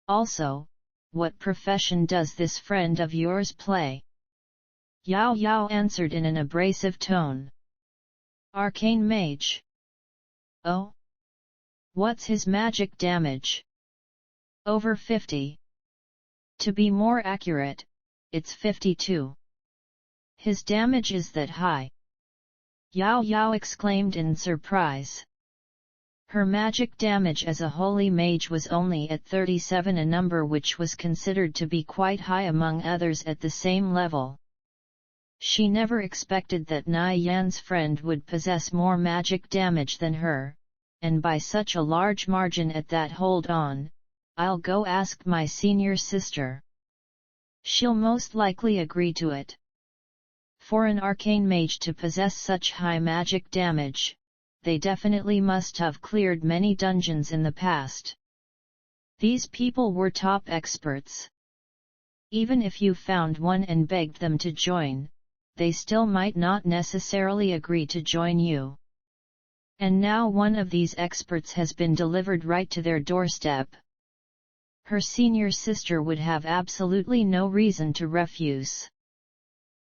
Speaker 1: Also, what profession does this friend of yours play? Yao Yao answered in an abrasive tone. Arcane Mage. Oh? What's his magic damage? Over 50. To be more accurate, it's 52. His damage is that high? Yao Yao exclaimed in surprise. Her magic damage as a holy mage was only at 37, a number which was considered to be quite high among others at the same level. She never expected that Nai Yan's friend would possess more magic damage than her, and by such a large margin at that. Hold on, I'll go ask my senior sister. She'll most likely agree to it. For an arcane mage to possess such high magic damage, they definitely must have cleared many dungeons in the past. These people were top experts. Even if you found one and begged them to join, they still might not necessarily agree to join you. And now one of these experts has been delivered right to their doorstep. Her senior sister would have absolutely no reason to refuse.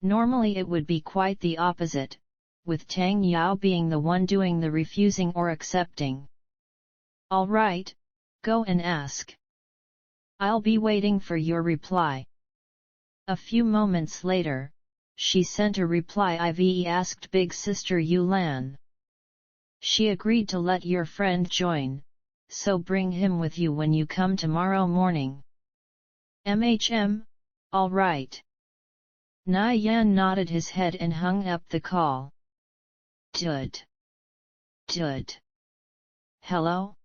Speaker 1: Normally it would be quite the opposite, with Tang Yao being the one doing the refusing or accepting. All right, go and ask. I'll be waiting for your reply. A few moments later, she sent a reply. Ive asked big sister Yulan. She agreed to let your friend join, so bring him with you when you come tomorrow morning. All right. Na Yan nodded his head and hung up the call. Dud. Hello?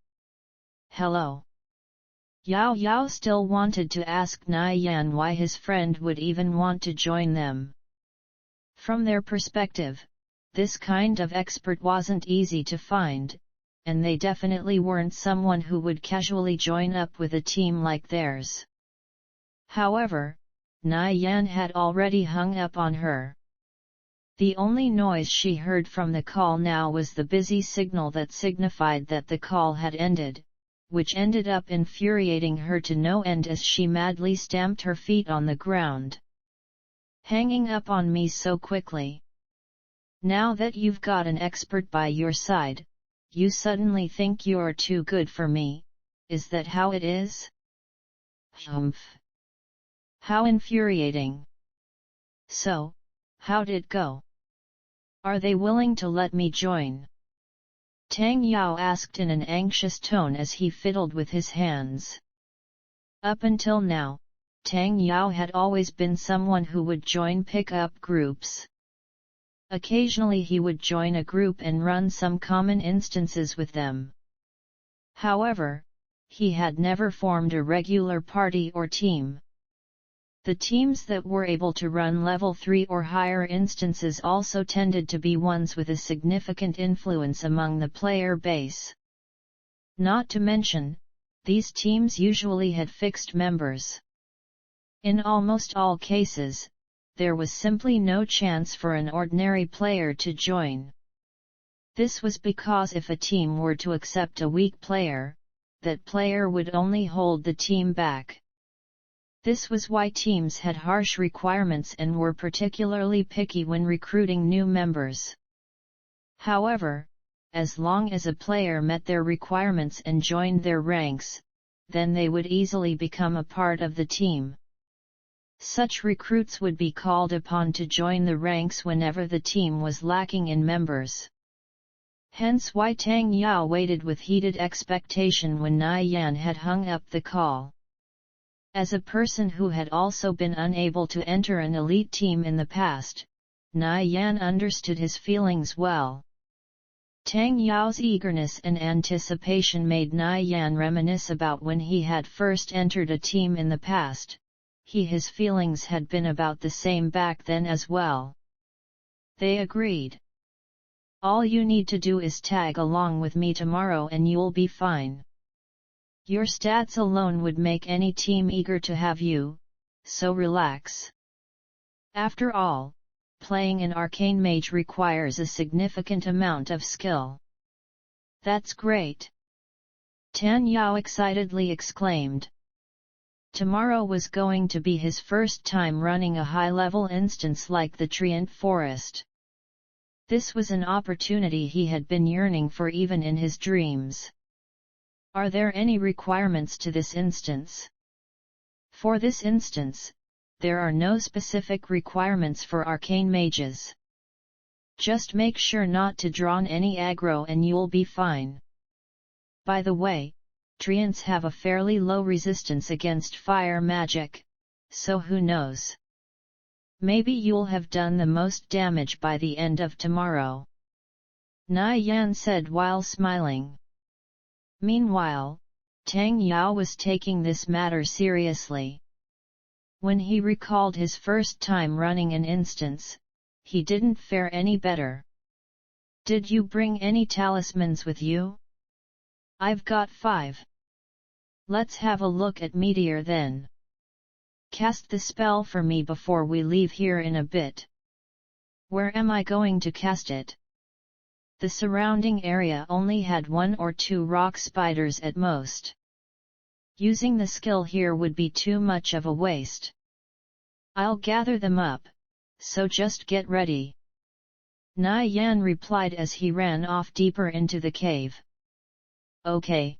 Speaker 1: Yao still wanted to ask Na Yan why his friend would even want to join them. From their perspective, this kind of expert wasn't easy to find, and they definitely weren't someone who would casually join up with a team like theirs. However, Na Yan had already hung up on her. The only noise she heard from the call now was the busy signal that signified that the call had ended, which ended up infuriating her to no end as she madly stamped her feet on the ground. Hanging up on me so quickly. Now that you've got an expert by your side, you suddenly think you're too good for me, is that how it is? Humph! How infuriating! So, how'd it go? Are they willing to let me join? Tang Yao asked in an anxious tone as he fiddled with his hands. Up until now, Tang Yao had always been someone who would join pick-up groups. Occasionally he would join a group and run some common instances with them. However, he had never formed a regular party or team. The teams that were able to run level 3 or higher instances also tended to be ones with a significant influence among the player base. Not to mention, these teams usually had fixed members. In almost all cases, there was simply no chance for an ordinary player to join. This was because if a team were to accept a weak player, that player would only hold the team back. This was why teams had harsh requirements and were particularly picky when recruiting new members. However, as long as a player met their requirements and joined their ranks, then they would easily become a part of the team. Such recruits would be called upon to join the ranks whenever the team was lacking in members. Hence why Tang Yao waited with heated expectation when Na Yan had hung up the call. As a person who had also been unable to enter an elite team in the past, Na Yan understood his feelings well. Tang Yao's eagerness and anticipation made Na Yan reminisce about when he had first entered a team in the past. His feelings had been about the same back then as well. They agreed. All you need to do is tag along with me tomorrow and you'll be fine. Your stats alone would make any team eager to have you, so relax. After all, playing an arcane mage requires a significant amount of skill. That's great! Tang Yao excitedly exclaimed. Tomorrow was going to be his first time running a high-level instance like the Treant Forest. This was an opportunity he had been yearning for even in his dreams. Are there any requirements to this instance? For this instance, there are no specific requirements for arcane mages. Just make sure not to draw any aggro and you'll be fine. By the way, Treants have a fairly low resistance against fire magic, so who knows? Maybe you'll have done the most damage by the end of tomorrow. Na Yan said while smiling. Meanwhile, Tang Yao was taking this matter seriously. When he recalled his first time running an instance, he didn't fare any better. Did you bring any talismans with you? I've got 5. Let's have a look at Meteor then. Cast the spell for me before we leave here in a bit. Where am I going to cast it? The surrounding area only had 1 or 2 rock spiders at most. Using the skill here would be too much of a waste. I'll gather them up, so just get ready. Nai Yan replied as he ran off deeper into the cave. Okay.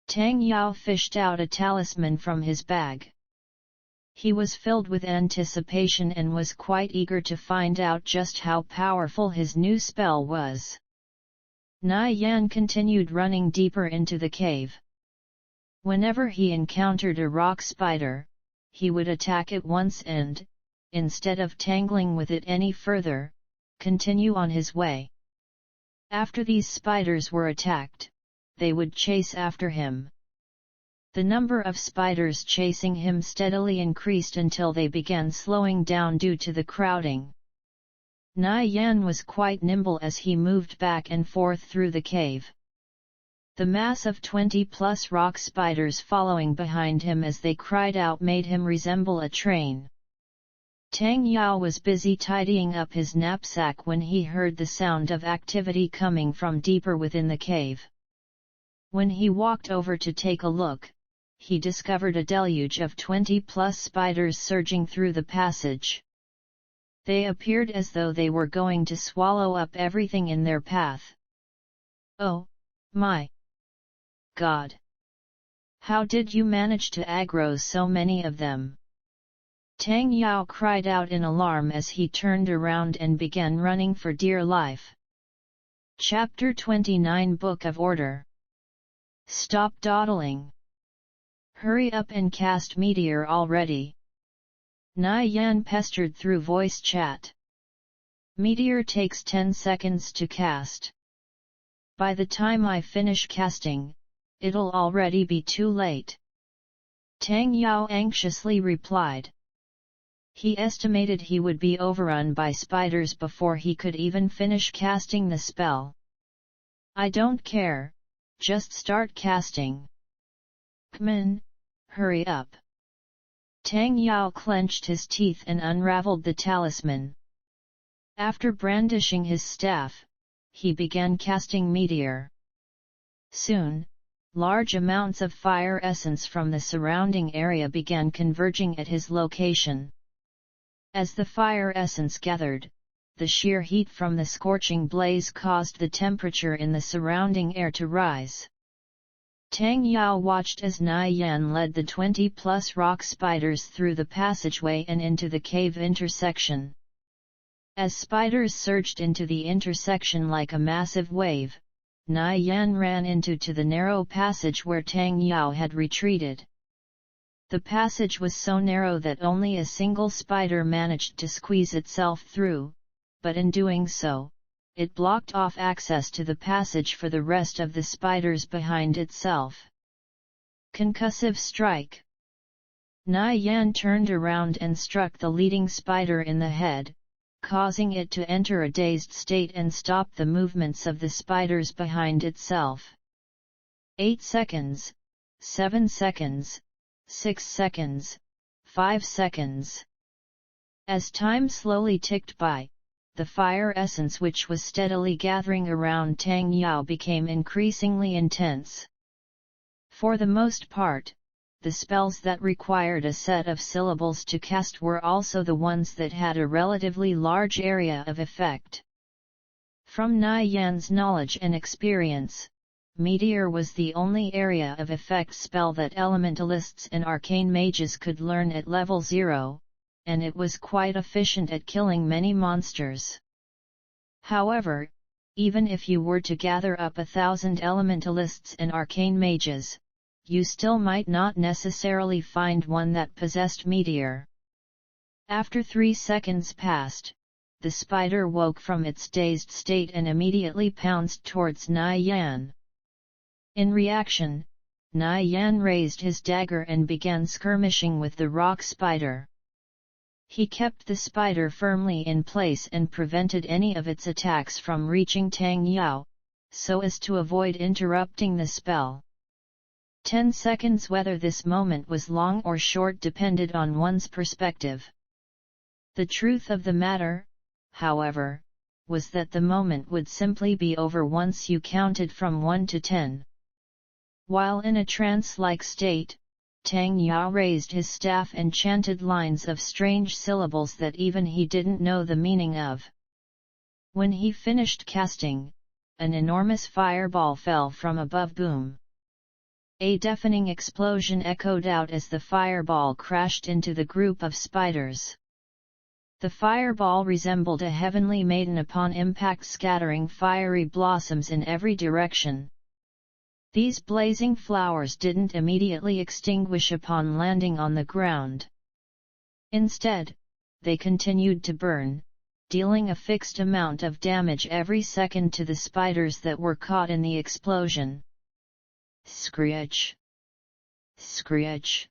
Speaker 1: Tang Yao fished out a talisman from his bag. He was filled with anticipation and was quite eager to find out just how powerful his new spell was. Nai Yan continued running deeper into the cave. Whenever he encountered a rock spider, he would attack it once and, instead of tangling with it any further, continue on his way. After these spiders were attacked, they would chase after him. The number of spiders chasing him steadily increased until they began slowing down due to the crowding. Nai Yan was quite nimble as he moved back and forth through the cave. The mass of 20+ rock spiders following behind him as they cried out made him resemble a train. Tang Yao was busy tidying up his knapsack when he heard the sound of activity coming from deeper within the cave. When he walked over to take a look, he discovered a deluge of 20+ spiders surging through the passage. They appeared as though they were going to swallow up everything in their path. Oh, my God! How did you manage to aggro so many of them? Tang Yao cried out in alarm as he turned around and began running for dear life. Chapter 29 Book of Order. Stop dawdling. Hurry up and cast Meteor already. Nai Yan pestered through voice chat. Meteor takes 10 seconds to cast. By the time I finish casting, it'll already be too late. Tang Yao anxiously replied. He estimated he would be overrun by spiders before he could even finish casting the spell. I don't care, just start casting. Kmen, hurry up. Tang Yao clenched his teeth and unraveled the talisman. After brandishing his staff, he began casting Meteor. Soon, large amounts of fire essence from the surrounding area began converging at his location. As the fire essence gathered, the sheer heat from the scorching blaze caused the temperature in the surrounding air to rise. Tang Yao watched as Nai Yan led the 20+ rock spiders through the passageway and into the cave intersection. As spiders surged into the intersection like a massive wave, Nai Yan ran into the narrow passage where Tang Yao had retreated. The passage was so narrow that only a single spider managed to squeeze itself through, but in doing so, it blocked off access to the passage for the rest of the spiders behind itself. Concussive strike. Nai Yan turned around and struck the leading spider in the head, causing it to enter a dazed state and stop the movements of the spiders behind itself. 8 seconds, 7 seconds, 6 seconds, 5 seconds. As time slowly ticked by, the fire essence which was steadily gathering around Tang Yao became increasingly intense. For the most part, the spells that required a set of syllables to cast were also the ones that had a relatively large area of effect. From Nai Yan's knowledge and experience, Meteor was the only area of effect spell that elementalists and arcane mages could learn at level 0, and it was quite efficient at killing many monsters. However, even if you were to gather up 1,000 elementalists and arcane mages, you still might not necessarily find one that possessed Meteor. After 3 seconds passed, the spider woke from its dazed state and immediately pounced towards Nai Yan. In reaction, Nai Yan raised his dagger and began skirmishing with the rock spider. He kept the spider firmly in place and prevented any of its attacks from reaching Tang Yao, so as to avoid interrupting the spell. 10 seconds. Whether this moment was long or short depended on one's perspective. The truth of the matter, however, was that the moment would simply be over once you counted from 1 to 10. While in a trance-like state, Tang Yao raised his staff and chanted lines of strange syllables that even he didn't know the meaning of. When he finished casting, an enormous fireball fell from above. Boom! A deafening explosion echoed out as the fireball crashed into the group of spiders. The fireball resembled a heavenly maiden upon impact, scattering fiery blossoms in every direction. These blazing flowers didn't immediately extinguish upon landing on the ground. Instead, they continued to burn, dealing a fixed amount of damage every second to the spiders that were caught in the explosion. Screech! Screech!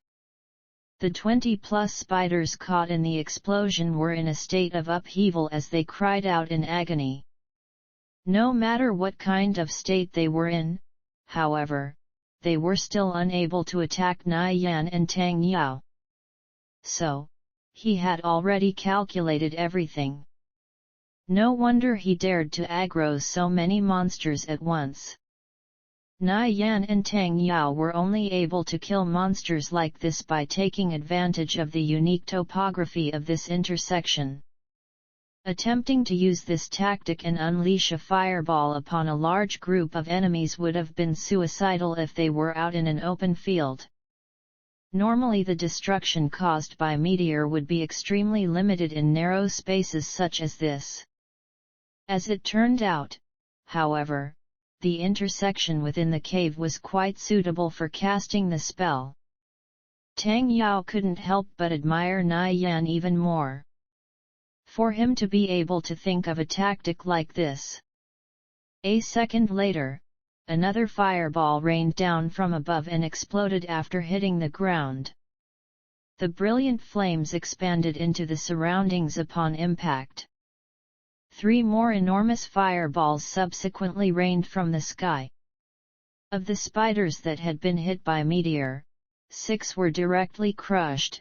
Speaker 1: The 20-plus spiders caught in the explosion were in a state of upheaval as they cried out in agony. No matter what kind of state they were in, however, they were still unable to attack Nai Yan and Tang Yao. So, he had already calculated everything. No wonder he dared to aggro so many monsters at once. Nai Yan and Tang Yao were only able to kill monsters like this by taking advantage of the unique topography of this intersection. Attempting to use this tactic and unleash a fireball upon a large group of enemies would have been suicidal if they were out in an open field. Normally the destruction caused by Meteor would be extremely limited in narrow spaces such as this. As it turned out, however, the intersection within the cave was quite suitable for casting the spell. Tang Yao couldn't help but admire Nai Yan even more. For him to be able to think of a tactic like this. A second later, another fireball rained down from above and exploded after hitting the ground. The brilliant flames expanded into the surroundings upon impact. 3 more enormous fireballs subsequently rained from the sky. Of the spiders that had been hit by Meteor, 6 were directly crushed,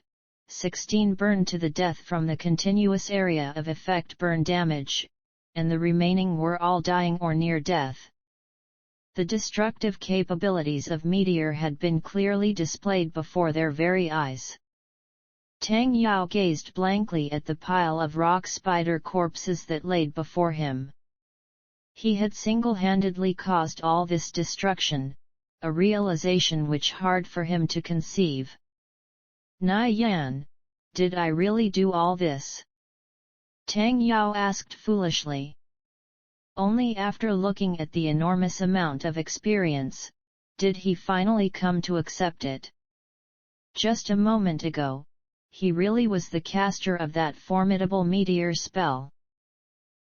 Speaker 1: 16 burned to the death from the continuous area of effect burn damage, and the remaining were all dying or near death. The destructive capabilities of Meteor had been clearly displayed before their very eyes. Tang Yao gazed blankly at the pile of rock spider corpses that laid before him. He had single-handedly caused all this destruction, a realization which hard for him to conceive. Nai Yan, did I really do all this? Tang Yao asked foolishly. Only after looking at the enormous amount of experience, did he finally come to accept it. Just a moment ago, he really was the caster of that formidable Meteor spell.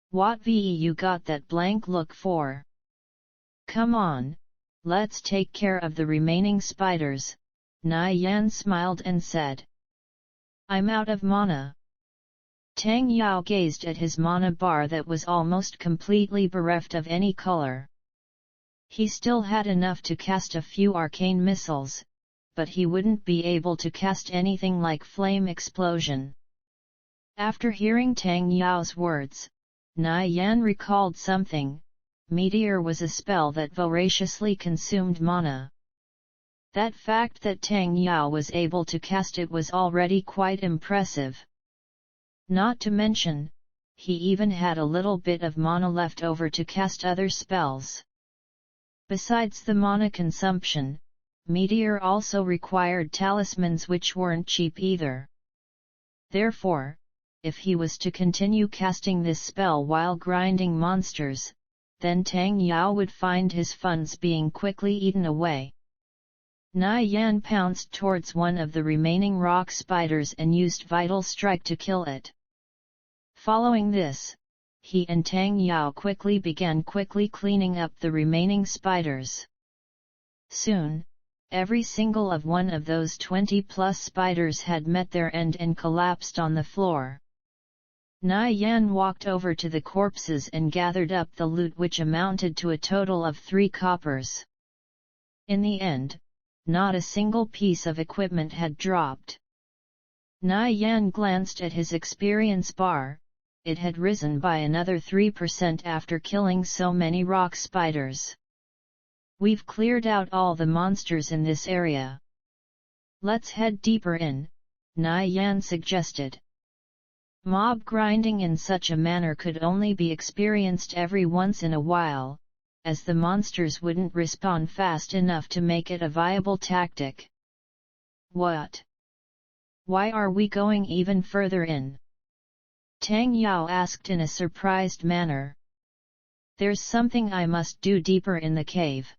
Speaker 1: What you got that blank look for? Come on, let's take care of the remaining spiders, Nai Yan smiled and said. I'm out of mana. Tang Yao gazed at his mana bar that was almost completely bereft of any color. He still had enough to cast a few arcane missiles, but he wouldn't be able to cast anything like flame explosion. After hearing Tang Yao's words, Nai Yan recalled something. Meteor was a spell that voraciously consumed mana. That fact that Tang Yao was able to cast it was already quite impressive. Not to mention, he even had a little bit of mana left over to cast other spells. Besides the mana consumption, Meteor also required talismans which weren't cheap either. Therefore, if he was to continue casting this spell while grinding monsters, then Tang Yao would find his funds being quickly eaten away. Nai Yan pounced towards one of the remaining rock spiders and used Vital Strike to kill it. Following this, he and Tang Yao began quickly cleaning up the remaining spiders. Soon, every single of one of those 20+ spiders had met their end and collapsed on the floor. Nai Yan walked over to the corpses and gathered up the loot, which amounted to a total of 3 coppers. In the end, not a single piece of equipment had dropped. Nai Yan glanced at his experience bar. It had risen by another 3% after killing so many rock spiders. We've cleared out all the monsters in this area. Let's head deeper in, Nai Yan suggested. Mob grinding in such a manner could only be experienced every once in a while, as the monsters wouldn't respawn fast enough to make it a viable tactic. What? Why are we going even further in? Tang Yao asked in a surprised manner. There's something I must do deeper in the cave.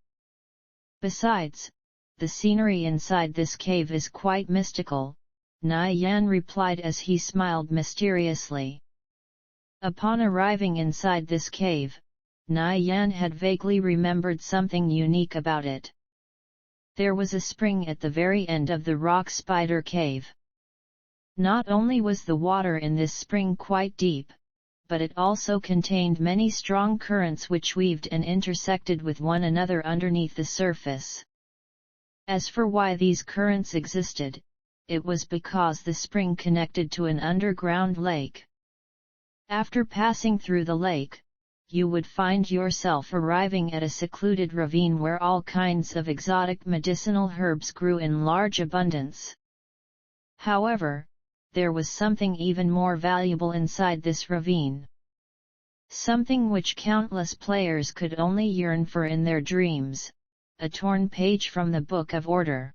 Speaker 1: Besides, the scenery inside this cave is quite mystical, Nai Yan replied as he smiled mysteriously. Upon arriving inside this cave, Nai Yan had vaguely remembered something unique about it. There was a spring at the very end of the rock spider cave. Not only was the water in this spring quite deep, but it also contained many strong currents which weaved and intersected with one another underneath the surface. As for why these currents existed, it was because the spring connected to an underground lake. After passing through the lake, you would find yourself arriving at a secluded ravine where all kinds of exotic medicinal herbs grew in large abundance. However, there was something even more valuable inside this ravine. Something which countless players could only yearn for in their dreams, a torn page from the Book of Order.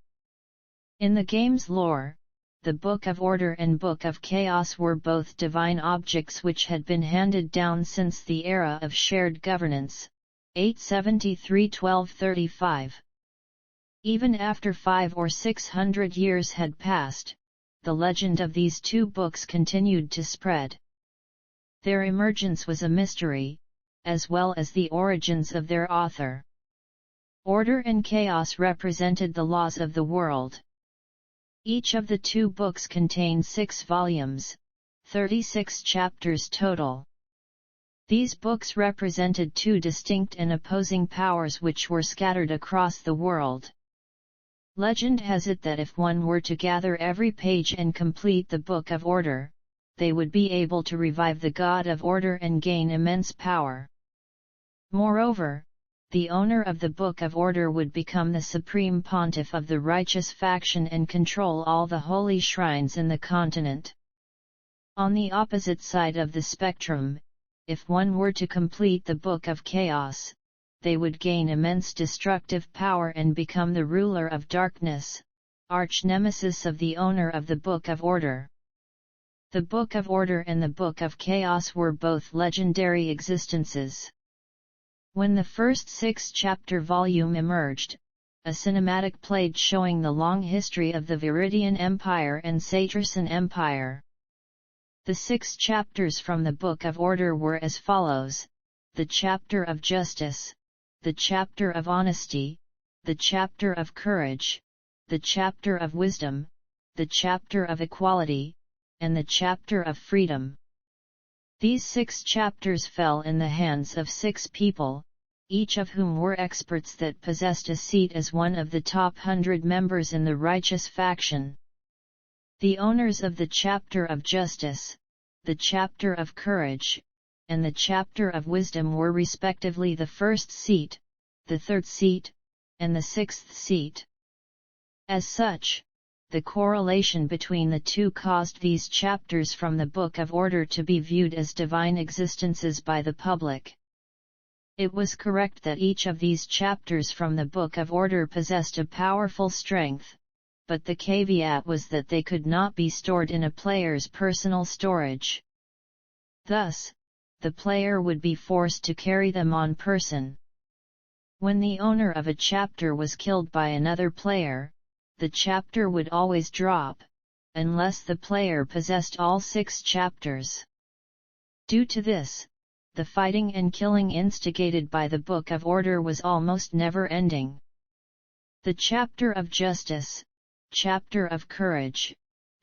Speaker 1: In the game's lore, the Book of Order and Book of Chaos were both divine objects which had been handed down since the era of shared governance, 873–1235. Even after 500 or 600 years had passed, the legend of these two books continued to spread. Their emergence was a mystery, as well as the origins of their author. Order and Chaos represented the laws of the world. Each of the two books contained 6 volumes, 36 chapters total. These books represented 2 distinct and opposing powers which were scattered across the world. Legend has it that if one were to gather every page and complete the Book of Order, they would be able to revive the God of Order and gain immense power. Moreover, the owner of the Book of Order would become the supreme pontiff of the righteous faction and control all the holy shrines in the continent. On the opposite side of the spectrum, if one were to complete the Book of Chaos, they would gain immense destructive power and become the ruler of darkness, arch-nemesis of the owner of the Book of Order. The Book of Order and the Book of Chaos were both legendary existences. When the first 6-chapter volume emerged, a cinematic played showing the long history of the Viridian Empire and Satrasan Empire. The 6 chapters from the Book of Order were as follows: the chapter of justice, the chapter of honesty, the chapter of courage, the chapter of wisdom, the chapter of equality, and the chapter of freedom. These 6 chapters fell in the hands of 6 people, each of whom were experts that possessed a seat as one of the top 100 members in the righteous faction. The owners of the chapter of justice, the chapter of courage, and the chapter of wisdom were respectively the first seat, the third seat, and the 6th seat. As such, the correlation between the two caused these chapters from the Book of Order to be viewed as divine existences by the public. It was correct that each of these chapters from the Book of Order possessed a powerful strength, but the caveat was that they could not be stored in a player's personal storage. Thus, the player would be forced to carry them on person. When the owner of a chapter was killed by another player, the chapter would always drop, unless the player possessed all 6 chapters. Due to this, the fighting and killing instigated by the Book of Order was almost never ending. The chapter of justice, chapter of courage,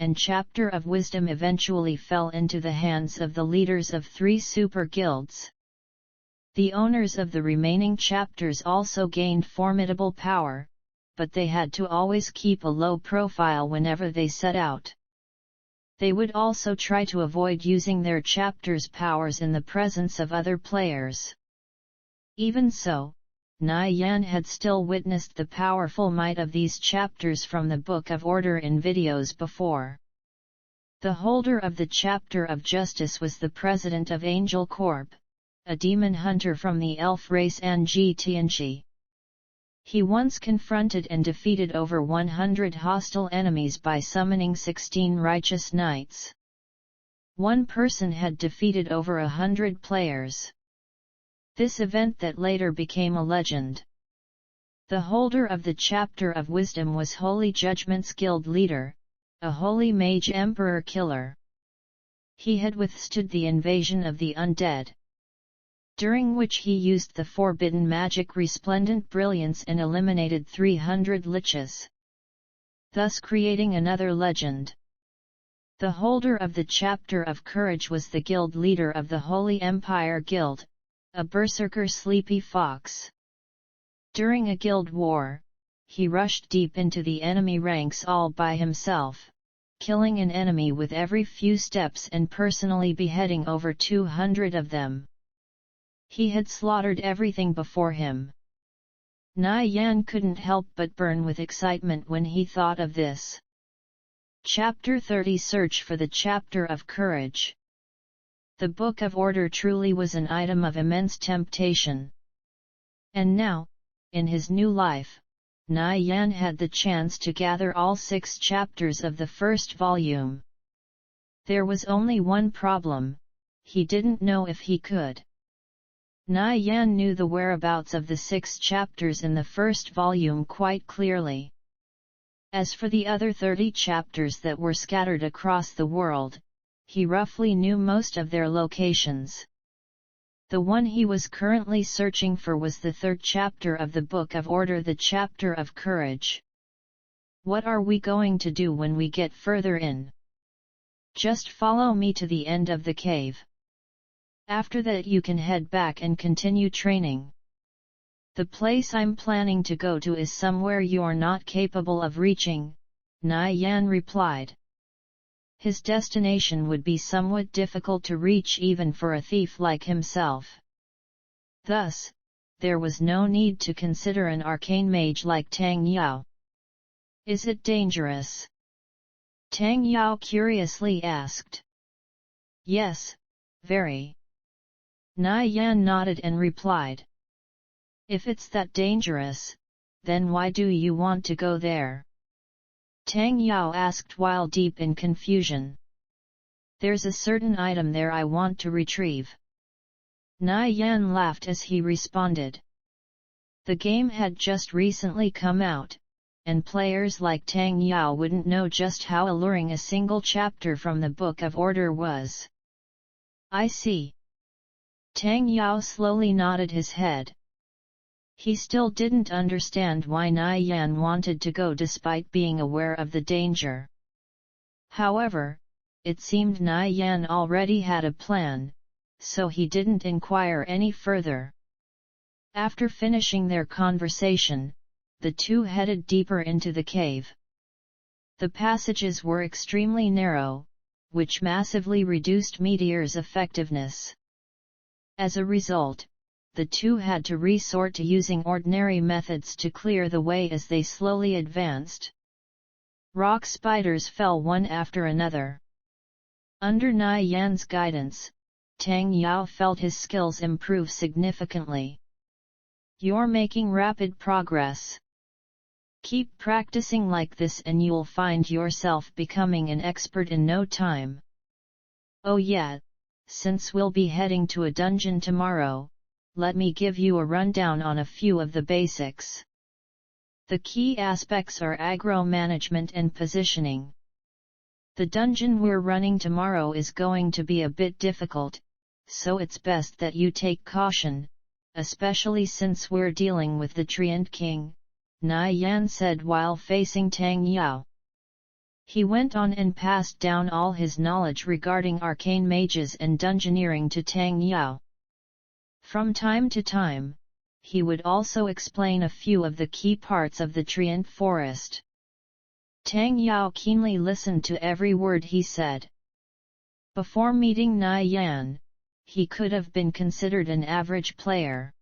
Speaker 1: and chapter of wisdom eventually fell into the hands of the leaders of 3 super guilds. The owners of the remaining chapters also gained formidable power, but they had to always keep a low profile whenever they set out. They would also try to avoid using their chapter's powers in the presence of other players. Even so, Nai Yan had still witnessed the powerful might of these chapters from the Book of Order in videos before. The holder of the Chapter of Justice was the president of Angel Corp, a demon hunter from the elf race Anji Tianchi. He once confronted and defeated over 100 hostile enemies by summoning 16 righteous knights. One person had defeated over 100 players. This event that later became a legend. The holder of the Chapter of Wisdom was Holy Judgment's guild leader, a holy mage emperor killer. He had withstood the invasion of the undead, during which he used the forbidden magic Resplendent Brilliance and eliminated 300 liches, thus creating another legend. The holder of the Chapter of Courage was the guild leader of the Holy Empire Guild, a berserker Sleepy Fox. During a guild war, he rushed deep into the enemy ranks all by himself, killing an enemy with every few steps and personally beheading over 200 of them. He had slaughtered everything before him. Nai Yan couldn't help but burn with excitement when he thought of this. Chapter 30 Search for the Chapter of Courage. The Book of Order truly was an item of immense temptation. And now, in his new life, Nai Yan had the chance to gather all 6 chapters of the first volume. There was only one problem: he didn't know if he could. Nai Yan knew the whereabouts of the 6 chapters in the first volume quite clearly. As for the other 30 chapters that were scattered across the world, he roughly knew most of their locations. The one he was currently searching for was the 3rd chapter of the Book of Order, the Chapter of Courage. What are we going to do when we get further in? Just follow me to the end of the cave. After that you can head back and continue training. The place I'm planning to go to is somewhere you're not capable of reaching, Nai Yan replied. His destination would be somewhat difficult to reach even for a thief like himself. Thus, there was no need to consider an arcane mage like Tang Yao. Is it dangerous? Tang Yao curiously asked. Yes, very. Nai Yan nodded and replied. If it's that dangerous, then why do you want to go there? Tang Yao asked while deep in confusion. There's a certain item there I want to retrieve. Nai Yan laughed as he responded. The game had just recently come out, and players like Tang Yao wouldn't know just how alluring a single chapter from the Book of Order was. I see. Tang Yao slowly nodded his head. He still didn't understand why Nai Yan wanted to go despite being aware of the danger. However, it seemed Nai Yan already had a plan, so he didn't inquire any further. After finishing their conversation, the two headed deeper into the cave. The passages were extremely narrow, which massively reduced Meteor's effectiveness. As a result, the two had to resort to using ordinary methods to clear the way as they slowly advanced. Rock spiders fell one after another. Under Nai Yan's guidance, Tang Yao felt his skills improve significantly. You're making rapid progress. Keep practicing like this and you'll find yourself becoming an expert in no time. Oh yeah, since we'll be heading to a dungeon tomorrow, let me give you a rundown on a few of the basics. The key aspects are aggro management and positioning. The dungeon we're running tomorrow is going to be a bit difficult, so it's best that you take caution, especially since we're dealing with the Treant King, Nai Yan said while facing Tang Yao. He went on and passed down all his knowledge regarding arcane mages and dungeoneering to Tang Yao. From time to time, he would also explain a few of the key parts of the Treant Forest. Tang Yao keenly listened to every word he said. Before meeting Nai Yan, he could have been considered an average player.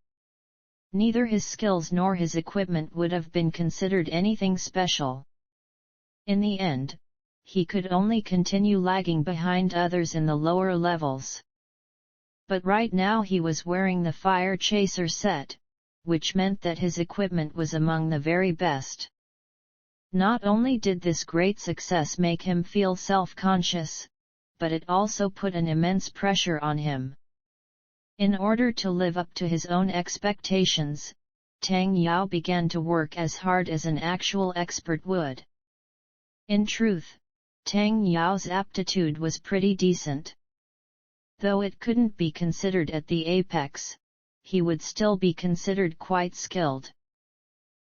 Speaker 1: Neither his skills nor his equipment would have been considered anything special. In the end, he could only continue lagging behind others in the lower levels. But right now he was wearing the Fire Chaser set, which meant that his equipment was among the very best. Not only did this great success make him feel self-conscious, but it also put an immense pressure on him. In order to live up to his own expectations, Tang Yao began to work as hard as an actual expert would. In truth, Tang Yao's aptitude was pretty decent. Though it couldn't be considered at the apex, he would still be considered quite skilled.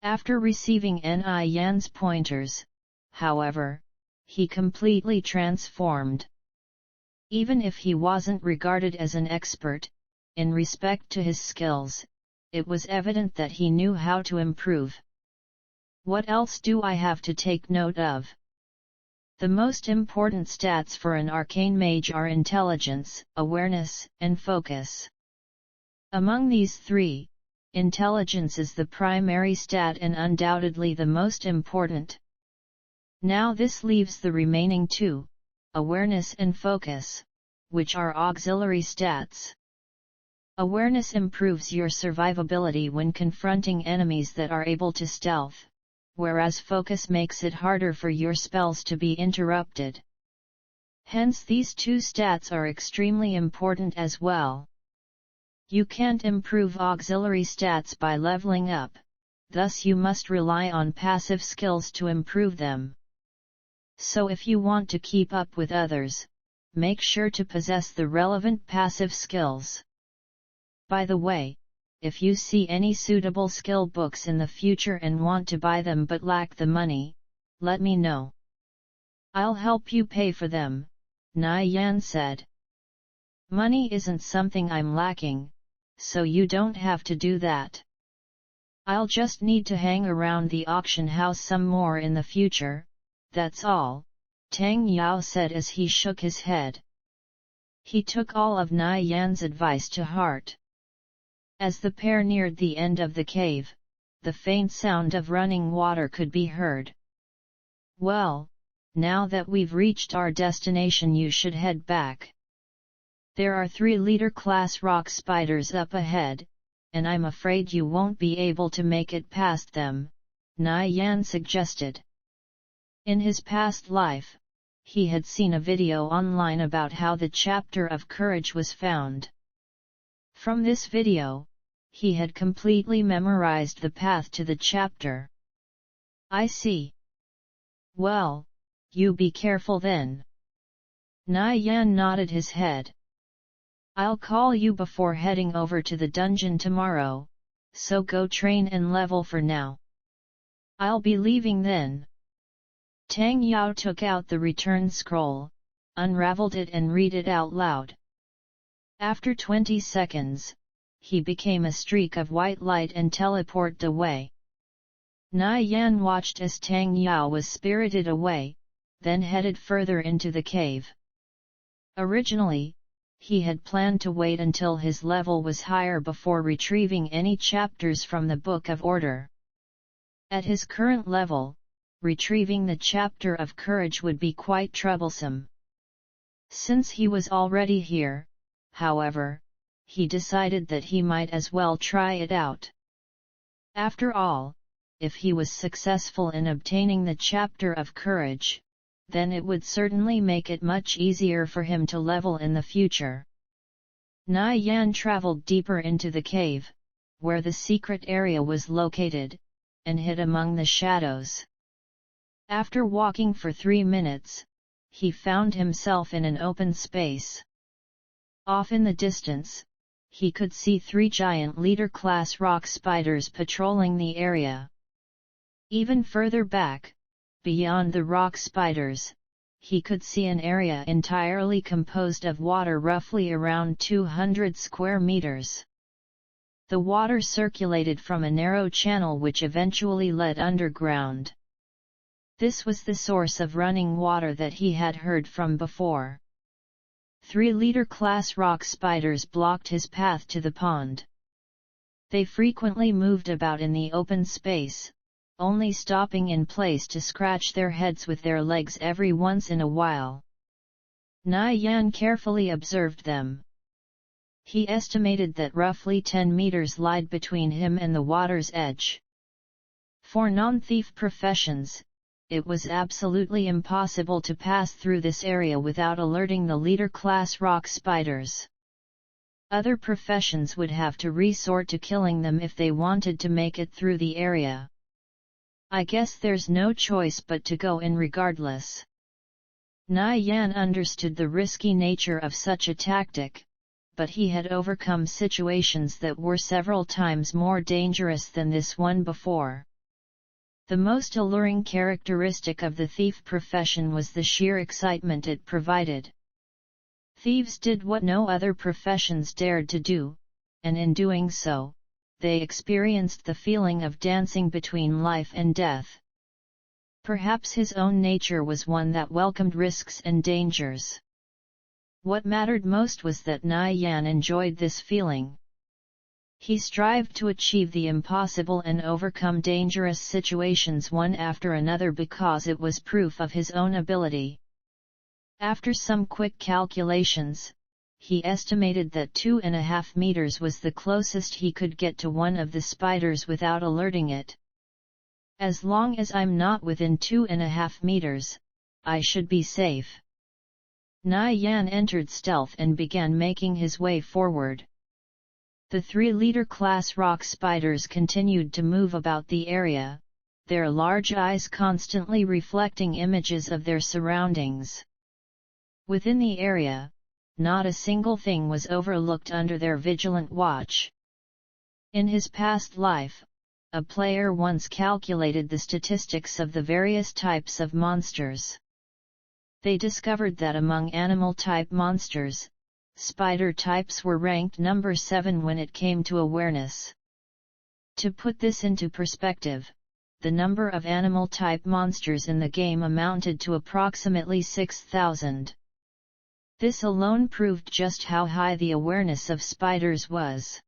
Speaker 1: After receiving Nai Yan's pointers, however, he completely transformed. Even if he wasn't regarded as an expert, in respect to his skills, it was evident that he knew how to improve. What else do I have to take note of? The most important stats for an arcane mage are intelligence, awareness, and focus. Among these three, intelligence is the primary stat and undoubtedly the most important. Now this leaves the remaining two, awareness and focus, which are auxiliary stats. Awareness improves your survivability when confronting enemies that are able to stealth, whereas focus makes it harder for your spells to be interrupted. Hence these two stats are extremely important as well. You can't improve auxiliary stats by leveling up, thus you must rely on passive skills to improve them. So if you want to keep up with others, make sure to possess the relevant passive skills. By the way, if you see any suitable skill books in the future and want to buy them but lack the money, let me know. I'll help you pay for them, Nai Yan said. Money isn't something I'm lacking, so you don't have to do that. I'll just need to hang around the auction house some more in the future, that's all, Tang Yao said as he shook his head. He took all of Nai Yan's advice to heart. As the pair neared the end of the cave, the faint sound of running water could be heard. Well, now that we've reached our destination, you should head back. There are 3 leader-class rock spiders up ahead, and I'm afraid you won't be able to make it past them, Nai Yan suggested. In his past life, he had seen a video online about how the chapter of courage was found. From this video, he had completely memorized the path to the chapter. I see. Well, you be careful then. Nai Yan nodded his head. I'll call you before heading over to the dungeon tomorrow, so go train and level for now. I'll be leaving then. Tang Yao took out the return scroll, unraveled it and read it out loud. After 20 seconds, he became a streak of white light and teleported away. Nai Yan watched as Tang Yao was spirited away, then headed further into the cave. Originally, he had planned to wait until his level was higher before retrieving any chapters from the Book of Order. At his current level, retrieving the chapter of courage would be quite troublesome. Since he was already here, however, he decided that he might as well try it out. After all, if he was successful in obtaining the chapter of courage, then it would certainly make it much easier for him to level in the future. Nai Yan traveled deeper into the cave, where the secret area was located, and hid among the shadows. After walking for 3 minutes, he found himself in an open space. Off in the distance, he could see 3 giant leader-class rock spiders patrolling the area. Even further back, beyond the rock spiders, he could see an area entirely composed of water roughly around 200 square meters. The water circulated from a narrow channel which eventually led underground. This was the source of running water that he had heard from before. 3-liter class rock spiders blocked his path to the pond. They frequently moved about in the open space, only stopping in place to scratch their heads with their legs every once in a while. Na Yan carefully observed them. He estimated that roughly 10 meters lied between him and the water's edge. For non-thief professions, it was absolutely impossible to pass through this area without alerting the leader-class rock spiders. Other professions would have to resort to killing them if they wanted to make it through the area. I guess there's no choice but to go in regardless. Na Yan understood the risky nature of such a tactic, but he had overcome situations that were several times more dangerous than this one before. The most alluring characteristic of the thief profession was the sheer excitement it provided. Thieves did what no other professions dared to do, and in doing so, they experienced the feeling of dancing between life and death. Perhaps his own nature was one that welcomed risks and dangers. What mattered most was that Na Yan enjoyed this feeling. He strived to achieve the impossible and overcome dangerous situations one after another because it was proof of his own ability. After some quick calculations, he estimated that 2.5 meters was the closest he could get to one of the spiders without alerting it. As long as I'm not within 2.5 meters, I should be safe. Na Yan entered stealth and began making his way forward. The 3-liter class rock spiders continued to move about the area, their large eyes constantly reflecting images of their surroundings. Within the area, not a single thing was overlooked under their vigilant watch. In his past life, a player once calculated the statistics of the various types of monsters. They discovered that among animal-type monsters, spider types were ranked number 7 when it came to awareness. To put this into perspective, the number of animal-type monsters in the game amounted to approximately 6,000. This alone proved just how high the awareness of spiders was.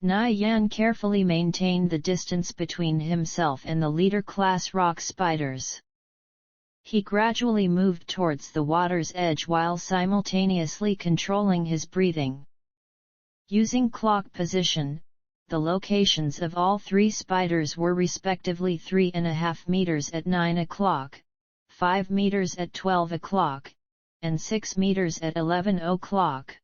Speaker 1: Na Yan carefully maintained the distance between himself and the leader-class rock spiders. He gradually moved towards the water's edge while simultaneously controlling his breathing. Using clock position, the locations of all 3 spiders were respectively 3.5 meters at 9 o'clock, 5 meters at 12 o'clock, and 6 meters at 11 o'clock.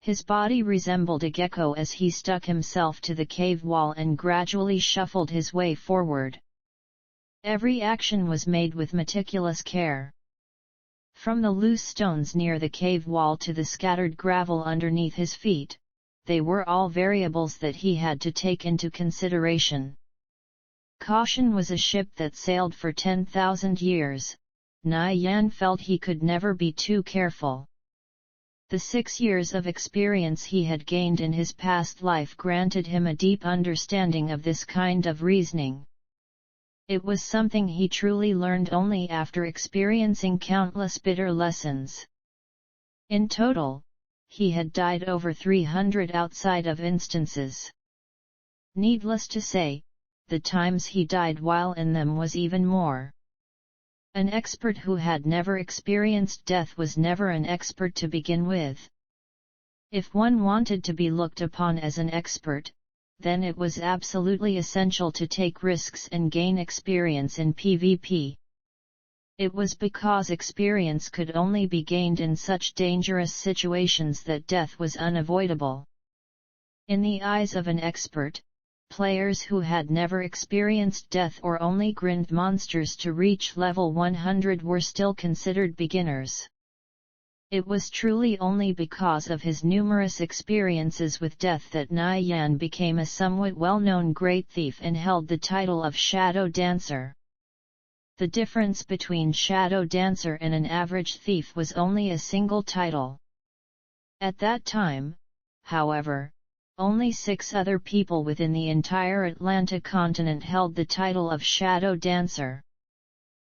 Speaker 1: His body resembled a gecko as he stuck himself to the cave wall and gradually shuffled his way forward. Every action was made with meticulous care. From the loose stones near the cave wall to the scattered gravel underneath his feet, they were all variables that he had to take into consideration. Caution was a ship that sailed for 10,000 years. Na Yan felt he could never be too careful. The 6 years of experience he had gained in his past life granted him a deep understanding of this kind of reasoning. It was something he truly learned only after experiencing countless bitter lessons. In total, he had died over 300 outside of instances. Needless to say, the times he died while in them was even more. An expert who had never experienced death was never an expert to begin with. If one wanted to be looked upon as an expert, then it was absolutely essential to take risks and gain experience in PvP. It was because experience could only be gained in such dangerous situations that death was unavoidable. In the eyes of an expert, players who had never experienced death or only grinned monsters to reach level 100 were still considered beginners. It was truly only because of his numerous experiences with death that Nai Yan became a somewhat well-known great thief and held the title of Shadow Dancer. The difference between Shadow Dancer and an average thief was only a single title. At that time, however, only 6 other people within the entire Atlanta continent held the title of Shadow Dancer.